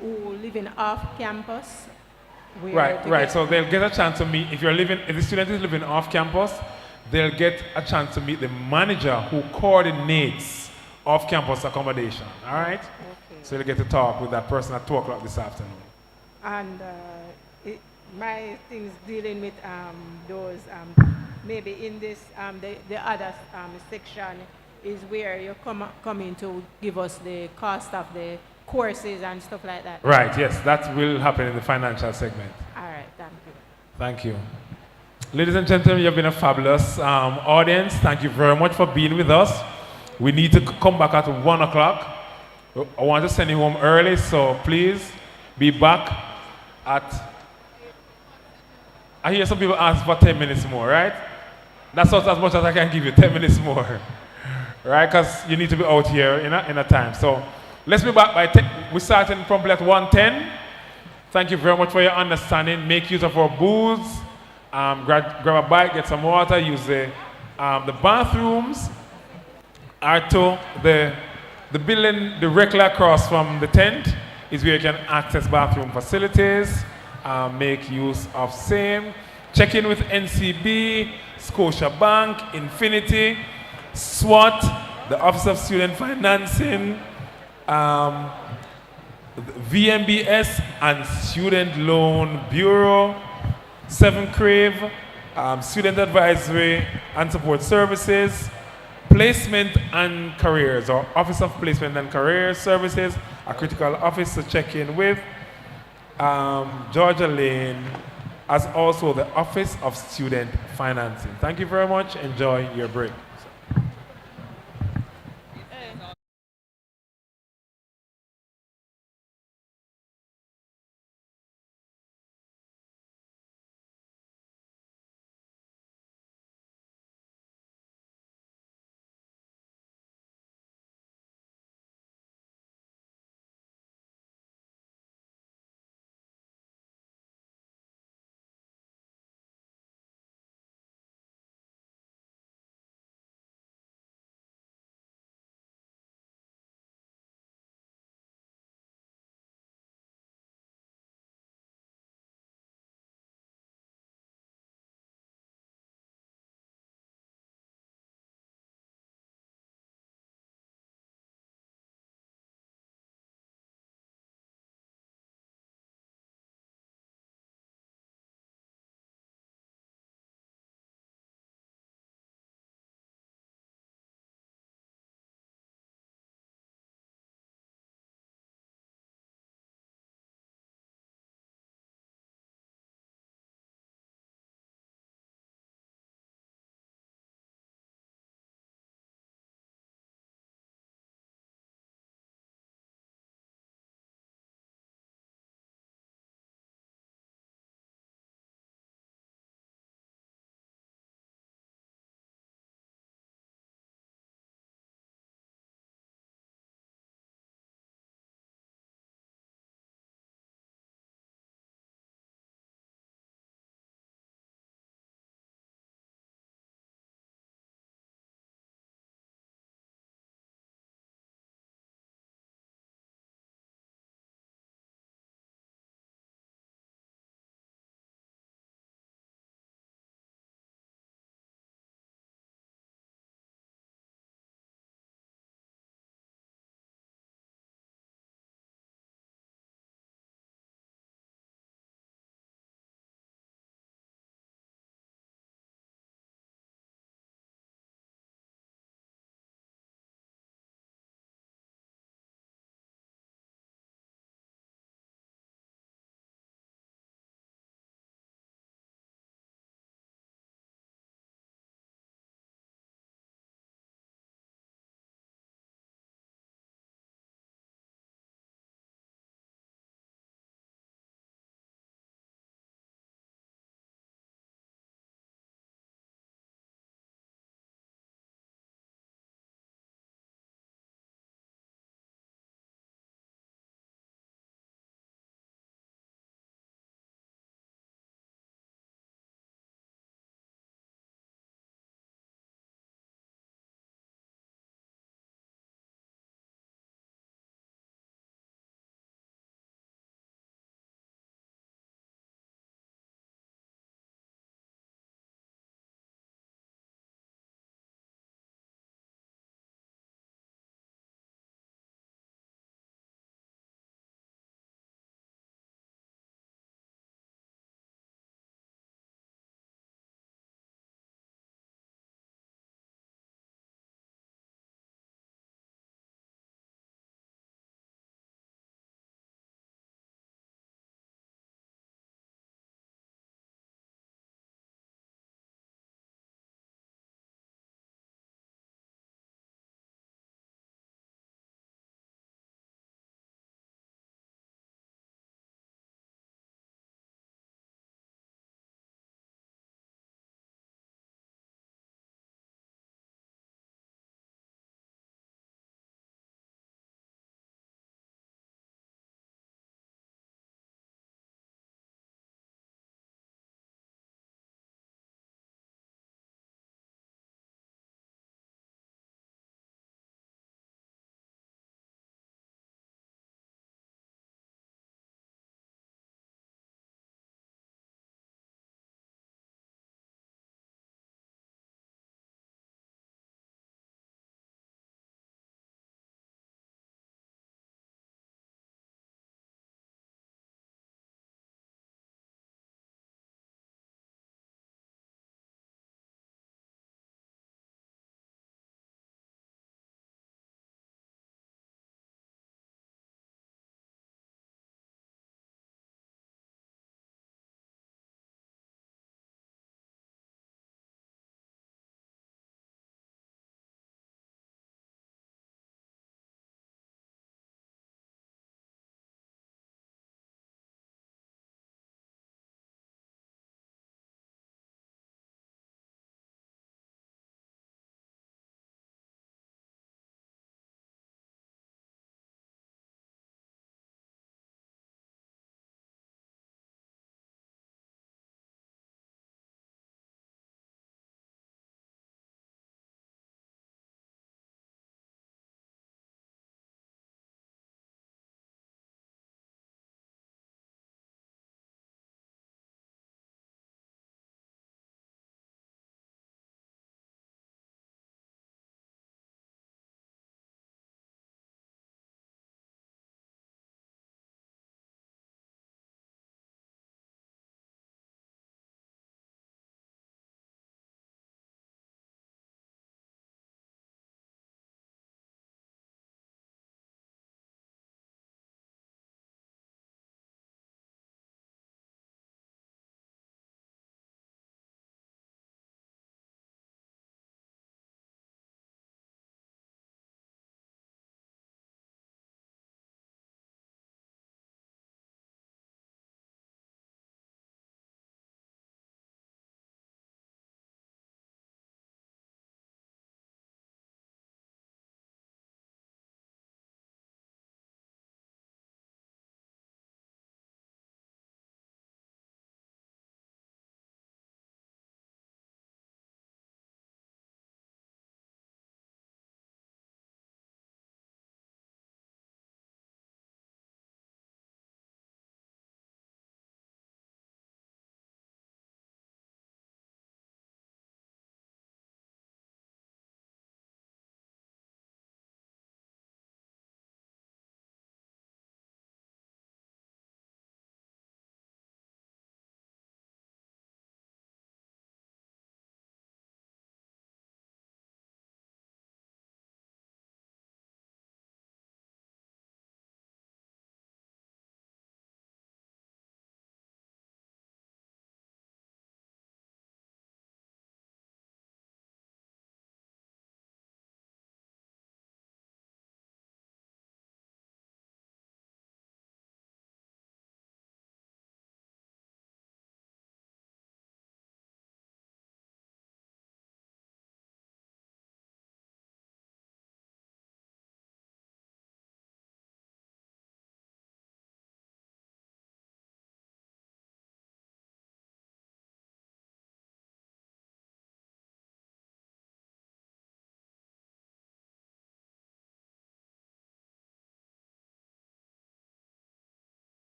who living off campus. Right. So they'll get a chance to meet, if the student is living off campus, they'll get a chance to meet the manager who coordinates off-campus accommodation. All right? Okay. So they'll get to talk with that person at 2 o'clock this afternoon. And my things dealing with those, maybe in this, the other section is where you come in to give us the cost of the courses and stuff like that. Right, yes, that will happen in the financial segment. All right, thank you. Thank you. Ladies and gentlemen, you've been a fabulous audience. Thank you very much for being with us. We need to come back at 1 o'clock. I want to send you home early, so please be back at... I hear some people ask for 10 minutes more, right? That's not as much as I can give you, 10 minutes more. Right, because you need to be out here in a time. So let's be back by we starting promptly at 1:10. Thank you very much for your understanding. Make use of our booths. Grab a bite, get some water, use the bathrooms. To the building directly across from the tent is where you can access bathroom facilities. Make use of same. Check in with NCB, Scotiabank, Infinity, SWAT, the Office of Student Financing, VMBS and Student Loan Bureau, 7 Crave, Student Advisory and Support Services, Placement and Careers, or Office of Placement and Career Services, a critical office to check in with, Georgia Lane, as also the Office of Student Financing. Thank you very much. Enjoy your break.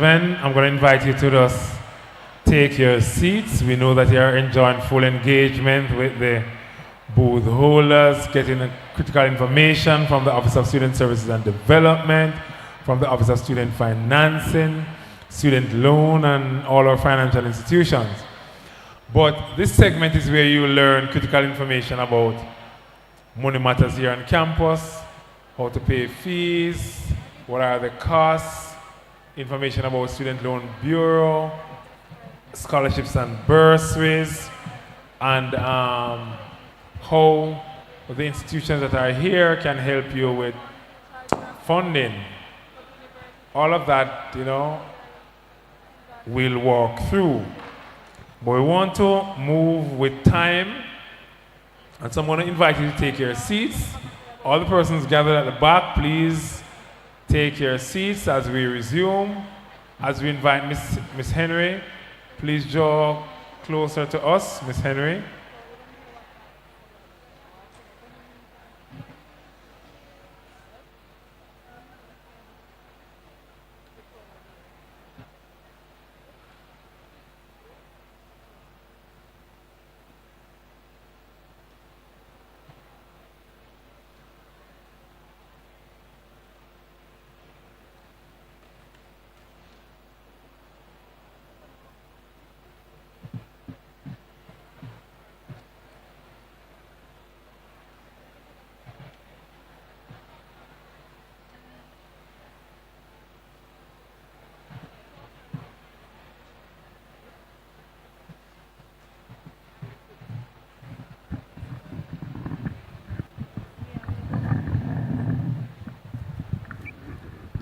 gentlemen, I'm going to invite you to just take your seats. We know that you are enjoying full engagement with the booth holders, getting critical information from the Office of Student Services and Development, from the Office of Student Financing, student loan, and all our financial institutions. But this segment is where you learn critical information about money matters here on campus, how to pay fees, what are the costs, information about Student Loan Bureau, scholarships and bursaries, and how the institutions that are here can help you with funding. All of that, you know, we'll walk through. But we want to move with time, and so I'm going to invite you to take your seats. All the persons gathered at the back, please take your seats as we resume. As we invite Miss Henry, please draw closer to us, Miss Henry.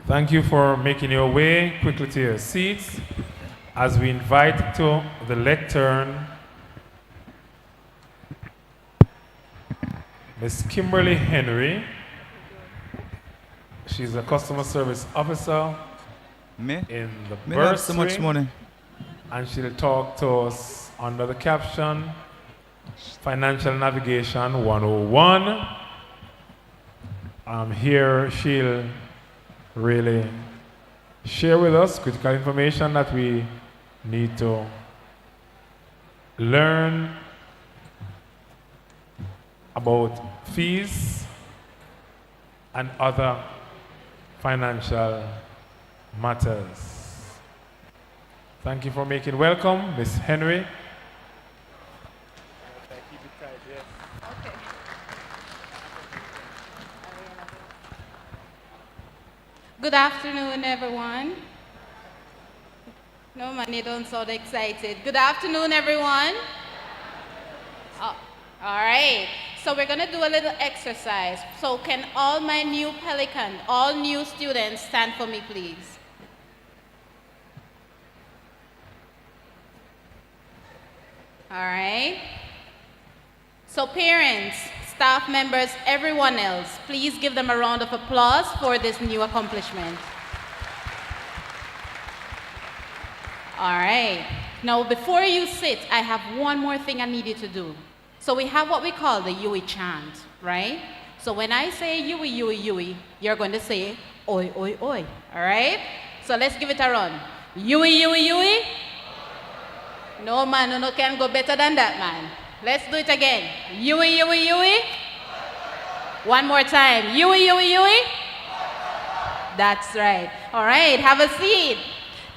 Thank you for making your way quickly to your seats as we invite to the lectern Ms. Kimberly Henry. She's a customer service officer in the bursary. Have so much money. And she'll talk to us under the caption Financial Navigation 101. Here she'll really share with us critical information that we need to learn about fees and other financial matters. Thank you for making welcome, Ms. Henry. Good afternoon, everyone. No, man, you don't sound excited. Good afternoon, everyone. Oh, all right. So we're going to do a little exercise. So can all my new Pelican, all new students, stand for me, please? All right. So parents, staff members, everyone else, please give them a round of applause for this new accomplishment. All right. Now, before you sit, I have one more thing I need you to do. So we have what we call the Yui chant, right? So when I say Yui, Yui, Yui, you're going to say oi, oi, oi. All right? So let's give it a run. Yui, Yui, Yui. No, man, no can go better than that, man. Let's do it again. Yui, Yui, Yui. One more time. Yui, Yui, Yui. That's right. All right, have a seat.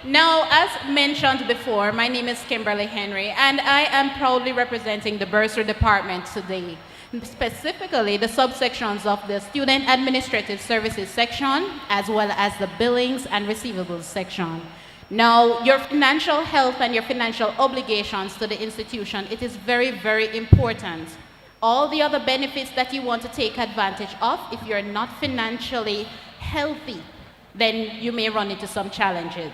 Now, as mentioned before, my name is Kimberly Henry, and I am proudly representing the bursary department today, specifically the subsections of the Student Administrative Services section, as well as the Billings and Receivables section. Now, your financial health and your financial obligations to the institution, it is very, very important. All the other benefits that you want to take advantage of, if you're not financially healthy, then you may run into some challenges.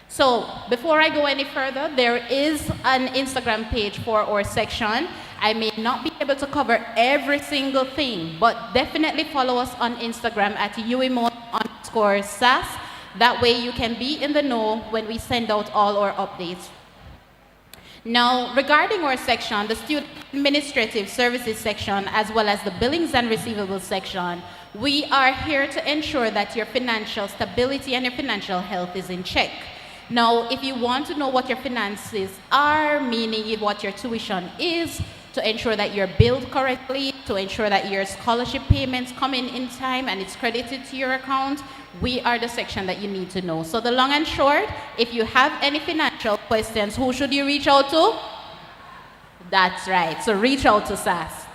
So, before I go any further, there is an Instagram page for our section. I may not be able to cover every single thing, but definitely follow us on Instagram at uimo_SAS. That way you can be in the know when we send out all our updates. Now, regarding our section, the Student Administrative Services section, as well as the Billings and Receivables section, we are here to ensure that your financial stability and your financial health is in check. Now, if you want to know what your finances are, meaning what your tuition is, to ensure that you're billed correctly, to ensure that your scholarship payments come in time and it's credited to your account, we are the section that you need to know. So the long and short, if you have any financial questions, who should you reach out to? That's right, so reach out to SAS.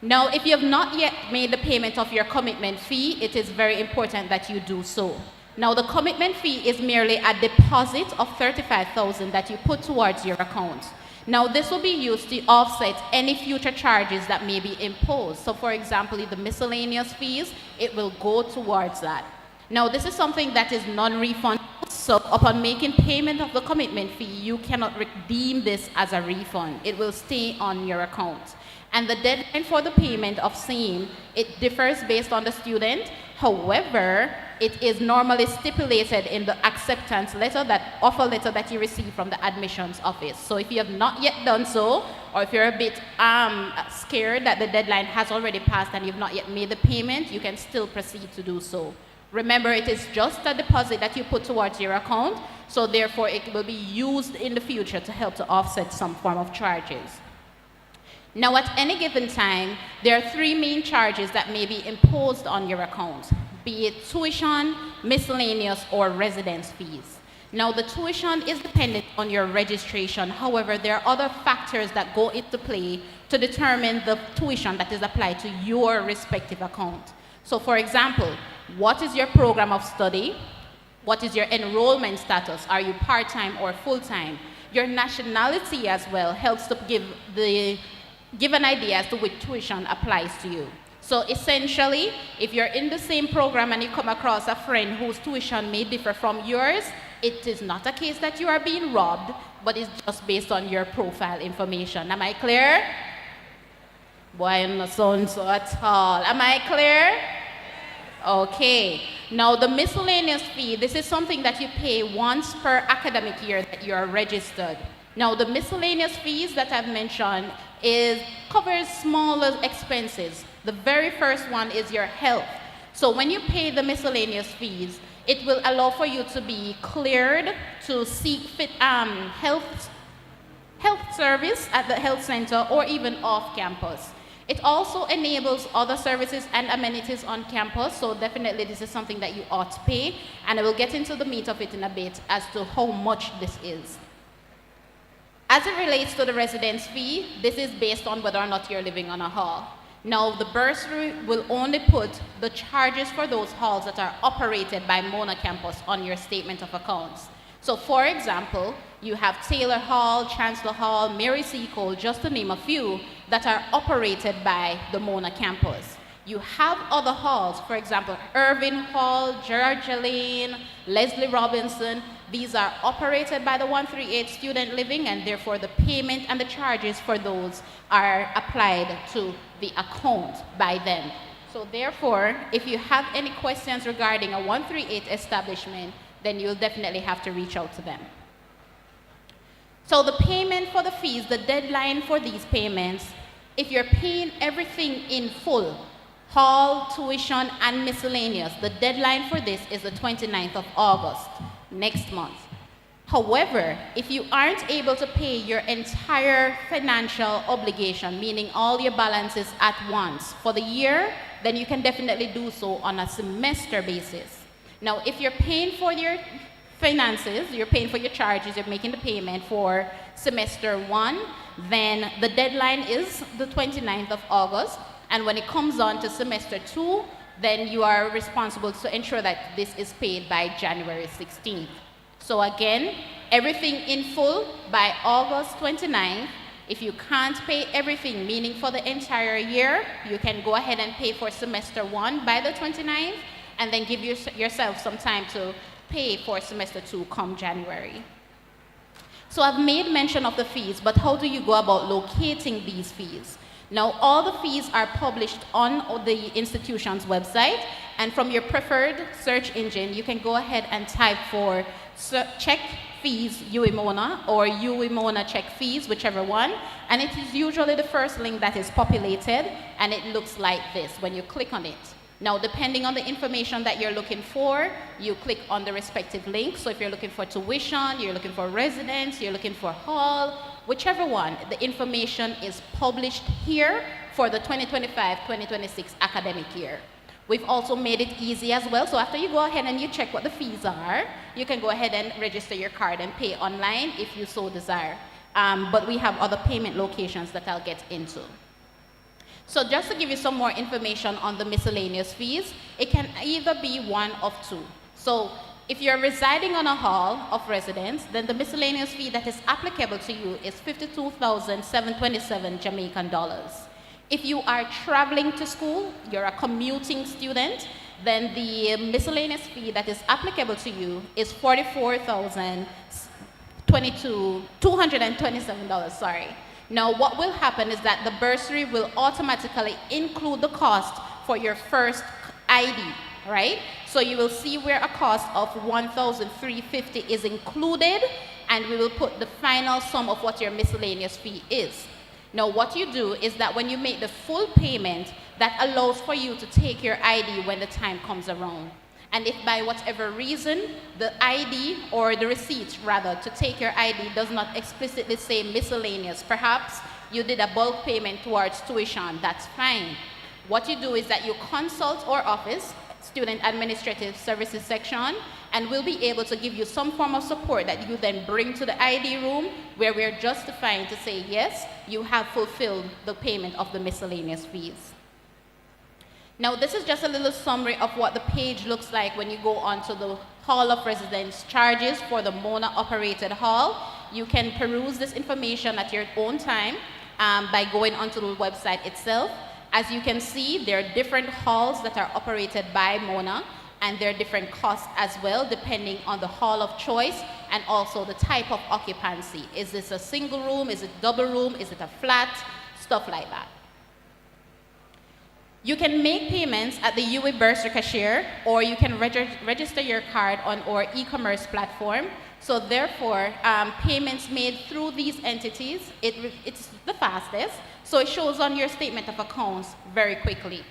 Now, if you have not yet made the payment of your commitment fee, it is very important that you do so. Now, the commitment fee is merely a deposit of $35,000 that you put towards your account. Now, this will be used to offset any future charges that may be imposed. So, for example, the miscellaneous fees, it will go towards that. Now, this is something that is non-refundable. So, upon making payment of the commitment fee, you cannot redeem this as a refund. It will stay on your account. And the deadline for the payment of same, it differs based on the student. However, it is normally stipulated in the acceptance letter, that offer letter that you receive from the admissions office. So if you have not yet done so, or if you're a bit scared that the deadline has already passed and you've not yet made the payment, you can still proceed to do so. Remember, it is just a deposit that you put towards your account, so therefore it will be used in the future to help to offset some form of charges. Now, at any given time, there are three main charges that may be imposed on your account, be it tuition, miscellaneous, or residence fees. Now, the tuition is dependent on your registration. However, there are other factors that go into play to determine the tuition that is applied to your respective account. So, for example, what is your program of study? What is your enrollment status? Are you part-time or full-time? Your nationality as well helps to give an idea as to which tuition applies to you. So essentially, if you're in the same program and you come across a friend whose tuition may differ from yours, it is not a case that you are being robbed, but it's just based on your profile information. Am I clear? Boy, I'm not sound so at all. Am I clear? Okay. Now, the miscellaneous fee, this is something that you pay once per academic year that you are registered. Now, the miscellaneous fees that I've mentioned covers smaller expenses. The very first one is your health. So when you pay the miscellaneous fees, it will allow for you to be cleared to seek health service at the health center or even off campus. It also enables other services and amenities on campus, so definitely this is something that you ought to pay, and I will get into the meat of it in a bit as to how much this is. As it relates to the residence fee, this is based on whether or not you're living on a hall. Now, the bursary will only put the charges for those halls that are operated by Mona campus on your statement of accounts. So, for example, you have Taylor Hall, Chancellor Hall, Mary C. Cole, just to name a few, that are operated by the Mona campus. You have other halls, for example, Irving Hall, Georgia Lane, Leslie Robinson. These are operated by the 138 student living, and therefore the payment and the charges for those are applied to the account by them. So therefore, if you have any questions regarding a 138 establishment, then you'll definitely have to reach out to them. So the payment for the fees, the deadline for these payments, if you're paying everything in full, hall, tuition, and miscellaneous, the deadline for this is the 29th of August, next month. However, if you aren't able to pay your entire financial obligation, meaning all your balances at once for the year, then you can definitely do so on a semester basis. Now, if you're paying for your finances, you're paying for your charges, you're making the payment for semester 1, then the deadline is the 29th of August. And when it comes on to semester 2, then you are responsible to ensure that this is paid by January 16th. So again, everything in full by August 29th. If you can't pay everything, meaning for the entire year, you can go ahead and pay for semester 1 by the 29th, and then give yourself some time to pay for semester 2 come January. So I've made mention of the fees, but how do you go about locating these fees? Now, all the fees are published on the institution's website, and from your preferred search engine, you can go ahead and type for check fees UE Mona or UE Mona check fees, whichever one, and it is usually the first link that is populated, and it looks like this when you click on it. Now, depending on the information that you're looking for, you click on the respective link. So if you're looking for tuition, you're looking for residence, you're looking for hall, whichever one, the information is published here for the 2025-2026 academic year. We've also made it easy as well. So after you go ahead and you check what the fees are, you can go ahead and register your card and pay online if you so desire. But we have other payment locations that I'll get into. So just to give you some more information on the miscellaneous fees, it can either be one of two. So if you're residing on a hall of residence, then the miscellaneous fee that is applicable to you is 52,727 Jamaican dollars. If you are traveling to school, you're a commuting student, then the miscellaneous fee that is applicable to you is $44,227, sorry. Now, what will happen is that the bursary will automatically include the cost for your first ID, right? So you will see where a cost of $1,350 is included, and we will put the final sum of what your miscellaneous fee is. Now, what you do is that when you make the full payment, that allows for you to take your ID when the time comes around. And if by whatever reason, the ID, or the receipt rather, to take your ID does not explicitly say miscellaneous, perhaps you did a bulk payment towards tuition, that's fine. What you do is that you consult our office, Student Administrative Services section, and we'll be able to give you some form of support that you then bring to the ID room, where we're justifying to say, yes, you have fulfilled the payment of the miscellaneous fees. Now, this is just a little summary of what the page looks like when you go onto the Hall of Residence charges for the Mona-operated hall. You can peruse this information at your own time by going onto the website itself. As you can see, there are different halls that are operated by Mona, and there are different costs as well, depending on the hall of choice and also the type of occupancy. Is this a single room? Is it double room? Is it a flat? Stuff like that. You can make payments at the UWI Bursary Cashier, or you can register your card on our e-commerce platform. So therefore, payments made through these entities, it's the fastest, so it shows on your statement of accounts very quickly.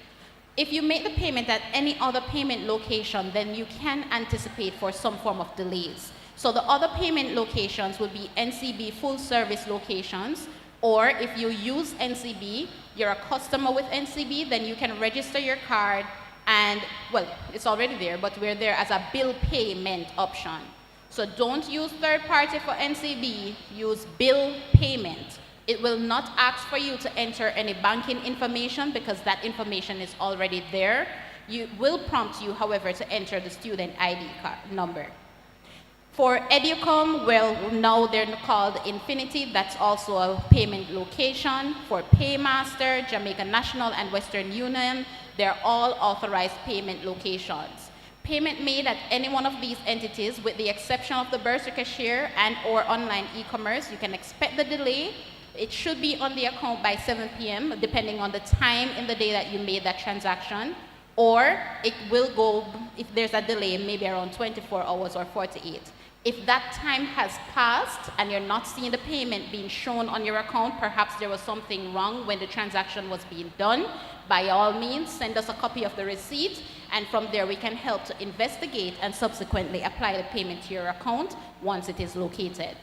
If you make the payment at any other payment location, then you can anticipate for some form of delays. So the other payment locations will be NCB full service locations, or if you use NCB, you're a customer with NCB, then you can register your card and, well, it's already there, but we're there as a bill payment option. So don't use third party for NCB, use bill payment. It will not ask for you to enter any banking information because that information is already there. You will prompt you, however, to enter the student ID card number. For Educom, well, now they're called Infinity. That's also a payment location. For Paymaster, Jamaica National, and Western Union, they're all authorized payment locations. Payment made at any one of these entities, with the exception of the Bursary Cashier and or online e-commerce, you can expect the delay. It should be on the account by 7 p.m., depending on the time in the day that you made that transaction. Or it will go, if there's a delay, maybe around 24 hours or 48. If that time has passed and you're not seeing the payment being shown on your account, perhaps there was something wrong when the transaction was being done, by all means, send us a copy of the receipt, and from there we can help to investigate and subsequently apply the payment to your account once it is located.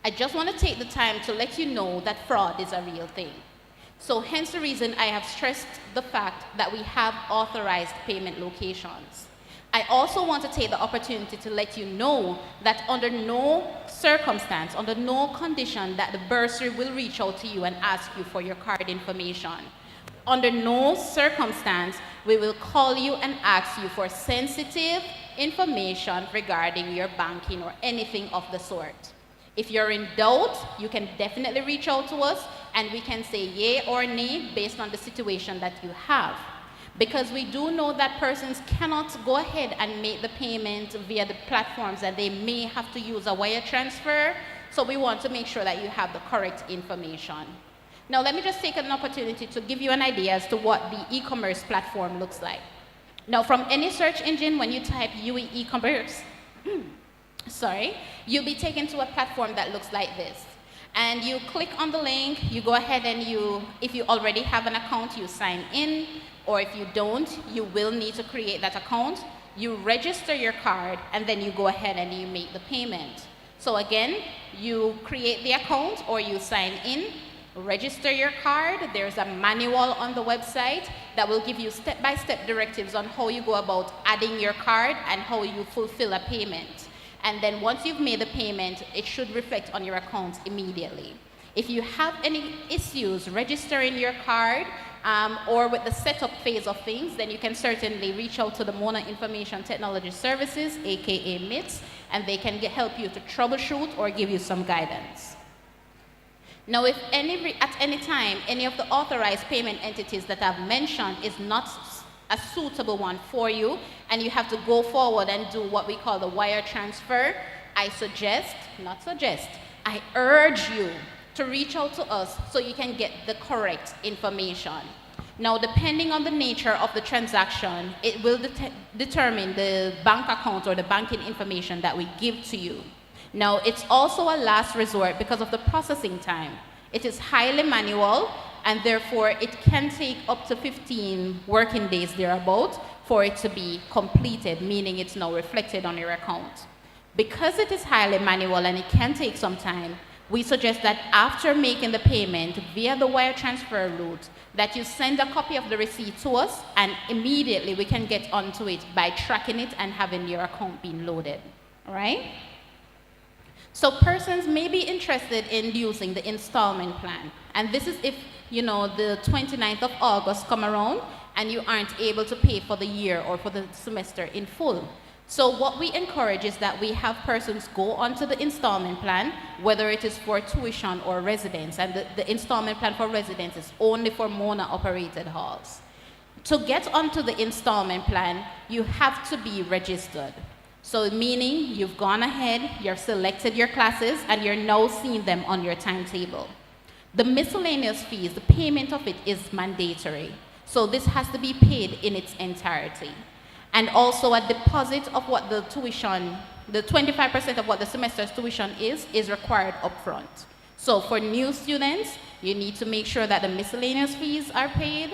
I just want to take the time to let you know that fraud is a real thing. So hence the reason I have stressed the fact that we have authorized payment locations. I also want to take the opportunity to let you know that under no circumstance, under no condition, that the bursary will reach out to you and ask you for your card information. Under no circumstance, we will call you and ask you for sensitive information regarding your banking or anything of the sort. If you're in doubt, you can definitely reach out to us and we can say yay or nay based on the situation that you have. Because we do know that persons cannot go ahead and make the payment via the platforms, and they may have to use a wire transfer. So we want to make sure that you have the correct information. Now let me just take an opportunity to give you an idea as to what the e-commerce platform looks like. Now from any search engine, when you type UWI e-commerce, you'll be taken to a platform that looks like this. And you click on the link, you go ahead and if you already have an account, you sign in, or if you don't, you will need to create that account. You register your card, and then you go ahead and you make the payment. So again, you create the account or you sign in, register your card. There's a manual on the website that will give you step-by-step directives on how you go about adding your card and how you fulfill a payment. And then once you've made the payment, it should reflect on your account immediately. If you have any issues registering your card or with the setup phase of things, then you can certainly reach out to the Mona Information Technology Services, aka MITS, and they can help you to troubleshoot or give you some guidance. Now, if at any time, any of the authorized payment entities that I've mentioned is not a suitable one for you, and you have to go forward and do what we call the wire transfer, I urge you to reach out to us so you can get the correct information. Now, depending on the nature of the transaction, it will determine the bank account or the banking information that we give to you. Now, it's also a last resort because of the processing time. It is highly manual, and therefore it can take up to 15 working days thereabout for it to be completed, meaning it's now reflected on your account. Because it is highly manual and it can take some time, we suggest that after making the payment via the wire transfer route, that you send a copy of the receipt to us, and immediately we can get onto it by tracking it and having your account being loaded, all right? So persons may be interested in using the installment plan. And this is if, the 29th of August come around and you aren't able to pay for the year or for the semester in full. So what we encourage is that we have persons go onto the installment plan, whether it is for tuition or residence. And the installment plan for residence is only for Mona operated halls. To get onto the installment plan, you have to be registered. So meaning you've gone ahead, you've selected your classes, and you're now seeing them on your timetable. The miscellaneous fees, the payment of it is mandatory. So this has to be paid in its entirety. And also a deposit of what the tuition, the 25% of what the semester's tuition is required upfront. So for new students, you need to make sure that the miscellaneous fees are paid,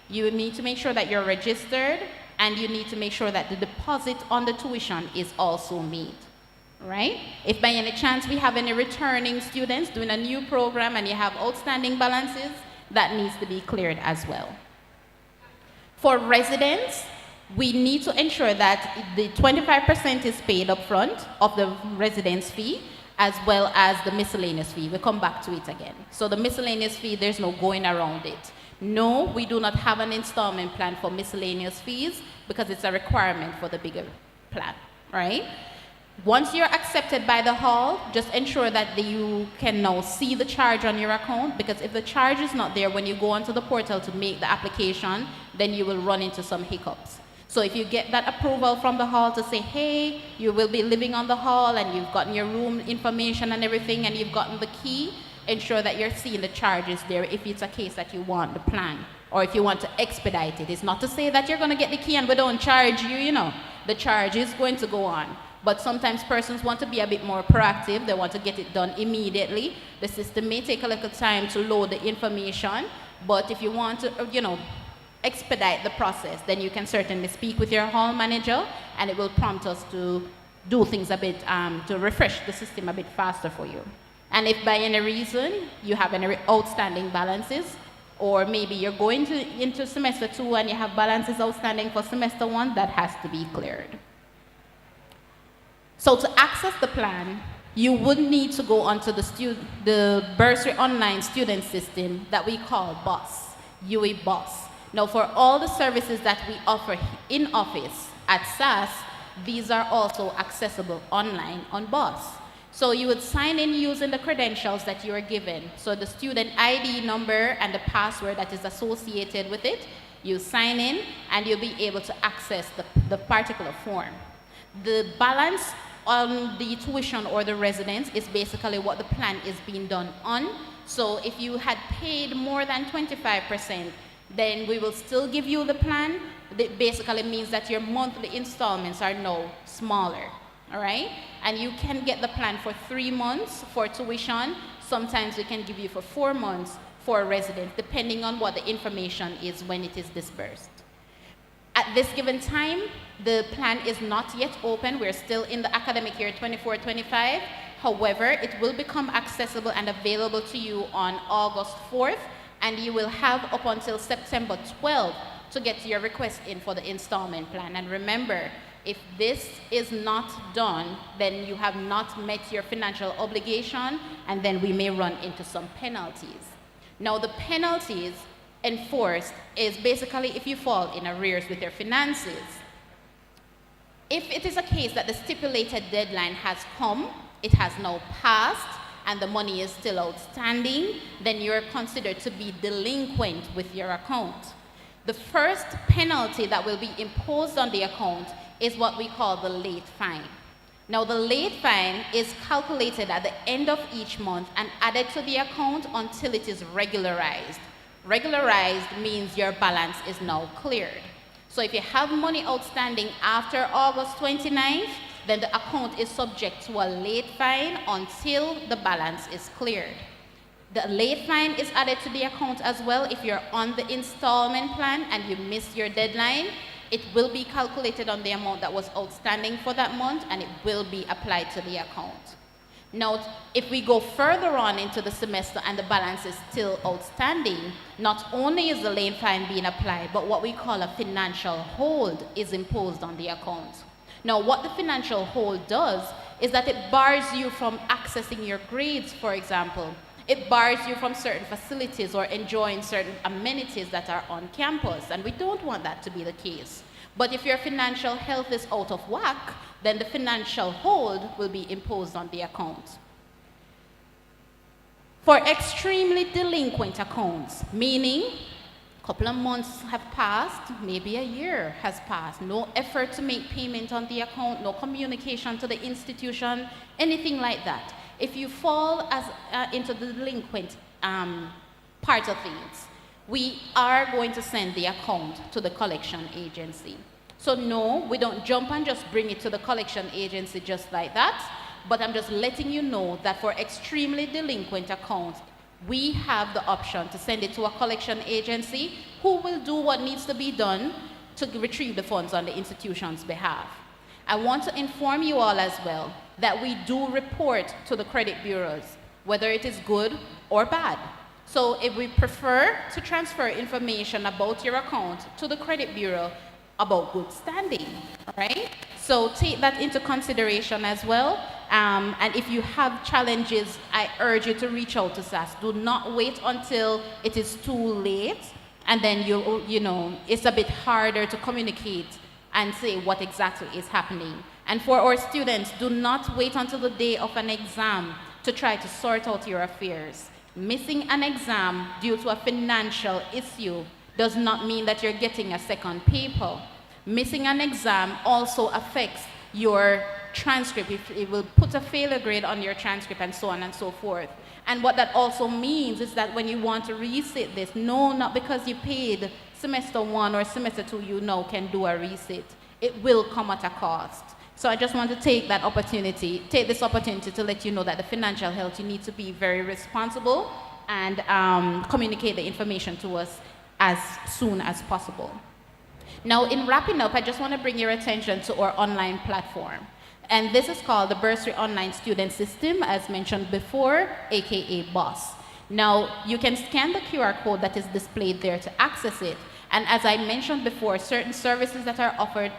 you need to make sure that you're registered, and you need to make sure that the deposit on the tuition is also made, right? If by any chance we have any returning students doing a new program and you have outstanding balances, that needs to be cleared as well. For residents, we need to ensure that the 25% is paid up front of the residence fee, as well as the miscellaneous fee. We'll come back to it again. So the miscellaneous fee, there's no going around it. No, we do not have an installment plan for miscellaneous fees because it's a requirement for the bigger plan, right? Once you're accepted by the hall, just ensure that you can now see the charge on your account, because if the charge is not there when you go onto the portal to make the application, then you will run into some hiccups. So if you get that approval from the hall to say, hey, you will be living on the hall and you've gotten your room information and everything and you've gotten the key, ensure that you're seeing the charges there if it's a case that you want the plan or if you want to expedite it. It's not to say that you're going to get the key and we don't charge you, The charge is going to go on. But sometimes persons want to be a bit more proactive. They want to get it done immediately. The system may take a little time to load the information, but if you want to, expedite the process, then you can certainly speak with your hall manager and it will prompt us to do things a bit, to refresh the system a bit faster for you. And if by any reason you have any outstanding balances, or maybe you're going into semester 2 and you have balances outstanding for semester 1, that has to be cleared. So to access the plan, you would need to go onto the Bursary Online Student System that we call BOSS, UE BOSS. Now, for all the services that we offer in office at SAS, these are also accessible online on BOSS. So you would sign in using the credentials that you are given. So the student ID number and the password that is associated with it, you sign in and you'll be able to access the particular form. The balance on the tuition or the residence is basically what the plan is being done on. So if you had paid more than 25%, then we will still give you the plan. That basically means that your monthly installments are now smaller, all right? And you can get the plan for 3 months for tuition. Sometimes we can give you for 4 months for a resident, depending on what the information is when it is disbursed. At this given time, the plan is not yet open. We're still in the academic year 24-25. However, it will become accessible and available to you on August 4th, and you will have up until September 12th to get your request in for the installment plan. And remember, if this is not done, then you have not met your financial obligation, and then we may run into some penalties. Now, the penalties enforced is basically if you fall in arrears with your finances. If it is a case that the stipulated deadline has come, it has now passed, and the money is still outstanding, then you're considered to be delinquent with your account. The first penalty that will be imposed on the account is what we call the late fine. Now, the late fine is calculated at the end of each month and added to the account until it is regularized. Regularized means your balance is now cleared. So if you have money outstanding after August 29th, then the account is subject to a late fine until the balance is cleared. The late fine is added to the account as well if you're on the installment plan and you missed your deadline. It will be calculated on the amount that was outstanding for that month, and it will be applied to the account. Now, if we go further on into the semester and the balance is still outstanding, not only is the late fine being applied, but what we call a financial hold is imposed on the account. Now, what the financial hold does is that it bars you from accessing your grades, for example. It bars you from certain facilities or enjoying certain amenities that are on campus, and we don't want that to be the case. But if your financial health is out of whack, then the financial hold will be imposed on the account. For extremely delinquent accounts, meaning a couple of months have passed, maybe a year has passed, no effort to make payment on the account, no communication to the institution, anything like that. If you fall into the delinquent part of things, we are going to send the account to the collection agency. So no, we don't jump and just bring it to the collection agency just like that, but I'm just letting you know that for extremely delinquent accounts, we have the option to send it to a collection agency who will do what needs to be done to retrieve the funds on the institution's behalf. I want to inform you all as well that we do report to the credit bureaus, whether it is good or bad. So if we prefer to transfer information about your account to the credit bureau about good standing, right? So take that into consideration as well. And if you have challenges, I urge you to reach out to SAS. Do not wait until it is too late, and then you know, it's a bit harder to communicate and say what exactly is happening. And for our students, do not wait until the day of an exam to try to sort out your affairs. Missing an exam due to a financial issue does not mean that you're getting a second paper. Missing an exam also affects your transcript. It will put a failure grade on your transcript and so on and so forth. And what that also means is that when you want to resit this, no, not because you paid semester 1 or semester 2, you now can do a resit. It will come at a cost. So I just want to take this opportunity to let you know that the financial health, you need to be very responsible and communicate the information to us as soon as possible. Now, in wrapping up, I just want to bring your attention to our online platform. And this is called the Bursary Online Student System, as mentioned before, aka BOSS. Now, you can scan the QR code that is displayed there to access it. And as I mentioned before, certain services that are offered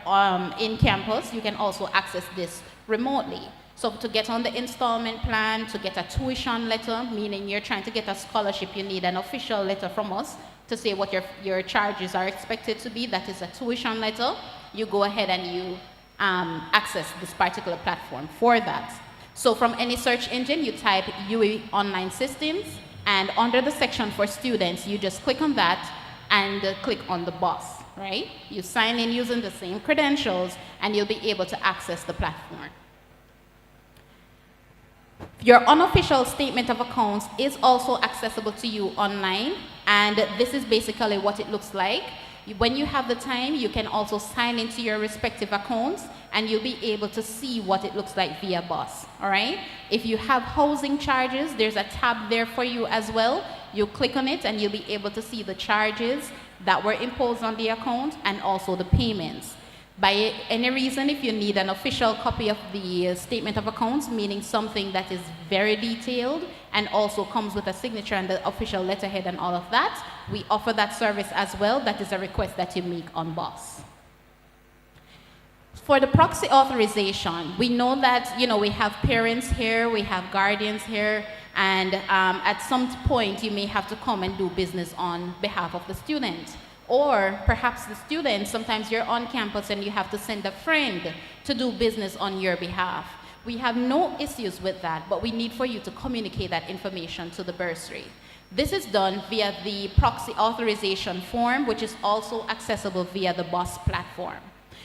in campus, you can also access this remotely. So to get on the installment plan, to get a tuition letter, meaning you're trying to get a scholarship, you need an official letter from us to say what your charges are expected to be. That is a tuition letter. You go ahead and you access this particular platform for that. So from any search engine, you type UE Online Systems, and under the section for students, you just click on that and click on the BOSS, right? You sign in using the same credentials, and you'll be able to access the platform. Your unofficial statement of accounts is also accessible to you online, and this is basically what it looks like. When you have the time, you can also sign into your respective accounts and you'll be able to see what it looks like via bus, all right? If you have housing charges, there's a tab there for you as well. You click on it and you'll be able to see the charges that were imposed on the account and also the payments. By any reason, if you need an official copy of the statement of accounts, meaning something that is very detailed and also comes with a signature and the official letterhead and all of that, we offer that service as well. That is a request that you make on BOSS. For the proxy authorization, we know that, we have parents here, we have guardians here, and at some point you may have to come and do business on behalf of the student. Or perhaps the student, sometimes you're on campus and you have to send a friend to do business on your behalf. We have no issues with that, but we need for you to communicate that information to the bursary. This is done via the proxy authorization form, which is also accessible via the BOSS platform.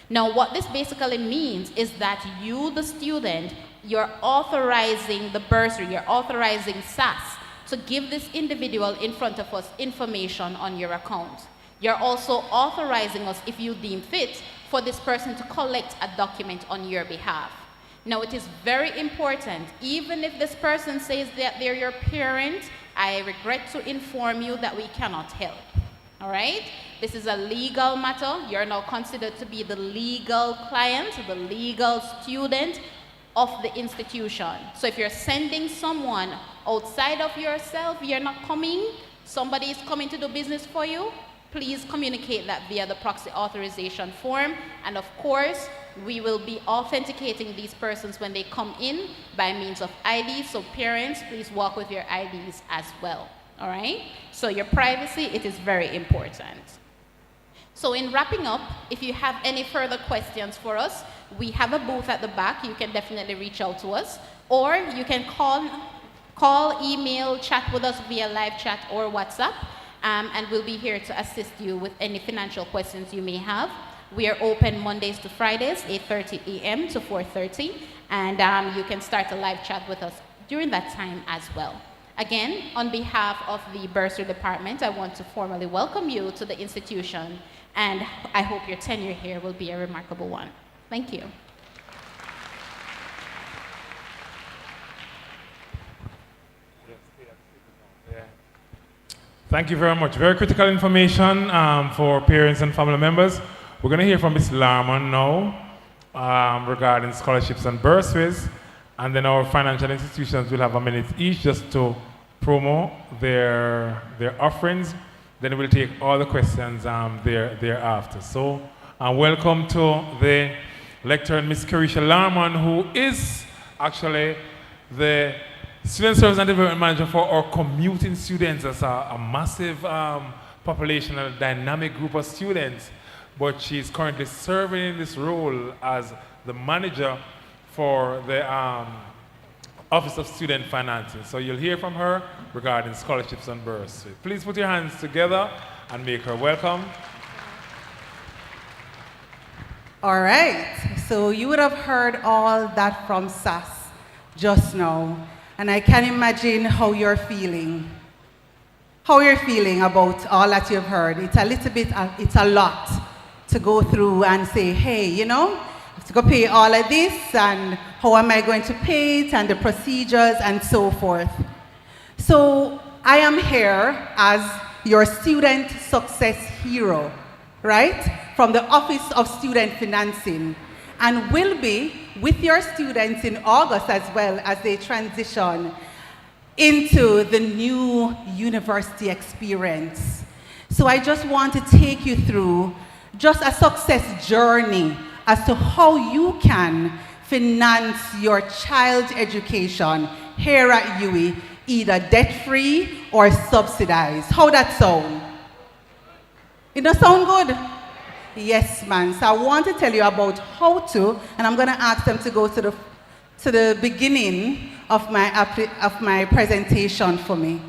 Now, what this basically means is that you, the student, you're authorizing the bursary, you're authorizing SAS to give this individual in front of us information on your account. You're also authorizing us, if you deem fit, for this person to collect a document on your behalf. Now, it is very important, even if this person says that they're your parent, I regret to inform you that we cannot help. All right? This is a legal matter. You're now considered to be the legal client, the legal student of the institution. So if you're sending someone outside of yourself, you're not coming, somebody is coming to do business for you, please communicate that via the proxy authorization form. And of course, we will be authenticating these persons when they come in by means of IDs. So parents, please walk with your IDs as well. All right? So your privacy, it is very important. So in wrapping up, if you have any further questions for us, we have a booth at the back. You can definitely reach out to us. Or you can call, email, chat with us via live chat or WhatsApp. And we'll be here to assist you with any financial questions you may have. We are open Mondays to Fridays, 8:30 a.m. to 4:30, and you can start a live chat with us during that time as well. Again, on behalf of the bursary department, I want to formally welcome you to the institution, and I hope your tenure here will be a remarkable one. Thank you. Thank you very much. Very critical information for parents and family members. We're going to hear from Ms. Larman now regarding scholarships and bursaries. And then our financial institutions will have a minute each just to promote their offerings. Then we'll take all the questions thereafter. So welcome to the lecturer, Ms. Carisha Larman, who is actually the Student Service and Development Manager for our commuting students. That's a massive population and a dynamic group of students. But she's currently serving in this role as the manager for the Office of Student Financing. So you'll hear from her regarding scholarships and bursaries. Please put your hands together and make her welcome. All right, so you would have heard all that from SAS just now. And I can imagine how you're feeling. How you're feeling about all that you've heard. It's a little bit, it's a lot to go through and say, hey, I have to go pay all of this, and how am I going to pay it, and the procedures, and so forth. So I am here as your student success hero, right? From the Office of Student Financing, and will be with your students in August as well as they transition into the new university experience. So I just want to take you through just a success journey as to how you can finance your child's education here at UWI, either debt-free or subsidized. How that sound? It does sound good? Yes, man. So I want to tell you about how to, and I'm going to ask them to go to the beginning of my presentation for me.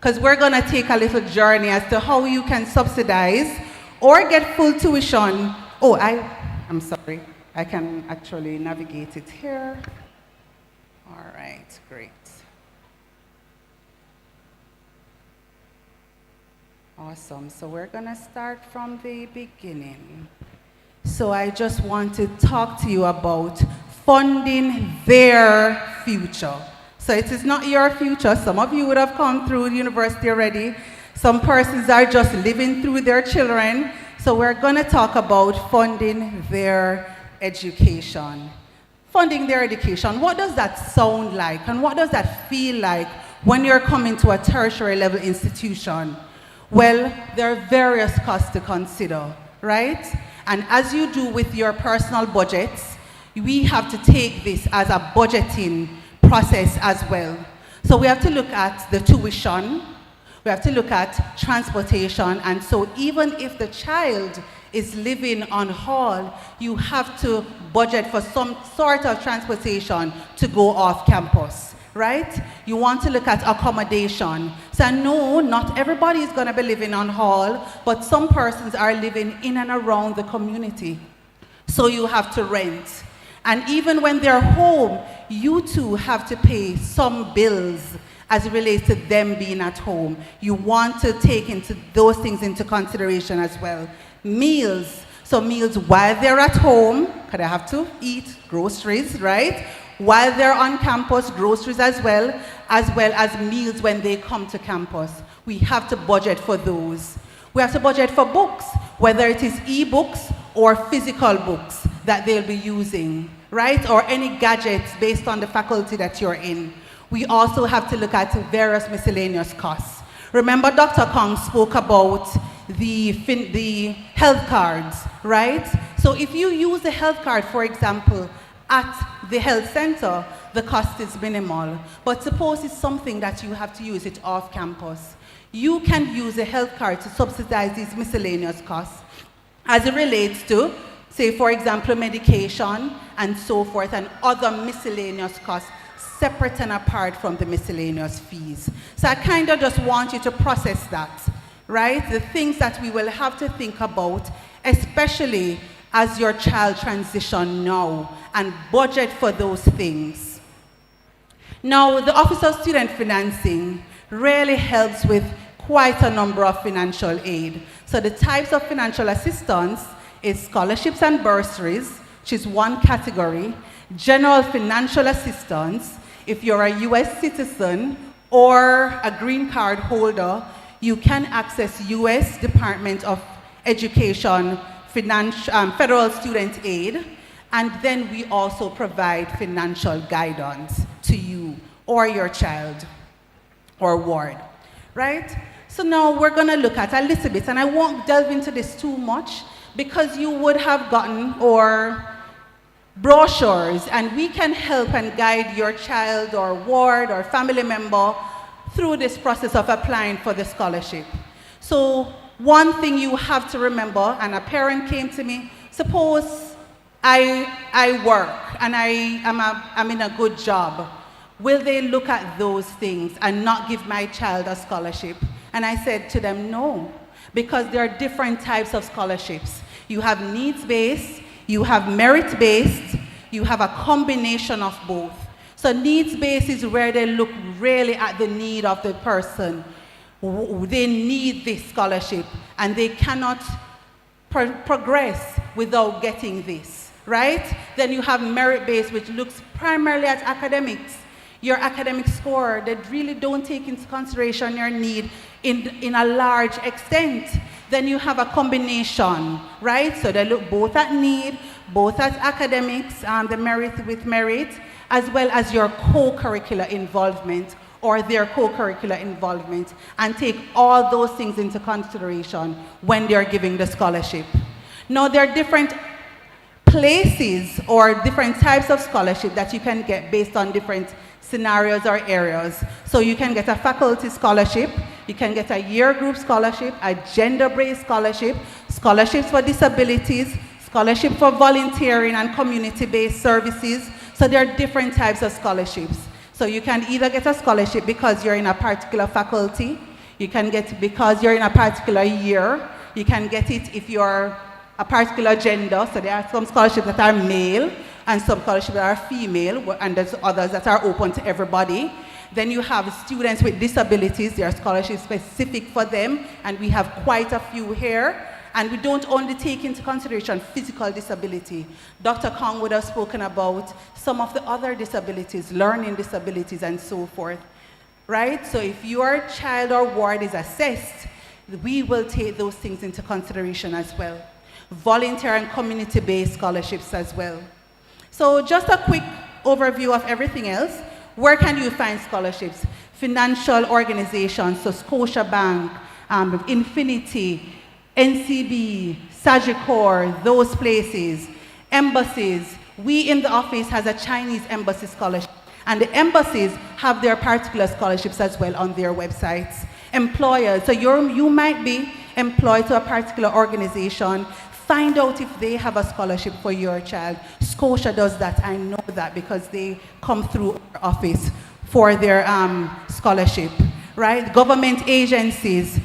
Because we're going to take a little journey as to how you can subsidize or get full tuition. Oh, I'm sorry. I can actually navigate it here. All right, great. Awesome. So we're going to start from the beginning. So I just want to talk to you about funding their future. So it is not your future. Some of you would have come through university already. Some persons are just living through their children. So we're going to talk about funding their education. Funding their education, what does that sound like? And what does that feel like when you're coming to a tertiary level institution? Well, there are various costs to consider, right? And as you do with your personal budgets, we have to take this as a budgeting process as well. So we have to look at the tuition, we have to look at transportation, and so even if the child is living on hall, you have to budget for some sort of transportation to go off campus, right? You want to look at accommodation. So no, not everybody is going to be living on hall, but some persons are living in and around the community. So you have to rent. And even when they're home, you too have to pay some bills as it relates to them being at home. You want to take those things into consideration as well. Meals. So meals while they're at home, because they have to eat groceries, right? While they're on campus, groceries as well as meals when they come to campus. We have to budget for those. We have to budget for books, whether it is e-books or physical books that they'll be using, right? Or any gadgets based on the faculty that you're in. We also have to look at various miscellaneous costs. Remember Dr. Kong spoke about the health cards, right? So if you use a health card, for example, at the health center, the cost is minimal. But suppose it's something that you have to use it off campus. You can use a health card to subsidize these miscellaneous costs as it relates to, say, for example, medication and so forth, and other miscellaneous costs separate and apart from the miscellaneous fees. So I kind of just want you to process that, right? The things that we will have to think about, especially as your child transition now, and budget for those things. Now, the Office of Student Financing really helps with quite a number of financial aid. So the types of financial assistance is scholarships and bursaries, which is one category, general financial assistance. If you're a US citizen or a green card holder, you can access US Department of Education federal student aid, and then we also provide financial guidance to you or your child or ward, right? So now we're gonna look at a little bit, and I won't delve into this too much because you would have gotten brochures, and we can help and guide your child or ward or family member through this process of applying for the scholarship. So one thing you have to remember, and a parent came to me, suppose I work and I'm in a good job. Will they look at those things and not give my child a scholarship? And I said to them, no, because there are different types of scholarships. You have needs-based, you have merit-based, you have a combination of both. So needs-based is where they look really at the need of the person. They need this scholarship, and they cannot progress without getting this, right? Then you have merit-based, which looks primarily at academics. Your academic score, they really don't take into consideration your need in a large extent. Then you have a combination, right? So they look both at need, both at academics, the merit with merit, as well as your co-curricular involvement or their co-curricular involvement, and take all those things into consideration when they're giving the scholarship. Now, there are different places or different types of scholarship that you can get based on different scenarios or areas. So you can get a faculty scholarship, you can get a year group scholarship, a gender-based scholarship, scholarships for disabilities, scholarship for volunteering and community-based services. So there are different types of scholarships. So you can either get a scholarship because you're in a particular faculty, you can get it because you're in a particular year, you can get it if you're a particular gender. So there are some scholarships that are male and some scholarships that are female, and there's others that are open to everybody. Then you have students with disabilities. There are scholarships specific for them, and we have quite a few here. And we don't only take into consideration physical disability. Dr. Kong would have spoken about some of the other disabilities, learning disabilities and so forth, right? So if your child or ward is assessed, we will take those things into consideration as well. Volunteer and community-based scholarships as well. So just a quick overview of everything else. Where can you find scholarships? Financial organizations, so Scotiabank, Infinity, NCB, Sagicor, those places, embassies. We in the office has a Chinese embassy scholarship, and the embassies have their particular scholarships as well on their websites. Employers, so you might be employed to a particular organization. Find out if they have a scholarship for your child. Scotia does that, I know that, because they come through our office for their scholarship, right? Government agencies,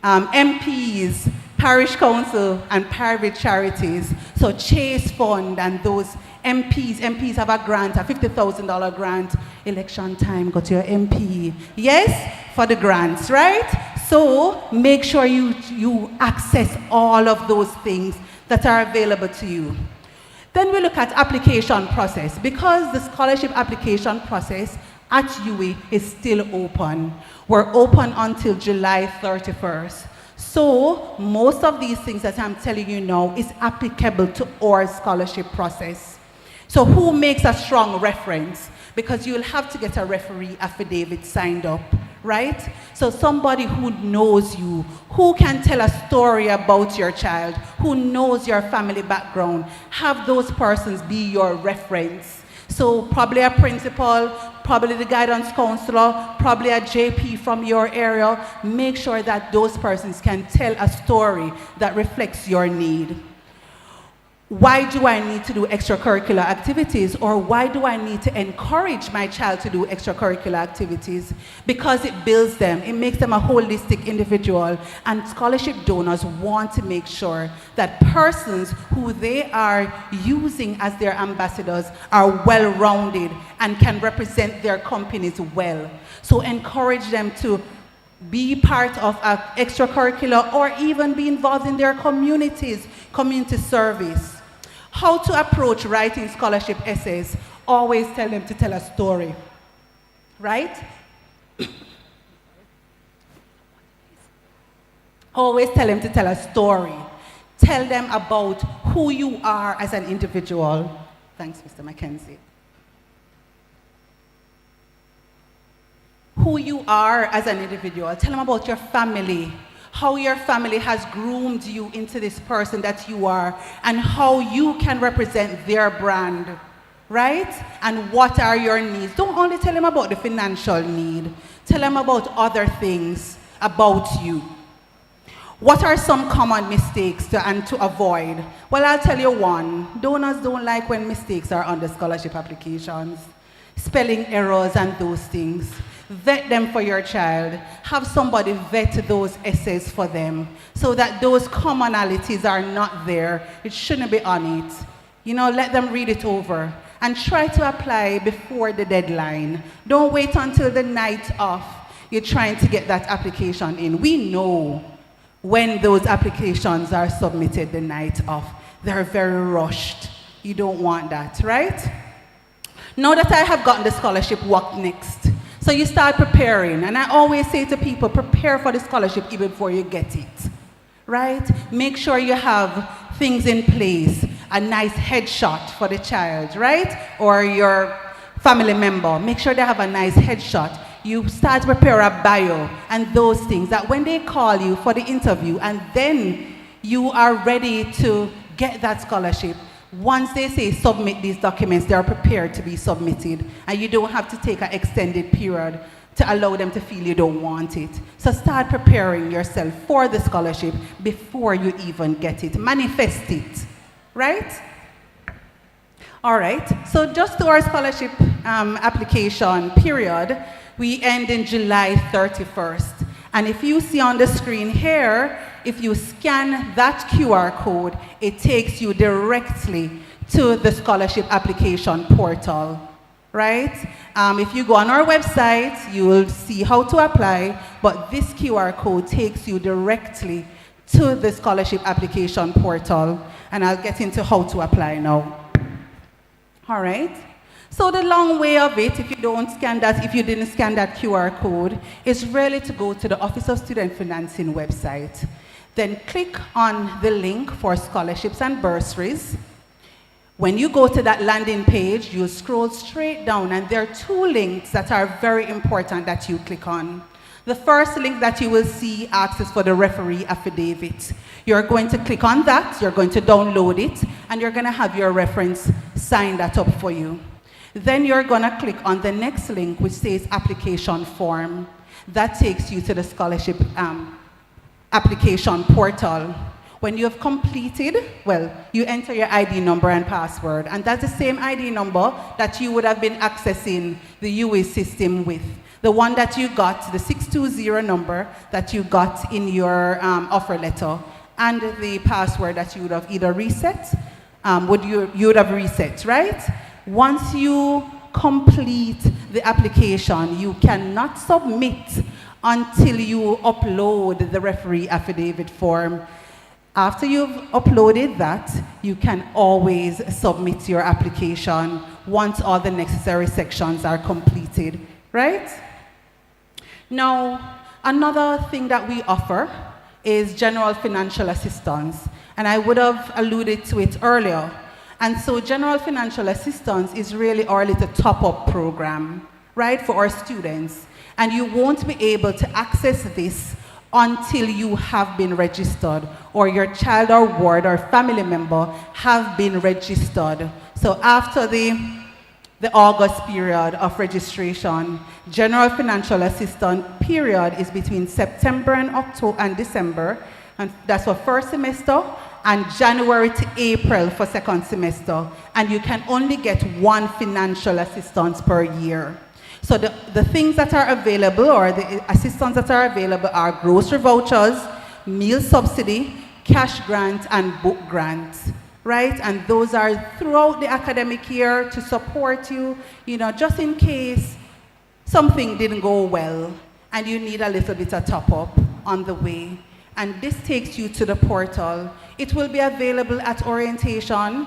MPs, parish council, and private charities. So Chase Fund and those MPs have a grant, a $50,000 grant. Election time, go to your MP. Yes, for the grants, right? So make sure you access all of those things that are available to you. Then we look at application process. Because the scholarship application process at UWI is still open. We're open until July 31st. So most of these things that I'm telling you now is applicable to our scholarship process. So who makes a strong reference? Because you'll have to get a referee affidavit signed up, right? So somebody who knows you, who can tell a story about your child, who knows your family background, have those persons be your reference. So probably a principal, probably the guidance counselor, probably a JP from your area. Make sure that those persons can tell a story that reflects your need. Why do I need to do extracurricular activities, or why do I need to encourage my child to do extracurricular activities? Because it builds them, it makes them a holistic individual, and scholarship donors want to make sure that persons who they are using as their ambassadors are well-rounded and can represent their companies well. So encourage them to be part of an extracurricular or even be involved in their communities, community service. How to approach writing scholarship essays? Always tell them to tell a story, right? Always tell them to tell a story. Tell them about who you are as an individual. Thanks, Mr. Mackenzie. Who you are as an individual. Tell them about your family, how your family has groomed you into this person that you are, and how you can represent their brand, right? And what are your needs. Don't only tell them about the financial need. Tell them about other things about you. What are some common mistakes to avoid? Well, I'll tell you one. Donors don't like when mistakes are on the scholarship applications. Spelling errors and those things. Vet them for your child. Have somebody vet those essays for them so that those commonalities are not there. It shouldn't be on it. You know, let them read it over and try to apply before the deadline. Don't wait until the night of you're trying to get that application in. We know when those applications are submitted the night of. They're very rushed. You don't want that, right? Now that I have gotten the scholarship, what next? So you start preparing, and I always say to people, prepare for the scholarship even before you get it, right? Make sure you have things in place, a nice headshot for the child, right? Or your family member, make sure they have a nice headshot. You start to prepare a bio and those things that when they call you for the interview and then you are ready to get that scholarship, once they say submit these documents, they are prepared to be submitted, and you don't have to take an extended period to allow them to feel you don't want it. So start preparing yourself for the scholarship before you even get it. Manifest it, right? All right, so just to our scholarship application period, we end in July 31st. And if you see on the screen here, if you scan that QR code, it takes you directly to the scholarship application portal. right? If you go on our website, you will see how to apply, but this QR code takes you directly to the scholarship application portal, and I'll get into how to apply now. All right? So the long way of it, if you didn't scan that QR code, is really to go to the Office of Student Financing website. Then click on the link for scholarships and bursaries. When you go to that landing page, you scroll straight down, and there are two links that are very important that you click on. The first link that you will see asks for the referee affidavit. You're going to click on that, you're going to download it, and you're going to have your reference sign that up for you. Then you're going to click on the next link, which says application form. That takes you to the scholarship application portal. When you have completed, well, you enter your ID number and password, and that's the same ID number that you would have been accessing the UE system with. The one that you got, the 620 number that you got in your offer letter, and the password that you would have either reset, you would have reset, right? Once you complete the application, you cannot submit until you upload the referee affidavit form. After you've uploaded that, you can always submit your application once all the necessary sections are completed, right? Now, another thing that we offer is general financial assistance, and I would have alluded to it earlier. And so general financial assistance is really our little top-up program, right, for our students. And you won't be able to access this until you have been registered, or your child or ward or family member have been registered. So after the August period of registration, general financial assistance period is between September and October and December, and that's for first semester, and January to April for second semester. And you can only get one financial assistance per year. So the things that are available, or the assistance that are available, are grocery vouchers, meal subsidy, cash grant, and book grants, right? And those are throughout the academic year to support you, just in case something didn't go well and you need a little bit of top up on the way. And this takes you to the portal. It will be available at orientation,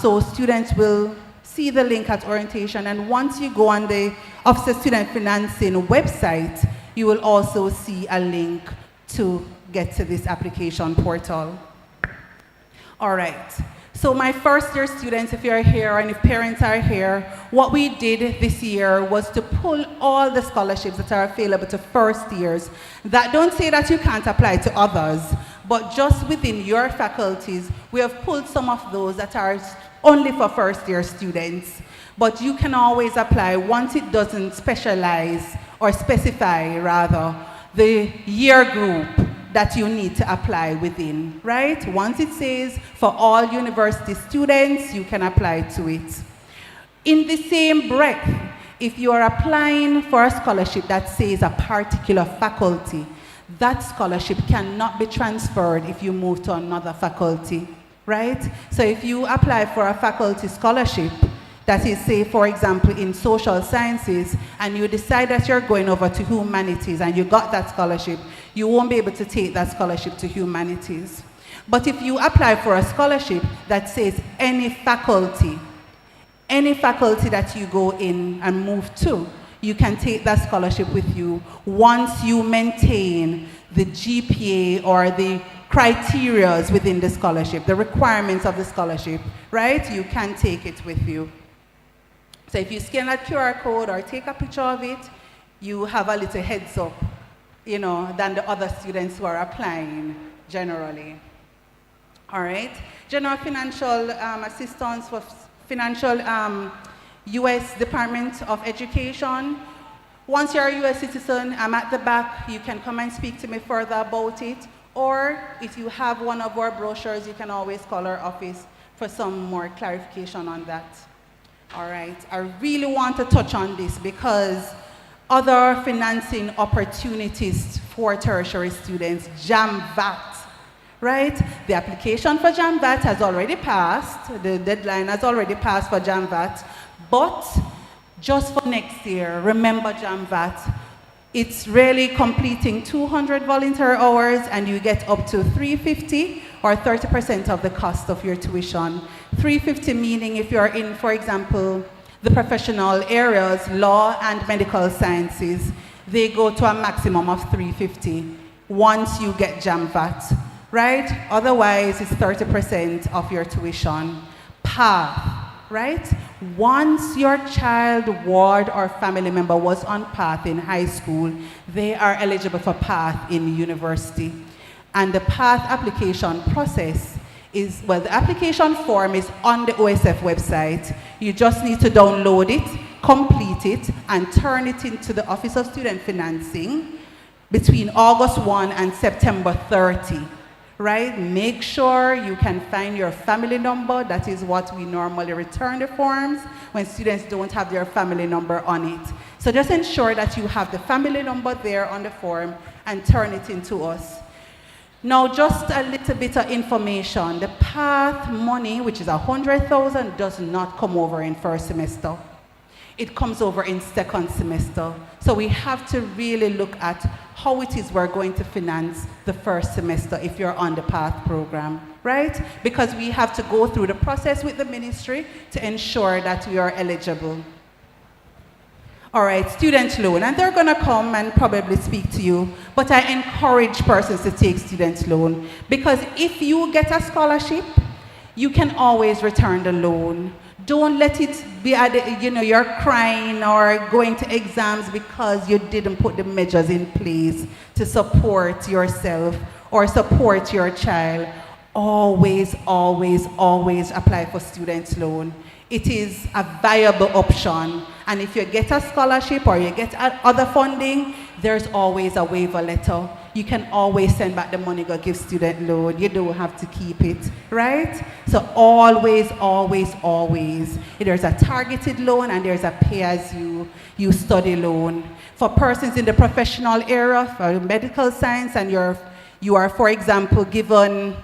so students will see the link at orientation, and once you go on the Office of Student Financing website, you will also see a link to get to this application portal. All right, so my first year students, if you're here and if parents are here, what we did this year was to pull all the scholarships that are available to first years. That don't say that you can't apply to others, but just within your faculties, we have pulled some of those that are only for first year students. But you can always apply once it doesn't specialize, or specify rather, the year group that you need to apply within, right? Once it says for all university students, you can apply to it. In the same breath, if you are applying for a scholarship that says a particular faculty, that scholarship cannot be transferred if you move to another faculty, right? So if you apply for a faculty scholarship that is, say, for example, in social sciences, and you decide that you're going over to humanities and you got that scholarship, you won't be able to take that scholarship to humanities. But if you apply for a scholarship that says any faculty that you go in and move to, you can take that scholarship with you once you maintain the GPA or the criteria within the scholarship, the requirements of the scholarship, right? You can take it with you. So if you scan that QR code or take a picture of it, you have a little heads up, than the other students who are applying generally. All right? General financial assistance for financial U.S. Department of Education. Once you're a U.S. citizen, I'm at the back. You can come and speak to me further about it. Or if you have one of our brochures, you can always call our office for some more clarification on that. All right, I really want to touch on this because other financing opportunities for tertiary students, JAM-VAT, right? The application for JAM-VAT has already passed. The deadline has already passed for JAM-VAT, but just for next year, remember JAMVAT. It's really completing 200 volunteer hours and you get up to 350 or 30% of the cost of your tuition. 350 meaning if you're in, for example, the professional areas, law and medical sciences, they go to a maximum of 350 once you get JAMVAT, right? Otherwise, it's 30% of your tuition. PATH, right? Once your child, ward, or family member was on PATH in high school, they are eligible for PATH in university. And the PATH application process is, well, the application form is on the OSF website. You just need to download it, complete it, and turn it into the Office of Student Financing between August 1 and September 30. Right? Make sure you can find your family number. That is what we normally return the forms when students don't have their family number on it. So just ensure that you have the family number there on the form and turn it into us. Now, just a little bit of information. The PATH money, which is $100,000, does not come over in first semester. It comes over in second semester. So we have to really look at how it is we're going to finance the first semester if you're on the PATH program, right? Because we have to go through the process with the ministry to ensure that we are eligible. All right, student loan, and they're gonna come and probably speak to you, but I encourage persons to take student loan because if you get a scholarship, you can always return the loan. Don't let it be, you're crying or going to exams because you didn't put the measures in place to support yourself or support your child. Always, always, always apply for student loan. It is a viable option. And if you get a scholarship or you get other funding, there's always a waiver letter. You can always send back the money, go give student loan. You don't have to keep it, right? So always, always, always. There's a targeted loan and there's a pay-as-you study loan. For persons in the professional area, for medical science, and you are, for example, given,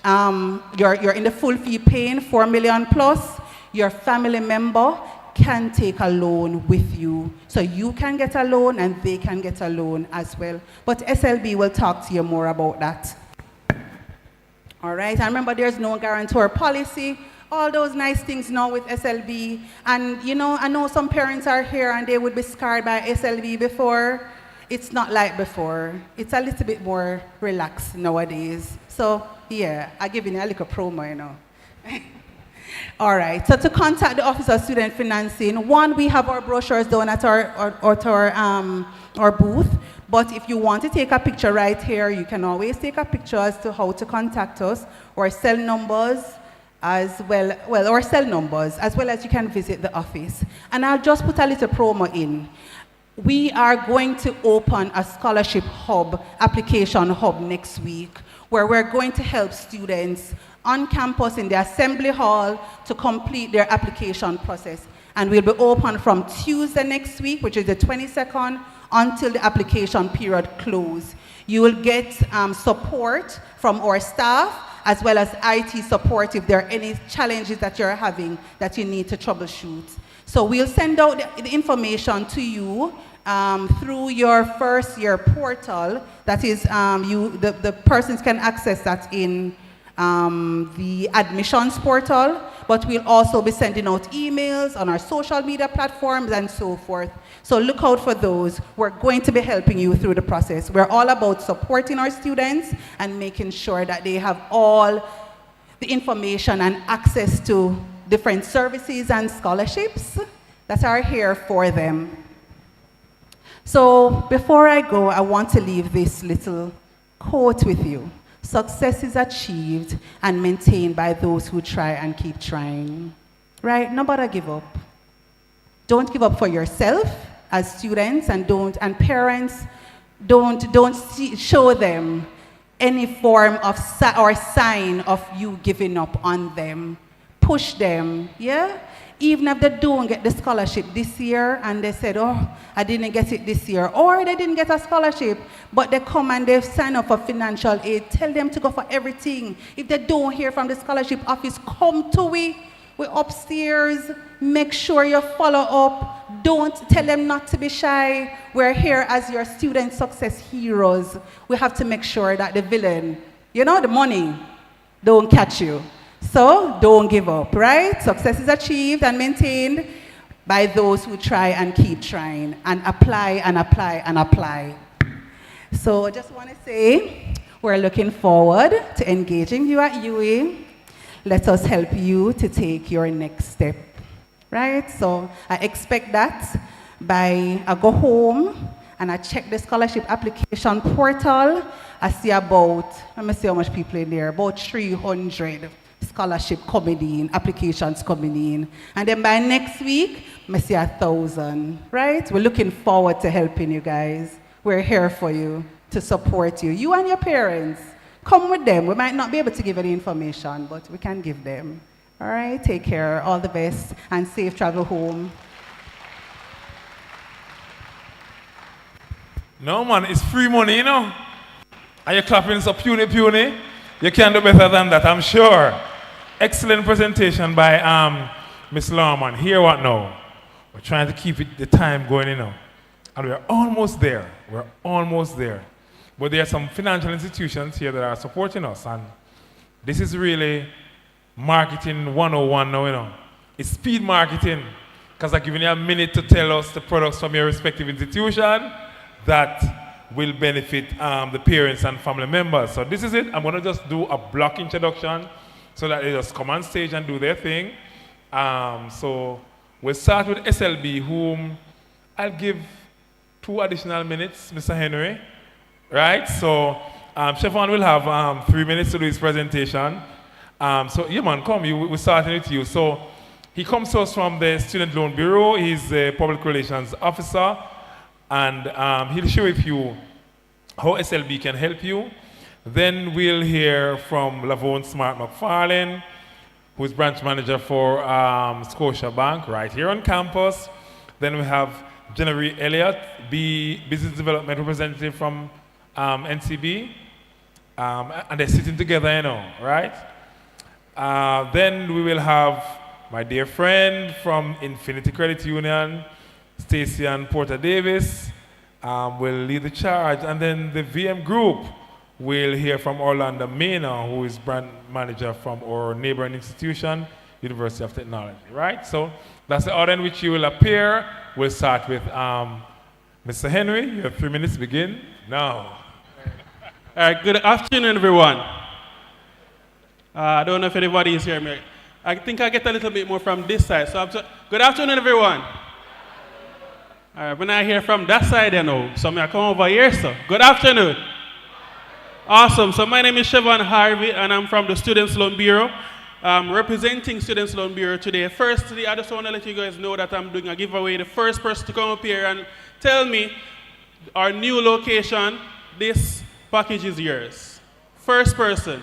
you're in the full fee paying $4 million plus, your family member can take a loan with you. So you can get a loan and they can get a loan as well. But SLB will talk to you more about that. All right, and remember there's no guarantor policy. All those nice things now with SLB. And I know some parents are here and they would be scarred by SLB before. It's not like before. It's a little bit more relaxed nowadays. So yeah, I'll give you a little promo, All right, so to contact the Office of Student Financing, one, we have our brochures down at our booth, but if you want to take a picture right here, you can always take a picture as to how to contact us, or cell numbers as well, or cell numbers, as well as you can visit the office. And I'll just put a little promo in. We are going to open a scholarship hub, application hub next week, where we're going to help students on campus in the assembly hall to complete their application process. And we'll be open from Tuesday next week, which is the 22nd, until the application period close. You will get support from our staff, as well as IT support if there are any challenges that you're having that you need to troubleshoot. So we'll send out the information to you through your first year portal. That is, the persons can access that in the admissions portal, but we'll also be sending out emails on our social media platforms and so forth. So look out for those. We're going to be helping you through the process. We're all about supporting our students and making sure that they have all the information and access to different services and scholarships that are here for them. So before I go, I want to leave this little quote with you. Success is achieved and maintained by those who try and keep trying. Right? Nobody give up. Don't give up for yourself as students, and parents don't show them any form of or sign of you giving up on them. Push them, yeah? Even if they don't get the scholarship this year and they said, oh, I didn't get it this year, or they didn't get a scholarship, but they come and they sign up for financial aid, tell them to go for everything. If they don't hear from the scholarship office, come to we upstairs, make sure you follow up, Don't tell them not to be shy. We're here as your student success heroes. We have to make sure that the villain, you know, the money, don't catch you. So don't give up, right? Success is achieved and maintained by those who try and keep trying and apply and apply and apply. So I just want to say, we're looking forward to engaging you at UWI. Let us help you to take your next step, right? So I expect that I go home and I check the scholarship application portal. I see about, let me see how much people in there, about 300 scholarship coming in, applications coming in. And then by next week, I see 1,000, right? We're looking forward to helping you guys. We're here for you, to support you. You and your parents, come with them. We might not be able to give any information, but we can give them. All right, take care, all the best, and safe travel home. No, man, it's free money, you know. Are you clapping so puny? You can do better than that, I'm sure. Excellent presentation by Miss Lawman. Hear what now? We're trying to keep the time going, you know. And we're almost there. We're almost there. But there are some financial institutions here that are supporting us. And this is really marketing 101 now, you know. It's speed marketing. Because I'm giving you a minute to tell us the products from your respective institution that will benefit the parents and family members. So this is it. I'm going to just do a block introduction so that they just come on stage and do their thing. So we'll start with SLB, whom I'll give 2 additional minutes, Mr. Henry. Right? So Chevron will have 3 minutes to do his presentation. So yeah, man, come. We're starting with you. So he comes to us from the Student Loan Bureau. He's a public relations officer. And he'll share with you how SLB can help you. Then we'll hear from Lavone Smart McFarlane, who is branch manager for Scotia Bank right here on campus. Then we have Jennery Elliott, business development representative from NCB. And they're sitting together, you know, right? Then we will have my dear friend from Infinity Credit Union, Stacy and Porter Davis, will lead the charge. And then the VM group will hear from Orlando Mena, who is brand manager from our neighboring institution, University of Technology, right? So that's the order in which you will appear. We'll start with Mr. Henry. You have 3 minutes to begin now. All right, good afternoon, everyone. I don't know if anybody is hearing me. I think I get a little bit more from this side. So good afternoon, everyone. All right, when I hear from that side, you know, so I come over here, so good afternoon. Awesome. So my name is Chevron Harvey, and I'm from the Students Loan Bureau. Representing Students Loan Bureau today. Firstly, I just want to let you guys know that I'm doing a giveaway. The first person to come up here and tell me our new location, this package is yours. First person.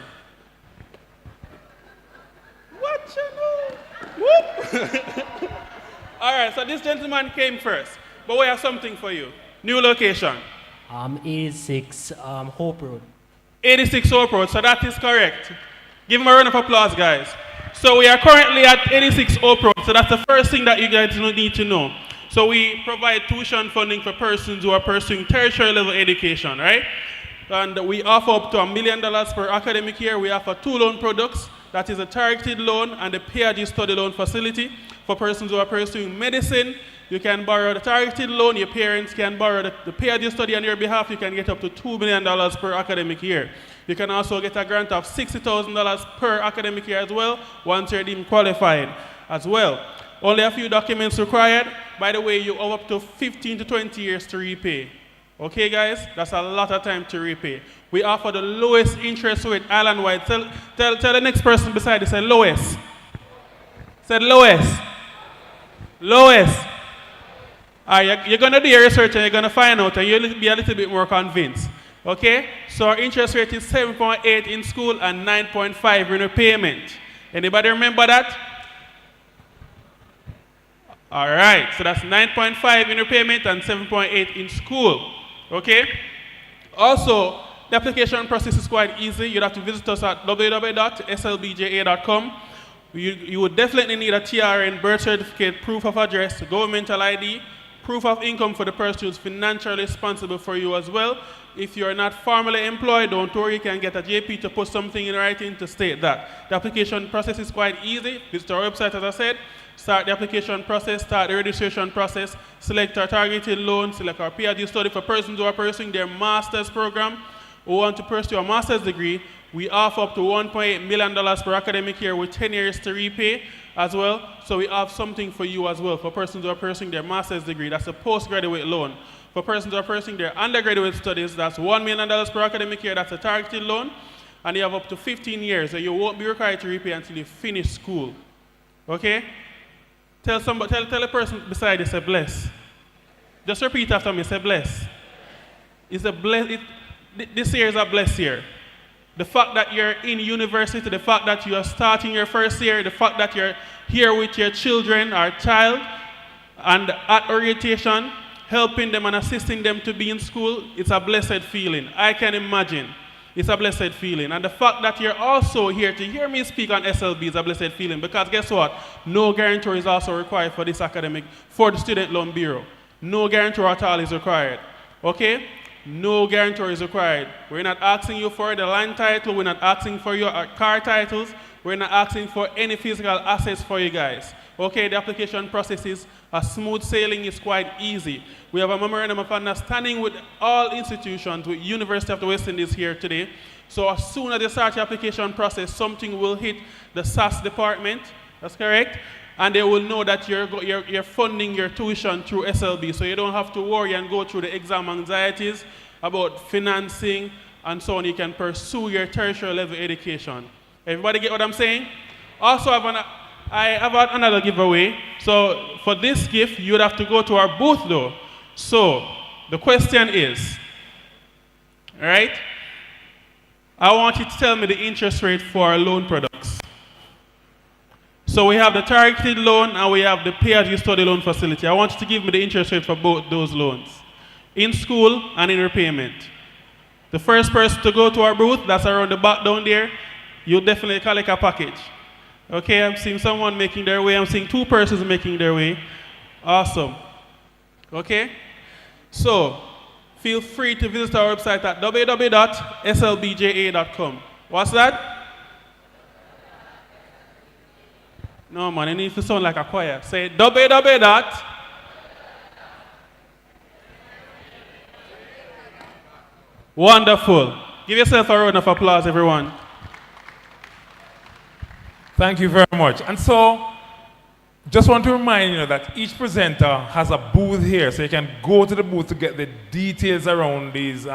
What you know? Whoop. All right, so this gentleman came first, but we have something for you. New location. 86 Hope Road. 86 Hope Road, so that is correct. Give him a round of applause, guys. So we are currently at 86 Hope Road, so that's the first thing that you guys need to know. So we provide tuition funding for persons who are pursuing tertiary level education, right? And we offer up to $1 million per academic year. We offer 2 loan products. That is a targeted loan and a PhD study loan facility. For persons who are pursuing medicine, you can borrow the targeted loan. Your parents can borrow the PhD study on your behalf. You can get up to $2 million per academic year. You can also get a grant of $60,000 per academic year as well, once you're deemed qualified as well. Only a few documents required. By the way, you owe up to 15 to 20 years to repay. Okay, guys? That's a lot of time to repay. We offer the lowest interest rate island-wide. Tell the next person beside you, say lowest. Say lowest. Lowest. You're going to do your research and you're going to find out and you'll be a little bit more convinced. Okay? So our interest rate is 7.8 in school and 9.5 in repayment. Anybody remember that? All right. So that's 9.5 in repayment and 7.8 in school. Okay? Also, the application process is quite easy. You'd have to visit us at www.slbja.com. You would definitely need a TRN, birth certificate, proof of address, governmental ID, proof of income for the person who's financially responsible for you as well. If you're not formally employed, don't worry, you can get a JP to put something in writing to state that. The application process is quite easy. Visit our website, as I said. Start the application process, start the registration process, select our targeted loan, select our PhD study for persons who are pursuing their master's program who want to pursue a master's degree. We offer up to $1.8 million per academic year with 10 years to repay as well. So we have something for you as well for persons who are pursuing their master's degree. That's a postgraduate loan. For persons who are pursuing their undergraduate studies, that's $1 million per academic year. That's a targeted loan. And you have up to 15 years, so you won't be required to repay until you finish school. Okay? Tell a person beside you, say bless. Just repeat after me, say bless. It's a bless. This year is a blessed year. The fact that you're in university, the fact that you are starting your first year, the fact that you're here with your children or child and at orientation, helping them and assisting them to be in school, it's a blessed feeling. I can imagine. It's a blessed feeling. And the fact that you're also here to hear me speak on SLB is a blessed feeling, because guess what? No guarantor is also required for this academic, for the Student Loan Bureau. No guarantor at all is required. Okay? No guarantor is required. We're not asking you for the land title. We're not asking for your car titles. We're not asking for any physical assets for you guys. Okay, the application process is a smooth sailing, is quite easy. We have a memorandum of understanding with all institutions, with University of the West Indies here today. So as soon as you start your application process, something will hit the SAS department, that's correct, and they will know that you're funding your tuition through SLB, so you don't have to worry and go through the exam anxieties about financing and so on. You can pursue your tertiary level education. Everybody get what I'm saying? Also, I have another giveaway. So for this gift, you would have to go to our booth though. So the question is, all right, I want you to tell me the interest rate for our loan products. So we have the targeted loan and we have the pay-as-you-study loan facility. I want you to give me the interest rate for both those loans, in school and in repayment. The first person to go to our booth, that's around the back down there, you'll definitely collect a package. Okay, I'm seeing someone making their way. I'm seeing 2 persons making their way. Awesome. Okay? So, feel free to visit our website at www.slbja.com. What's that? No, man, it needs to sound like a choir. Say www. Wonderful. Give yourself a round of applause, everyone. Thank you very much. And so, just want to remind you that each presenter has a booth here, so you can go to the booth to get the details around these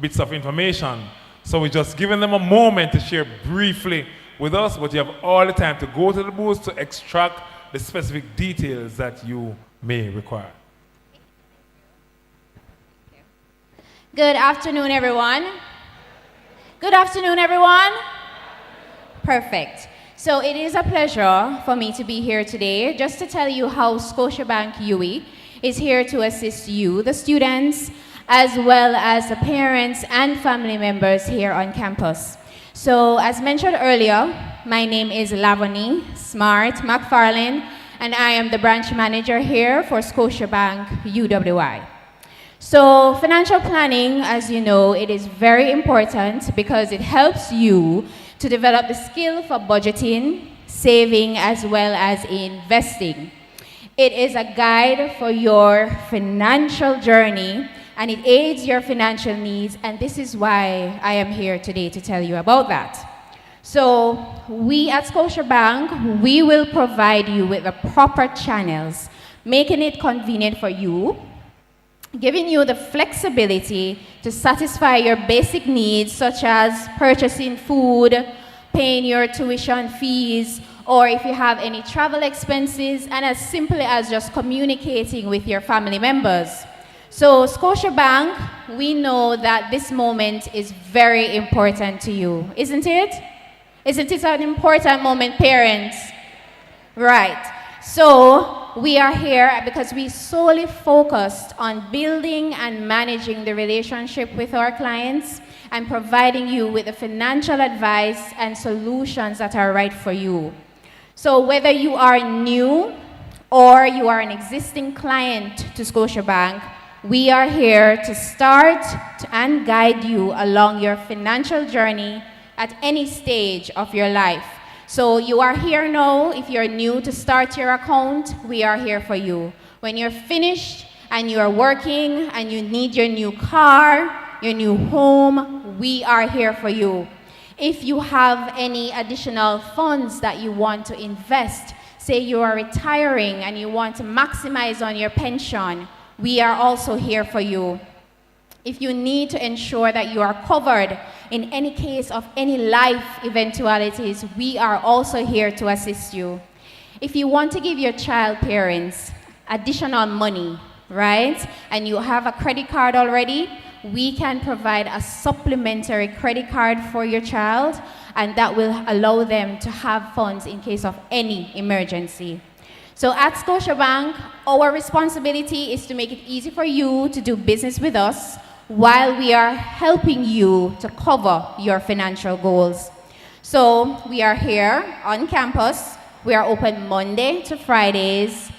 bits of information. So we're just giving them a moment to share briefly with us, but you have all the time to go to the booth to extract the specific details that you may require. Good afternoon, everyone. Good afternoon, everyone. Perfect. So it is a pleasure for me to be here today just to tell you how Scotiabank UE is here to assist you, the students, as well as the parents and family members here on campus. So as mentioned earlier, my name is Lavony Smart McFarlane, and I am the branch manager here for Scotiabank UWI. So financial planning, as you know, it is very important because it helps you to develop the skill for budgeting, saving, as well as investing. It is a guide for your financial journey, and it aids your financial needs, and this is why I am here today to tell you about that. So we at Scotiabank, we will provide you with the proper channels, making it convenient for you, giving you the flexibility to satisfy your basic needs, such as purchasing food, paying your tuition fees, or if you have any travel expenses, and as simply as just communicating with your family members. So Scotiabank, we know that this moment is very important to you, isn't it? Isn't it an important moment, parents? Right. So we are here because we solely focused on building and managing the relationship with our clients and providing you with the financial advice and solutions that are right for you. So whether you are new or you are an existing client to Scotiabank, we are here to start and guide you along your financial journey at any stage of your life. So you are here now. If you're new to start your account, we are here for you. When you're finished and you're working and you need your new car, your new home, we are here for you. If you have any additional funds that you want to invest, say you are retiring and you want to maximize on your pension, we are also here for you. If you need to ensure that you are covered in any case of any life eventualities, we are also here to assist you. If you want to give your child parents additional money, right, and you have a credit card already, we can provide a supplementary credit card for your child, and that will allow them to have funds in case of any emergency. So at Scotiabank, our responsibility is to make it easy for you to do business with us while we are helping you to cover your financial goals. So we are here on campus. We are open Monday to Fridays,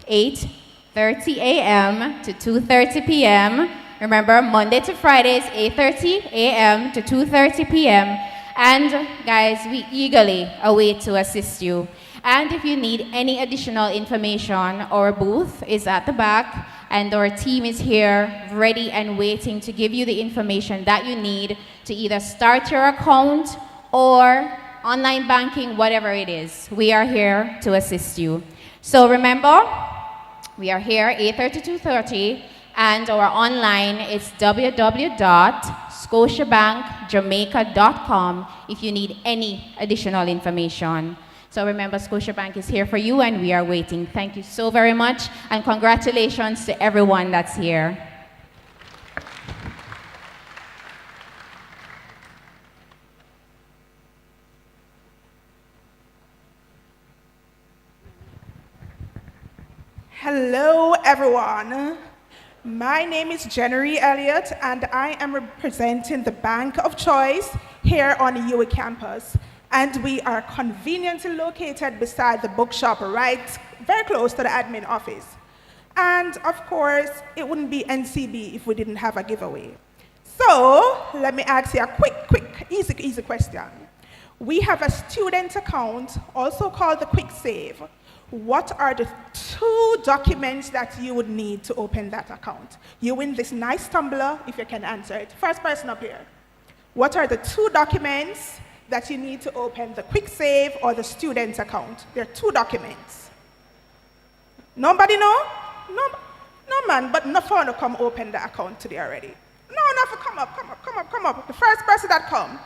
8:30 a.m. to 2:30 p.m. Remember, Monday to Fridays, 8:30 a.m. to 2:30 p.m. And guys, we eagerly await to assist you. And if you need any additional information, our booth is at the back, and our team is here ready and waiting to give you the information that you need to either start your account or online banking, whatever it is. We are here to assist you. So remember, we are here 8:30 to 2:30. And our online is www.scotiabankjamaica.com if you need any additional information. So remember, Scotiabank is here for you and we are waiting. Thank you so very much and congratulations to everyone that's here. Hello, everyone. My name is Jennery Elliott, and I am representing the bank of choice here on the UWI campus. And we are conveniently located beside the bookshop, right very close to the admin office. And of course, it wouldn't be NCB if we didn't have a giveaway. So let me ask you a quick, easy question. We have a student account, also called the Quick Save. What are the 2 documents that you would need to open that account? You win this nice tumbler if you can answer it. First person up here. What are the 2 documents that you need to open the Quick Save or the student account? There are 2 documents. Nobody know? No man, but no phone to come open the account today already. No, come up. The first person that come.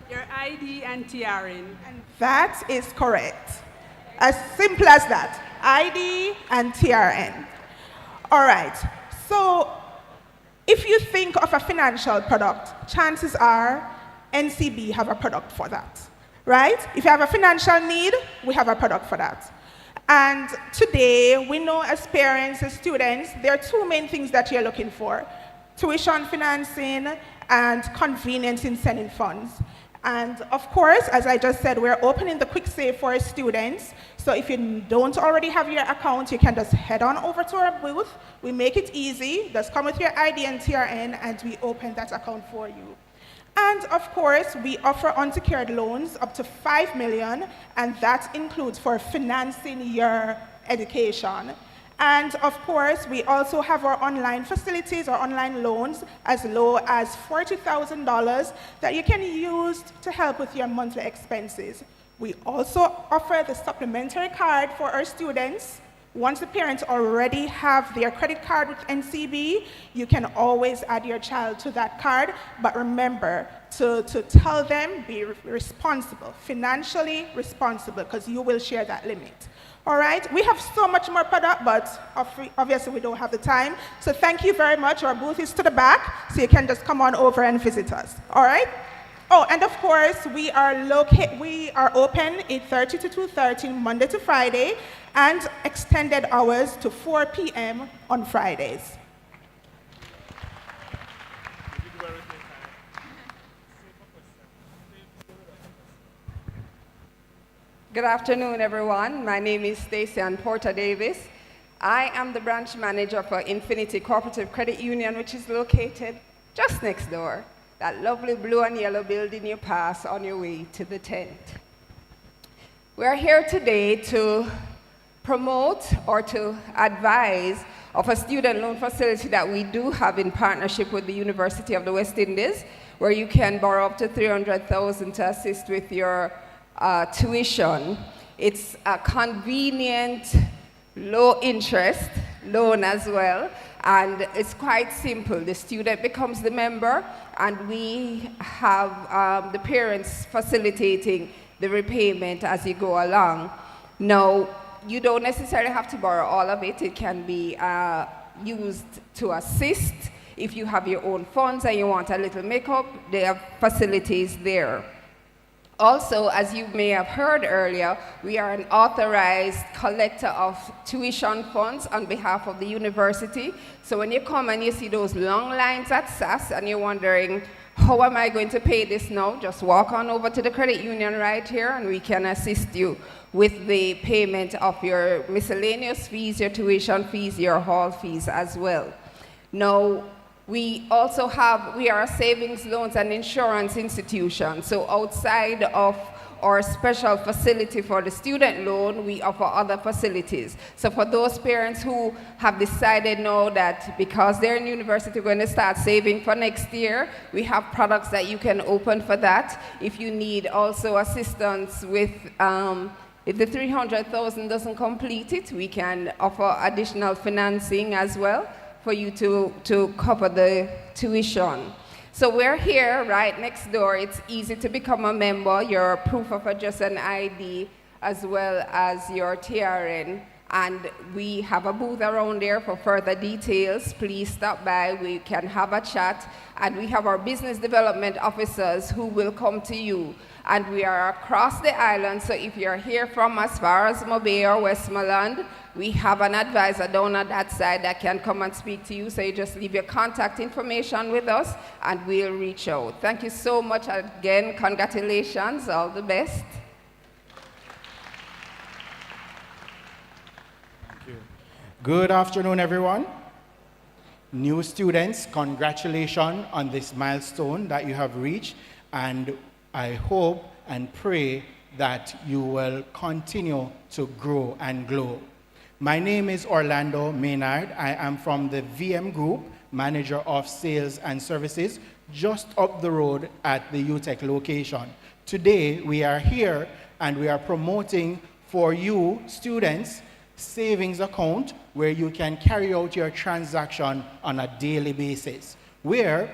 Your ID and TRN. And that is correct. As simple as that. ID and TRN. All right. So if you think of a financial product, chances are NCB have a product for that, right? If you have a financial need, we have a product for that. And today, we know as parents, as students, there are 2 main things that you're looking for: tuition financing and convenience in sending funds. And of course, as I just said, we're opening the Quick Save for our students. So if you don't already have your account, you can just head on over to our booth. We make it easy. Just come with your ID and TRN, and we open that account for you. And of course, we offer unsecured loans up to $5 million, and that includes for financing your education. And of course, we also have our online facilities, our online loans, as low as $40,000 that you can use to help with your monthly expenses. We also offer the supplementary card for our students. Once the parents already have their credit card with NCB, you can always add your child to that card. But remember to tell them, be responsible, financially responsible, because you will share that limit. All right, we have so much more product, but obviously we don't have the time. So thank you very much. Our booth is to the back, so you can just come on over and visit us. All right? Oh, and of course, we are open 8:30 to 2:30, Monday to Friday, and extended hours to 4 p.m. on Fridays. Good afternoon, everyone. My name is Stacey Ann Porter Davis. I am the branch manager for Infinity Cooperative Credit Union, which is located just next door. That lovely blue and yellow building you pass on your way to the tent. We're here today to promote or to advise of a student loan facility that we do have in partnership with the University of the West Indies, where you can borrow up to $300,000 to assist with your tuition. It's a convenient, low-interest loan as well, and it's quite simple. The student becomes the member, and we have the parents facilitating the repayment as you go along. Now, you don't necessarily have to borrow all of it. It can be used to assist. If you have your own funds and you want a little makeup, there are facilities there. Also, as you may have heard earlier, we are an authorized collector of tuition funds on behalf of the university. So when you come and you see those long lines at SAS and you're wondering, how am I going to pay this now? Just walk on over to the credit union right here and we can assist you with the payment of your miscellaneous fees, your tuition fees, your hall fees as well. Now, we are a savings, loans, and insurance institution. So outside of our special facility for the student loan, we offer other facilities. So for those parents who have decided now that because they're in university going to start saving for next year, we have products that you can open for that. If you need also assistance with if the $300,000 doesn't complete it, we can offer additional financing as well for you to cover the tuition. So we're here right next door. It's easy to become a member. Your proof of address and ID as well as your TRN. And we have a booth around there for further details. Please stop by. We can have a chat. And we have our business development officers who will come to you. And we are across the island, so if you're here from as far as Mobay or Westmoreland, we have an advisor down on that side that can come and speak to you. So you just leave your contact information with us and we'll reach out. Thank you so much again. Congratulations. All the best. Thank you. Good afternoon, everyone. New students, congratulations on this milestone that you have reached, and I hope and pray that you will continue to grow and glow. My name is Orlando Maynard. I am from the VM Group, Manager of Sales and Services, just up the road at the UTEC location. Today, we are here and we are promoting for you students savings account where you can carry out your transaction on a daily basis, where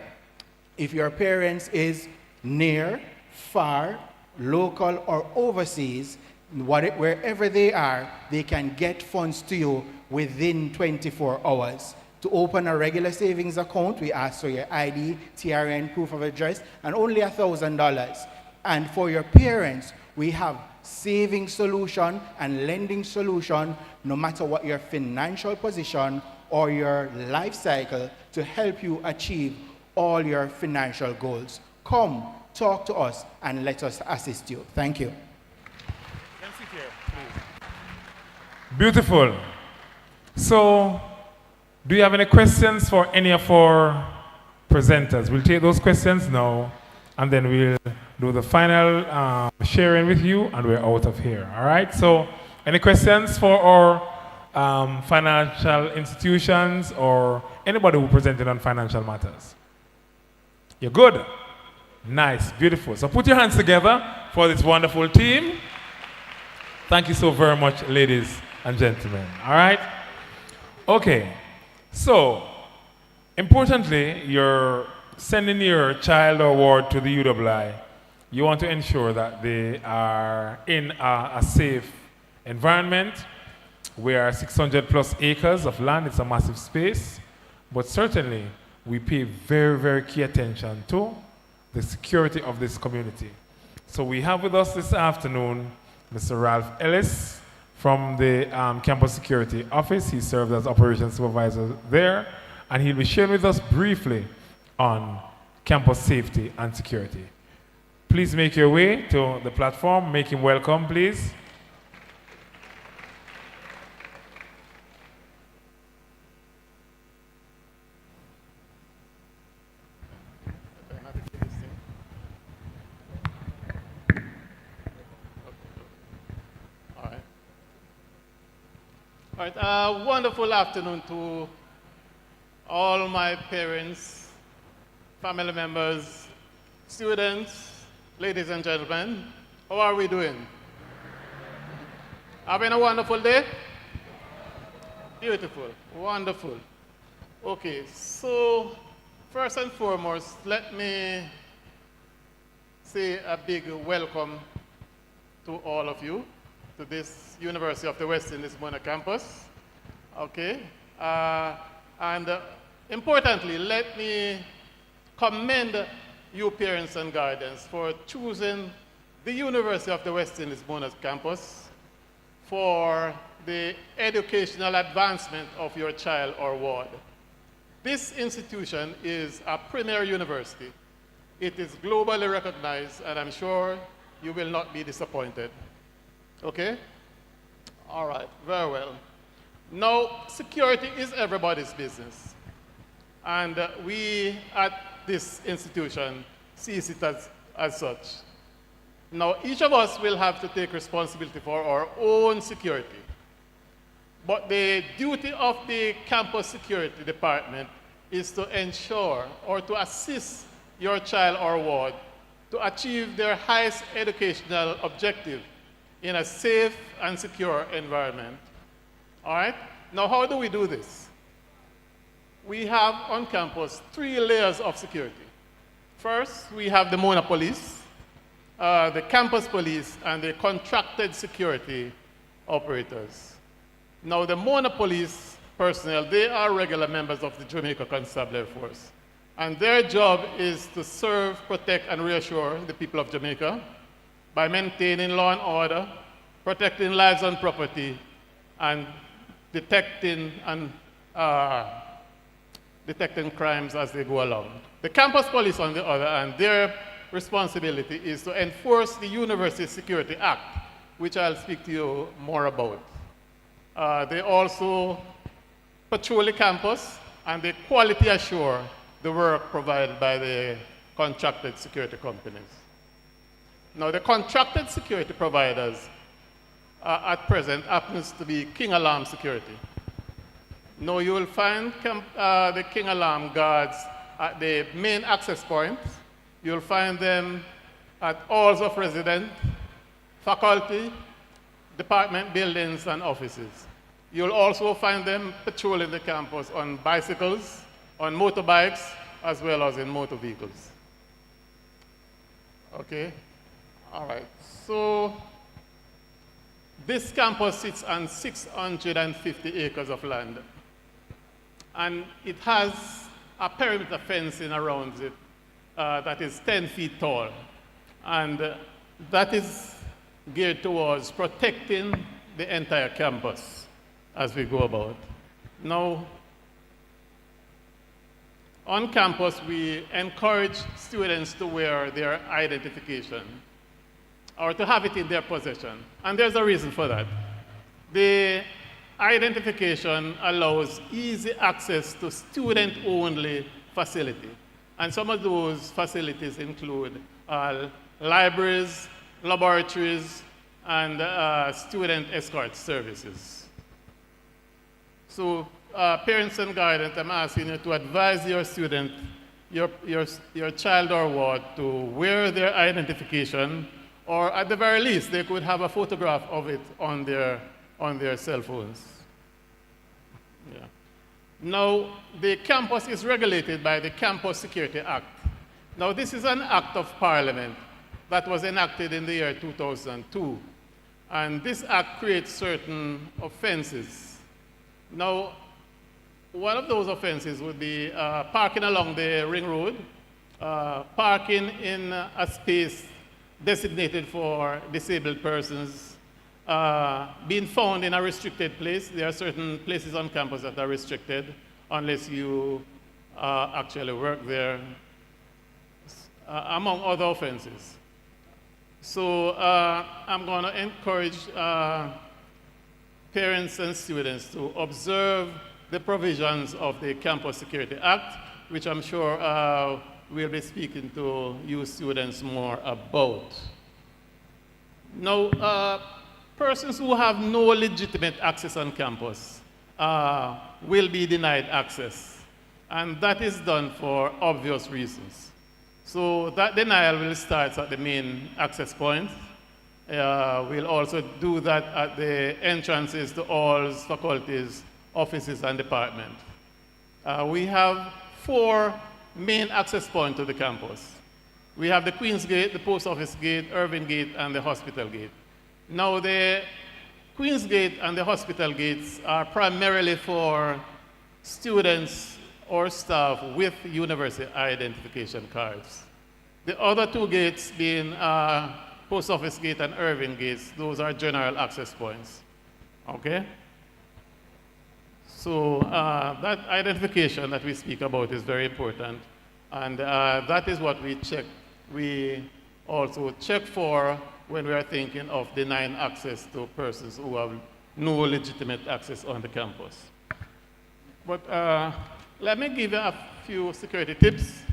if your parents is near, far, local, or overseas, wherever they are, they can get funds to you within 24 hours. To open a regular savings account, we ask for your ID, TRN, proof of address, and only $1,000. And for your parents, we have saving solution and lending solution, no matter what your financial position or your life cycle, to help you achieve all your financial goals. Come, talk to us, and let us assist you. Thank you. Beautiful. So, do you have any questions for any of our presenters? We'll take those questions now, and then we'll do the final sharing with you, and we're out of here. All right? So, any questions for our financial institutions or anybody who presented on financial matters? You're good? Nice, beautiful. So put your hands together for this wonderful team. Thank you so very much, ladies and gentlemen. All right? Okay. So, importantly, you're sending your child or ward to the UWI. You want to ensure that they are in a safe environment. We are 600 plus acres of land. It's a massive space. But certainly, we pay very, very key attention to the security of this community. So we have with us this afternoon Mr. Ralph Ellis from the campus security office. He serves as operations supervisor there, and he'll be sharing with us briefly on campus safety and security. Please make your way to the platform. Make him welcome, please. All right, wonderful afternoon to all my parents, family members, students, ladies and gentlemen. How are we doing? Having a wonderful day? Beautiful, wonderful. Okay, so first and foremost, let me say a big welcome to all of you to this University of the West Indies Mona campus. Okay, importantly, let me commend you parents and guardians for choosing the University of the West Indies Mona campus for the educational advancement of your child or ward. This institution is a premier university. It is globally recognized, and I'm sure you will not be disappointed. Okay? All right, very well. Now, security is everybody's business. And we at this institution see it as such. Now, each of us will have to take responsibility for our own security. But the duty of the campus security department is to ensure or to assist your child or ward to achieve their highest educational objective in a safe and secure environment. All right? Now, how do we do this? We have on campus 3 layers of security. First, we have the Mona police, the campus police, and the contracted security operators. Now, the Mona police personnel, they are regular members of the Jamaica Constabulary Force. And their job is to serve, protect, and reassure the people of Jamaica by maintaining law and order, protecting lives and property, and detecting crimes as they go along. The campus police, on the other hand, their responsibility is to enforce the University Security Act, which I'll speak to you more about. They also patrol the campus, and they quality assure the work provided by the contracted security companies. Now, the contracted security providers at present happens to be King Alarm Security. Now, you will find the King Alarm guards at the main access point. You'll find them at halls of residence, faculty, department buildings, and offices. You'll also find them patrolling the campus on bicycles, on motorbikes, as well as in motor vehicles. Okay? All right. So this campus sits on 650 acres of land. And it has a perimeter fencing around it that is 10 feet tall. And that is geared towards protecting the entire campus as we go about. Now, on campus, we encourage students to wear their identification or to have it in their possession. And there's a reason for that. The identification allows easy access to student-only facility. And some of those facilities include libraries, laboratories, and student escort services. So parents and guardians, I'm asking you to advise your student, your child or ward, to wear their identification, or at the very least, they could have a photograph of it on their cell phones. Yeah. Now, the campus is regulated by the Campus Security Act. Now, this is an act of parliament that was enacted in the year 2002. And this act creates certain offenses. Now, one of those offenses would be parking along the ring road, parking in a space designated for disabled persons, being found in a restricted place. There are certain places on campus that are restricted unless you actually work there, among other offenses. So I'm going to encourage parents and students to observe the provisions of the Campus Security Act, which I'm sure we'll be speaking to you students more about. Now, persons who have no legitimate access on campus will be denied access, and that is done for obvious reasons. So that denial will start at the main access point. We'll also do that at the entrances to all faculties, offices, and departments. We have 4 main access points to the campus. We have the Queen's Gate, the Post Office Gate, Irving Gate, and the Hospital Gate. Now, the Queen's Gate and the Hospital Gates are primarily for students or staff with university identification cards. The other 2 gates being Post Office Gate and Irving Gates, those are general access points. Okay? So that identification that we speak about is very important, and that is what we check. We also check for when we are thinking of denying access to persons who have no legitimate access on the campus. But let me give you a few security tips,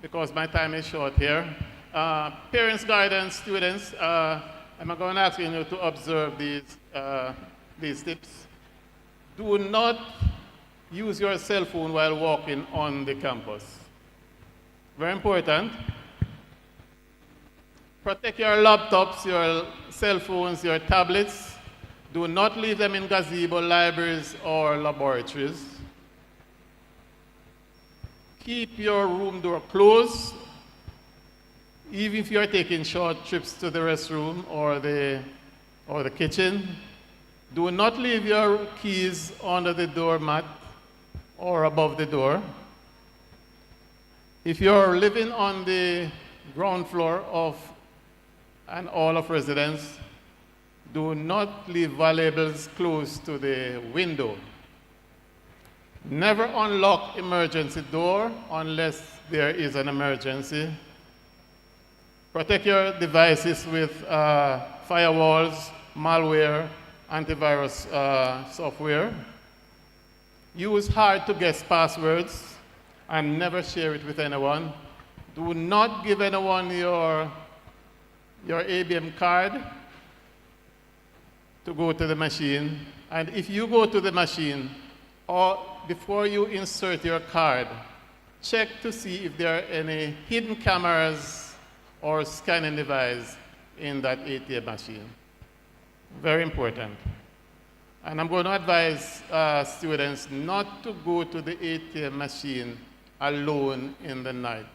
because my time is short here. Parents, guardians, students, I'm going to ask you to observe these tips. Do not use your cell phone while walking on the campus. Very important. Protect your laptops, your cell phones, your tablets. Do not leave them in gazebo, libraries, or laboratories. Keep your room door closed, even if you are taking short trips to the restroom or the kitchen. Do not leave your keys under the doormat or above the door. If you're living on the ground floor of an hall of residence, do not leave valuables close to the window. Never unlock emergency door unless there is an emergency. Protect your devices with firewalls, malware, antivirus software. Use hard-to-guess passwords and never share it with anyone. Do not give anyone your ABM card to go to the machine. And if you go to the machine, or before you insert your card, check to see if there are any hidden cameras or scanning device in that ATM machine. Very important. And I'm going to advise students not to go to the ATM machine alone in the night.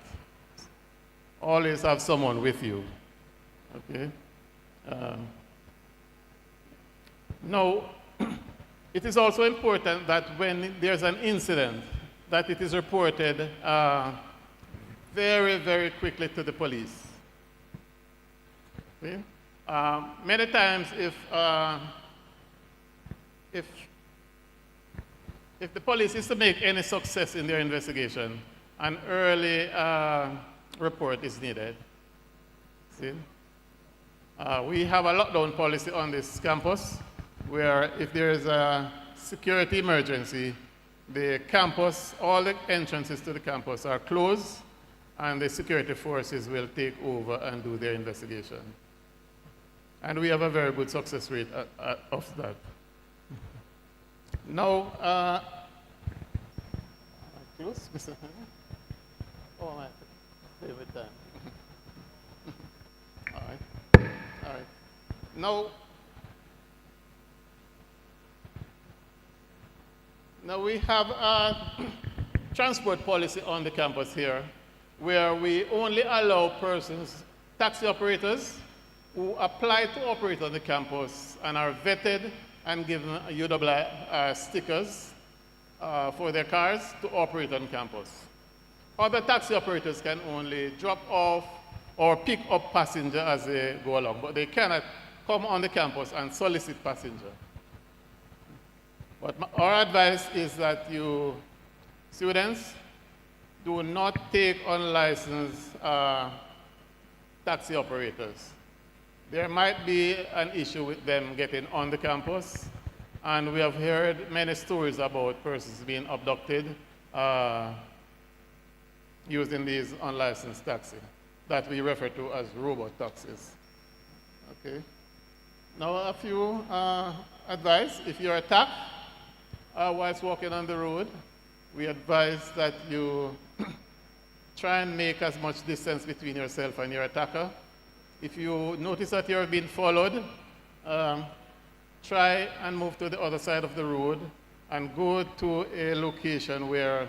Always have someone with you. Okay? Now, it is also important that when there's an incident, that it is reported very, very quickly to the police. Okay? Many times, if the police is to make any success in their investigation, an early report is needed. See? We have a lockdown policy on this campus, where if there is a security emergency, the campus, all the entrances to the campus are closed, and the security forces will take over and do their investigation. And we have a very good success rate of that. Now, close, Mr. Oh, my favorite time. All right. All right. Now we have a transport policy on the campus here, where we only allow persons, taxi operators, who apply to operate on the campus and are vetted and given UWI stickers for their cars to operate on campus. Other taxi operators can only drop off or pick up passengers as they go along, but they cannot come on the campus and solicit passengers. But our advice is that you, students, do not take unlicensed taxi operators. There might be an issue with them getting on the campus, and we have heard many stories about persons being abducted using these unlicensed taxis that we refer to as robot taxis. Okay. Now a few advice. If you're attacked whilst walking on the road, we advise that you try and make as much distance between yourself and your attacker. If you notice that you're being followed, try and move to the other side of the road and go to a location where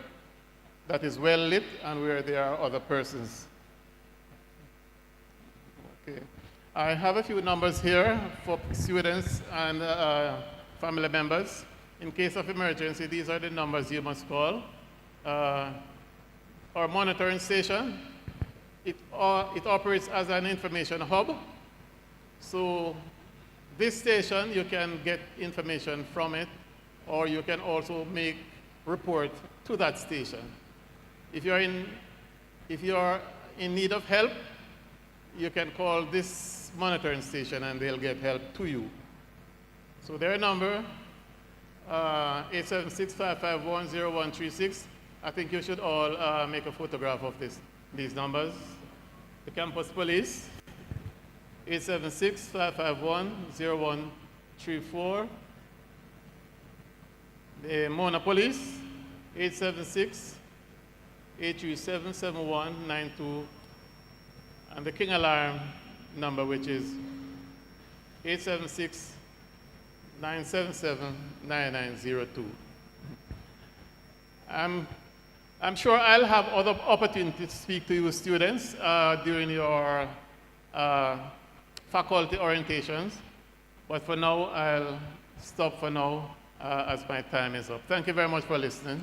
that is well lit and where there are other persons. Okay. I have a few numbers here for students and family members. In case of emergency, these are the numbers you must call. Our monitoring station, it operates as an information hub. So this station, you can get information from it, or you can also make report to that station. If you're in need of help, you can call this monitoring station and they'll get help to you. So their number, 876-551-0136. I think you should all make a photograph of these numbers. The campus police, 876-551-0134. The Mona police, 876-837-7192. And the King Alarm number, which is 876-977-9902. I'm sure I'll have other opportunities to speak to you students during your faculty orientations, but for now, I'll stop for now as my time is up. Thank you very much for listening.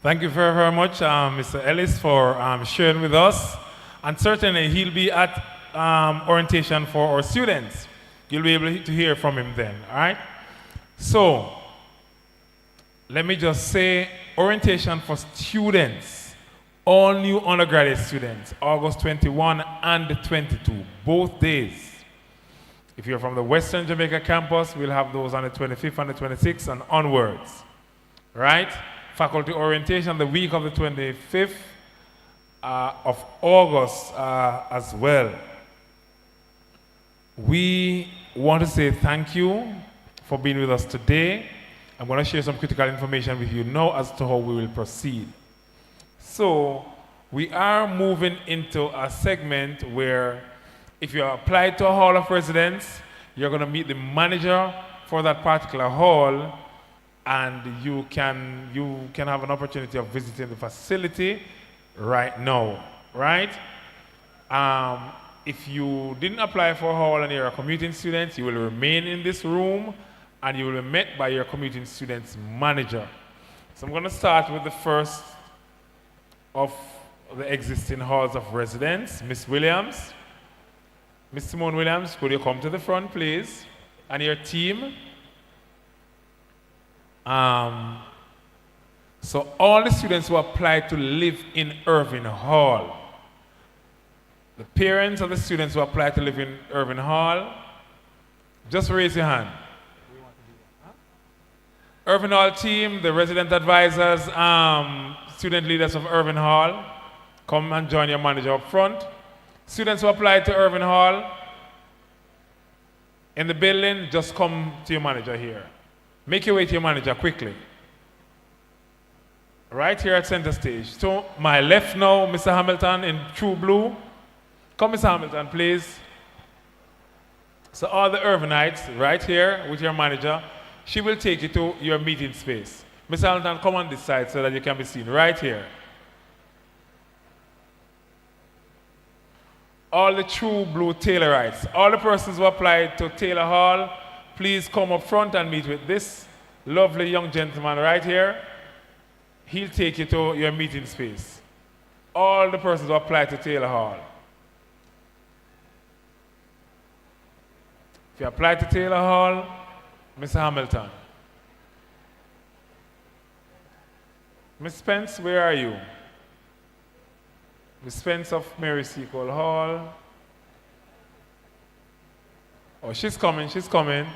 Thank you very, very much, Mr. Ellis, for sharing with us. And certainly, he'll be at orientation for our students. You'll be able to hear from him then, all right? So, let me just say, orientation for students, all new undergraduate students, August 21 and 22, both days. If you're from the Western Jamaica campus, we'll have those on the 25th and the 26th and onwards, right? Faculty orientation the week of the 25th of August as well. We want to say thank you for being with us today. I'm going to share some critical information with you now as to how we will proceed. So, we are moving into a segment where if you apply to a hall of residence, you're going to meet the manager for that particular hall, and you can have an opportunity of visiting the facility right now, right? If you didn't apply for a hall and you're a commuting student, you will remain in this room and you will be met by your commuting student's manager. So I'm going to start with the first of the existing halls of residence, Miss Williams. Miss Simone Williams, could you come to the front, please? And your team. So all the students who applied to live in Irving Hall, the parents of the students who applied to live in Irving Hall, just raise your hand. Irving Hall team, the resident advisors, student leaders of Irving Hall, come and join your manager up front. Students who applied to Irving Hall in the building, just come to your manager here. Make your way to your manager quickly. Right here at center stage. To my left now, Mr. Hamilton in true blue. Come, Mr. Hamilton, please. So all the Irvinites right here with your manager, she will take you to your meeting space. Mr. Hamilton, come on this side so that you can be seen right here. All the true blue Taylorites, all the persons who applied to Taylor Hall, please come up front and meet with this lovely young gentleman right here. He'll take you to your meeting space. all the persons who apply to Taylor Hall. If you apply to Taylor Hall, Mr. Hamilton. Miss Spence, where are you? Miss Spence of Mary Seacole Hall. Oh, she's coming, she's coming.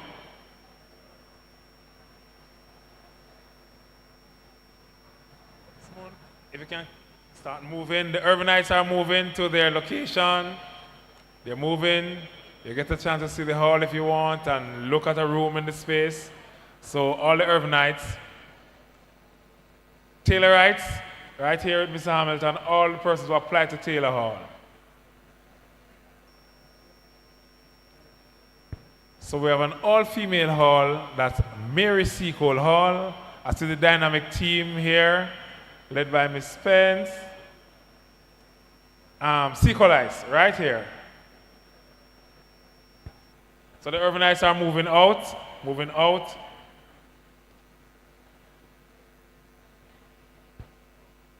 If you can start moving. The urbanites are moving to their location. They're moving. You get a chance to see the hall if you want and look at a room in the space. So all the urbanites, Taylorites, right here at Mr. Hamilton, all the persons who apply to Taylor Hall. So we have an all-female hall, that's Mary Seacole Hall. I see the dynamic team here, led by Miss Spence. Seacoleites, right here. So the urbanites are moving out, moving out.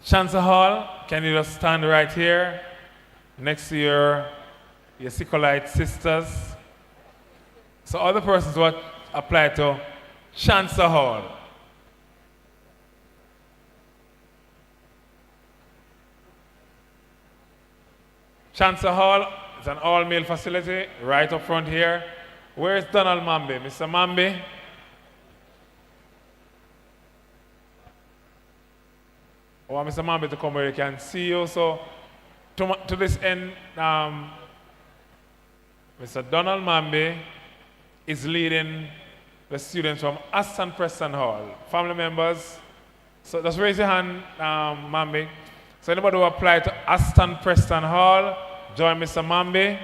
Chancellor Hall, can you just stand right here next to your Seacoleite sisters? So other persons who apply to Chancellor Hall. Chancellor Hall is an all-male facility right up front here. Where is Donald Mambe? Mr. Mambe? I want Mr. Mambe to come where he can see you. So to this end, Mr. Donald Mambe is leading the students from Aston Preston Hall. Family members, so just raise your hand, Mambe. So anybody who applied to Aston Preston Hall, join Mr. Mambe.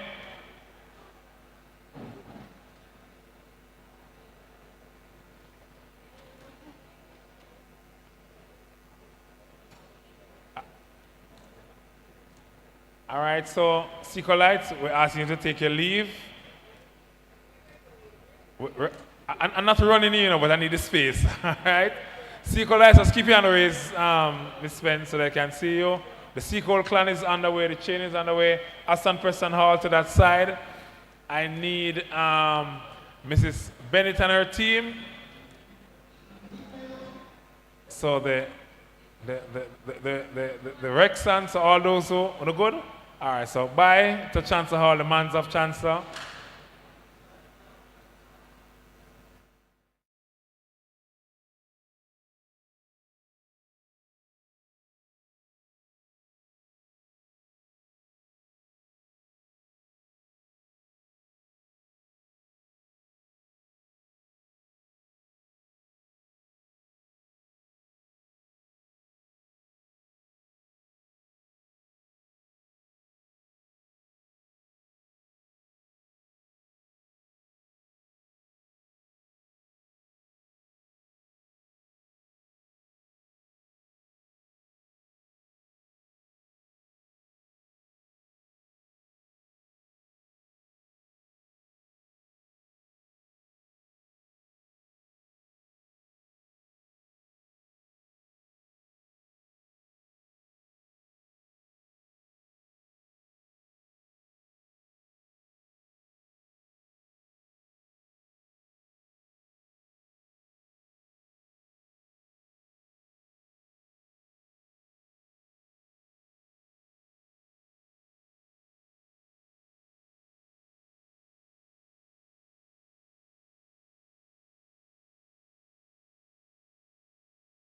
All right, so Seacoleites, we're asking you to take your leave. I'm not running in, but I need the space. All right? Seacoleites, just keep your hand raised, Miss Spence, so they can see you. The Seacole clan is underway, the chain is underway. Aston Preston Hall to that side. I need Mrs. Bennett and her team. So the Rexans, so all those who are good. All right, so bye to Chancellor Hall, the mans of Chancellor.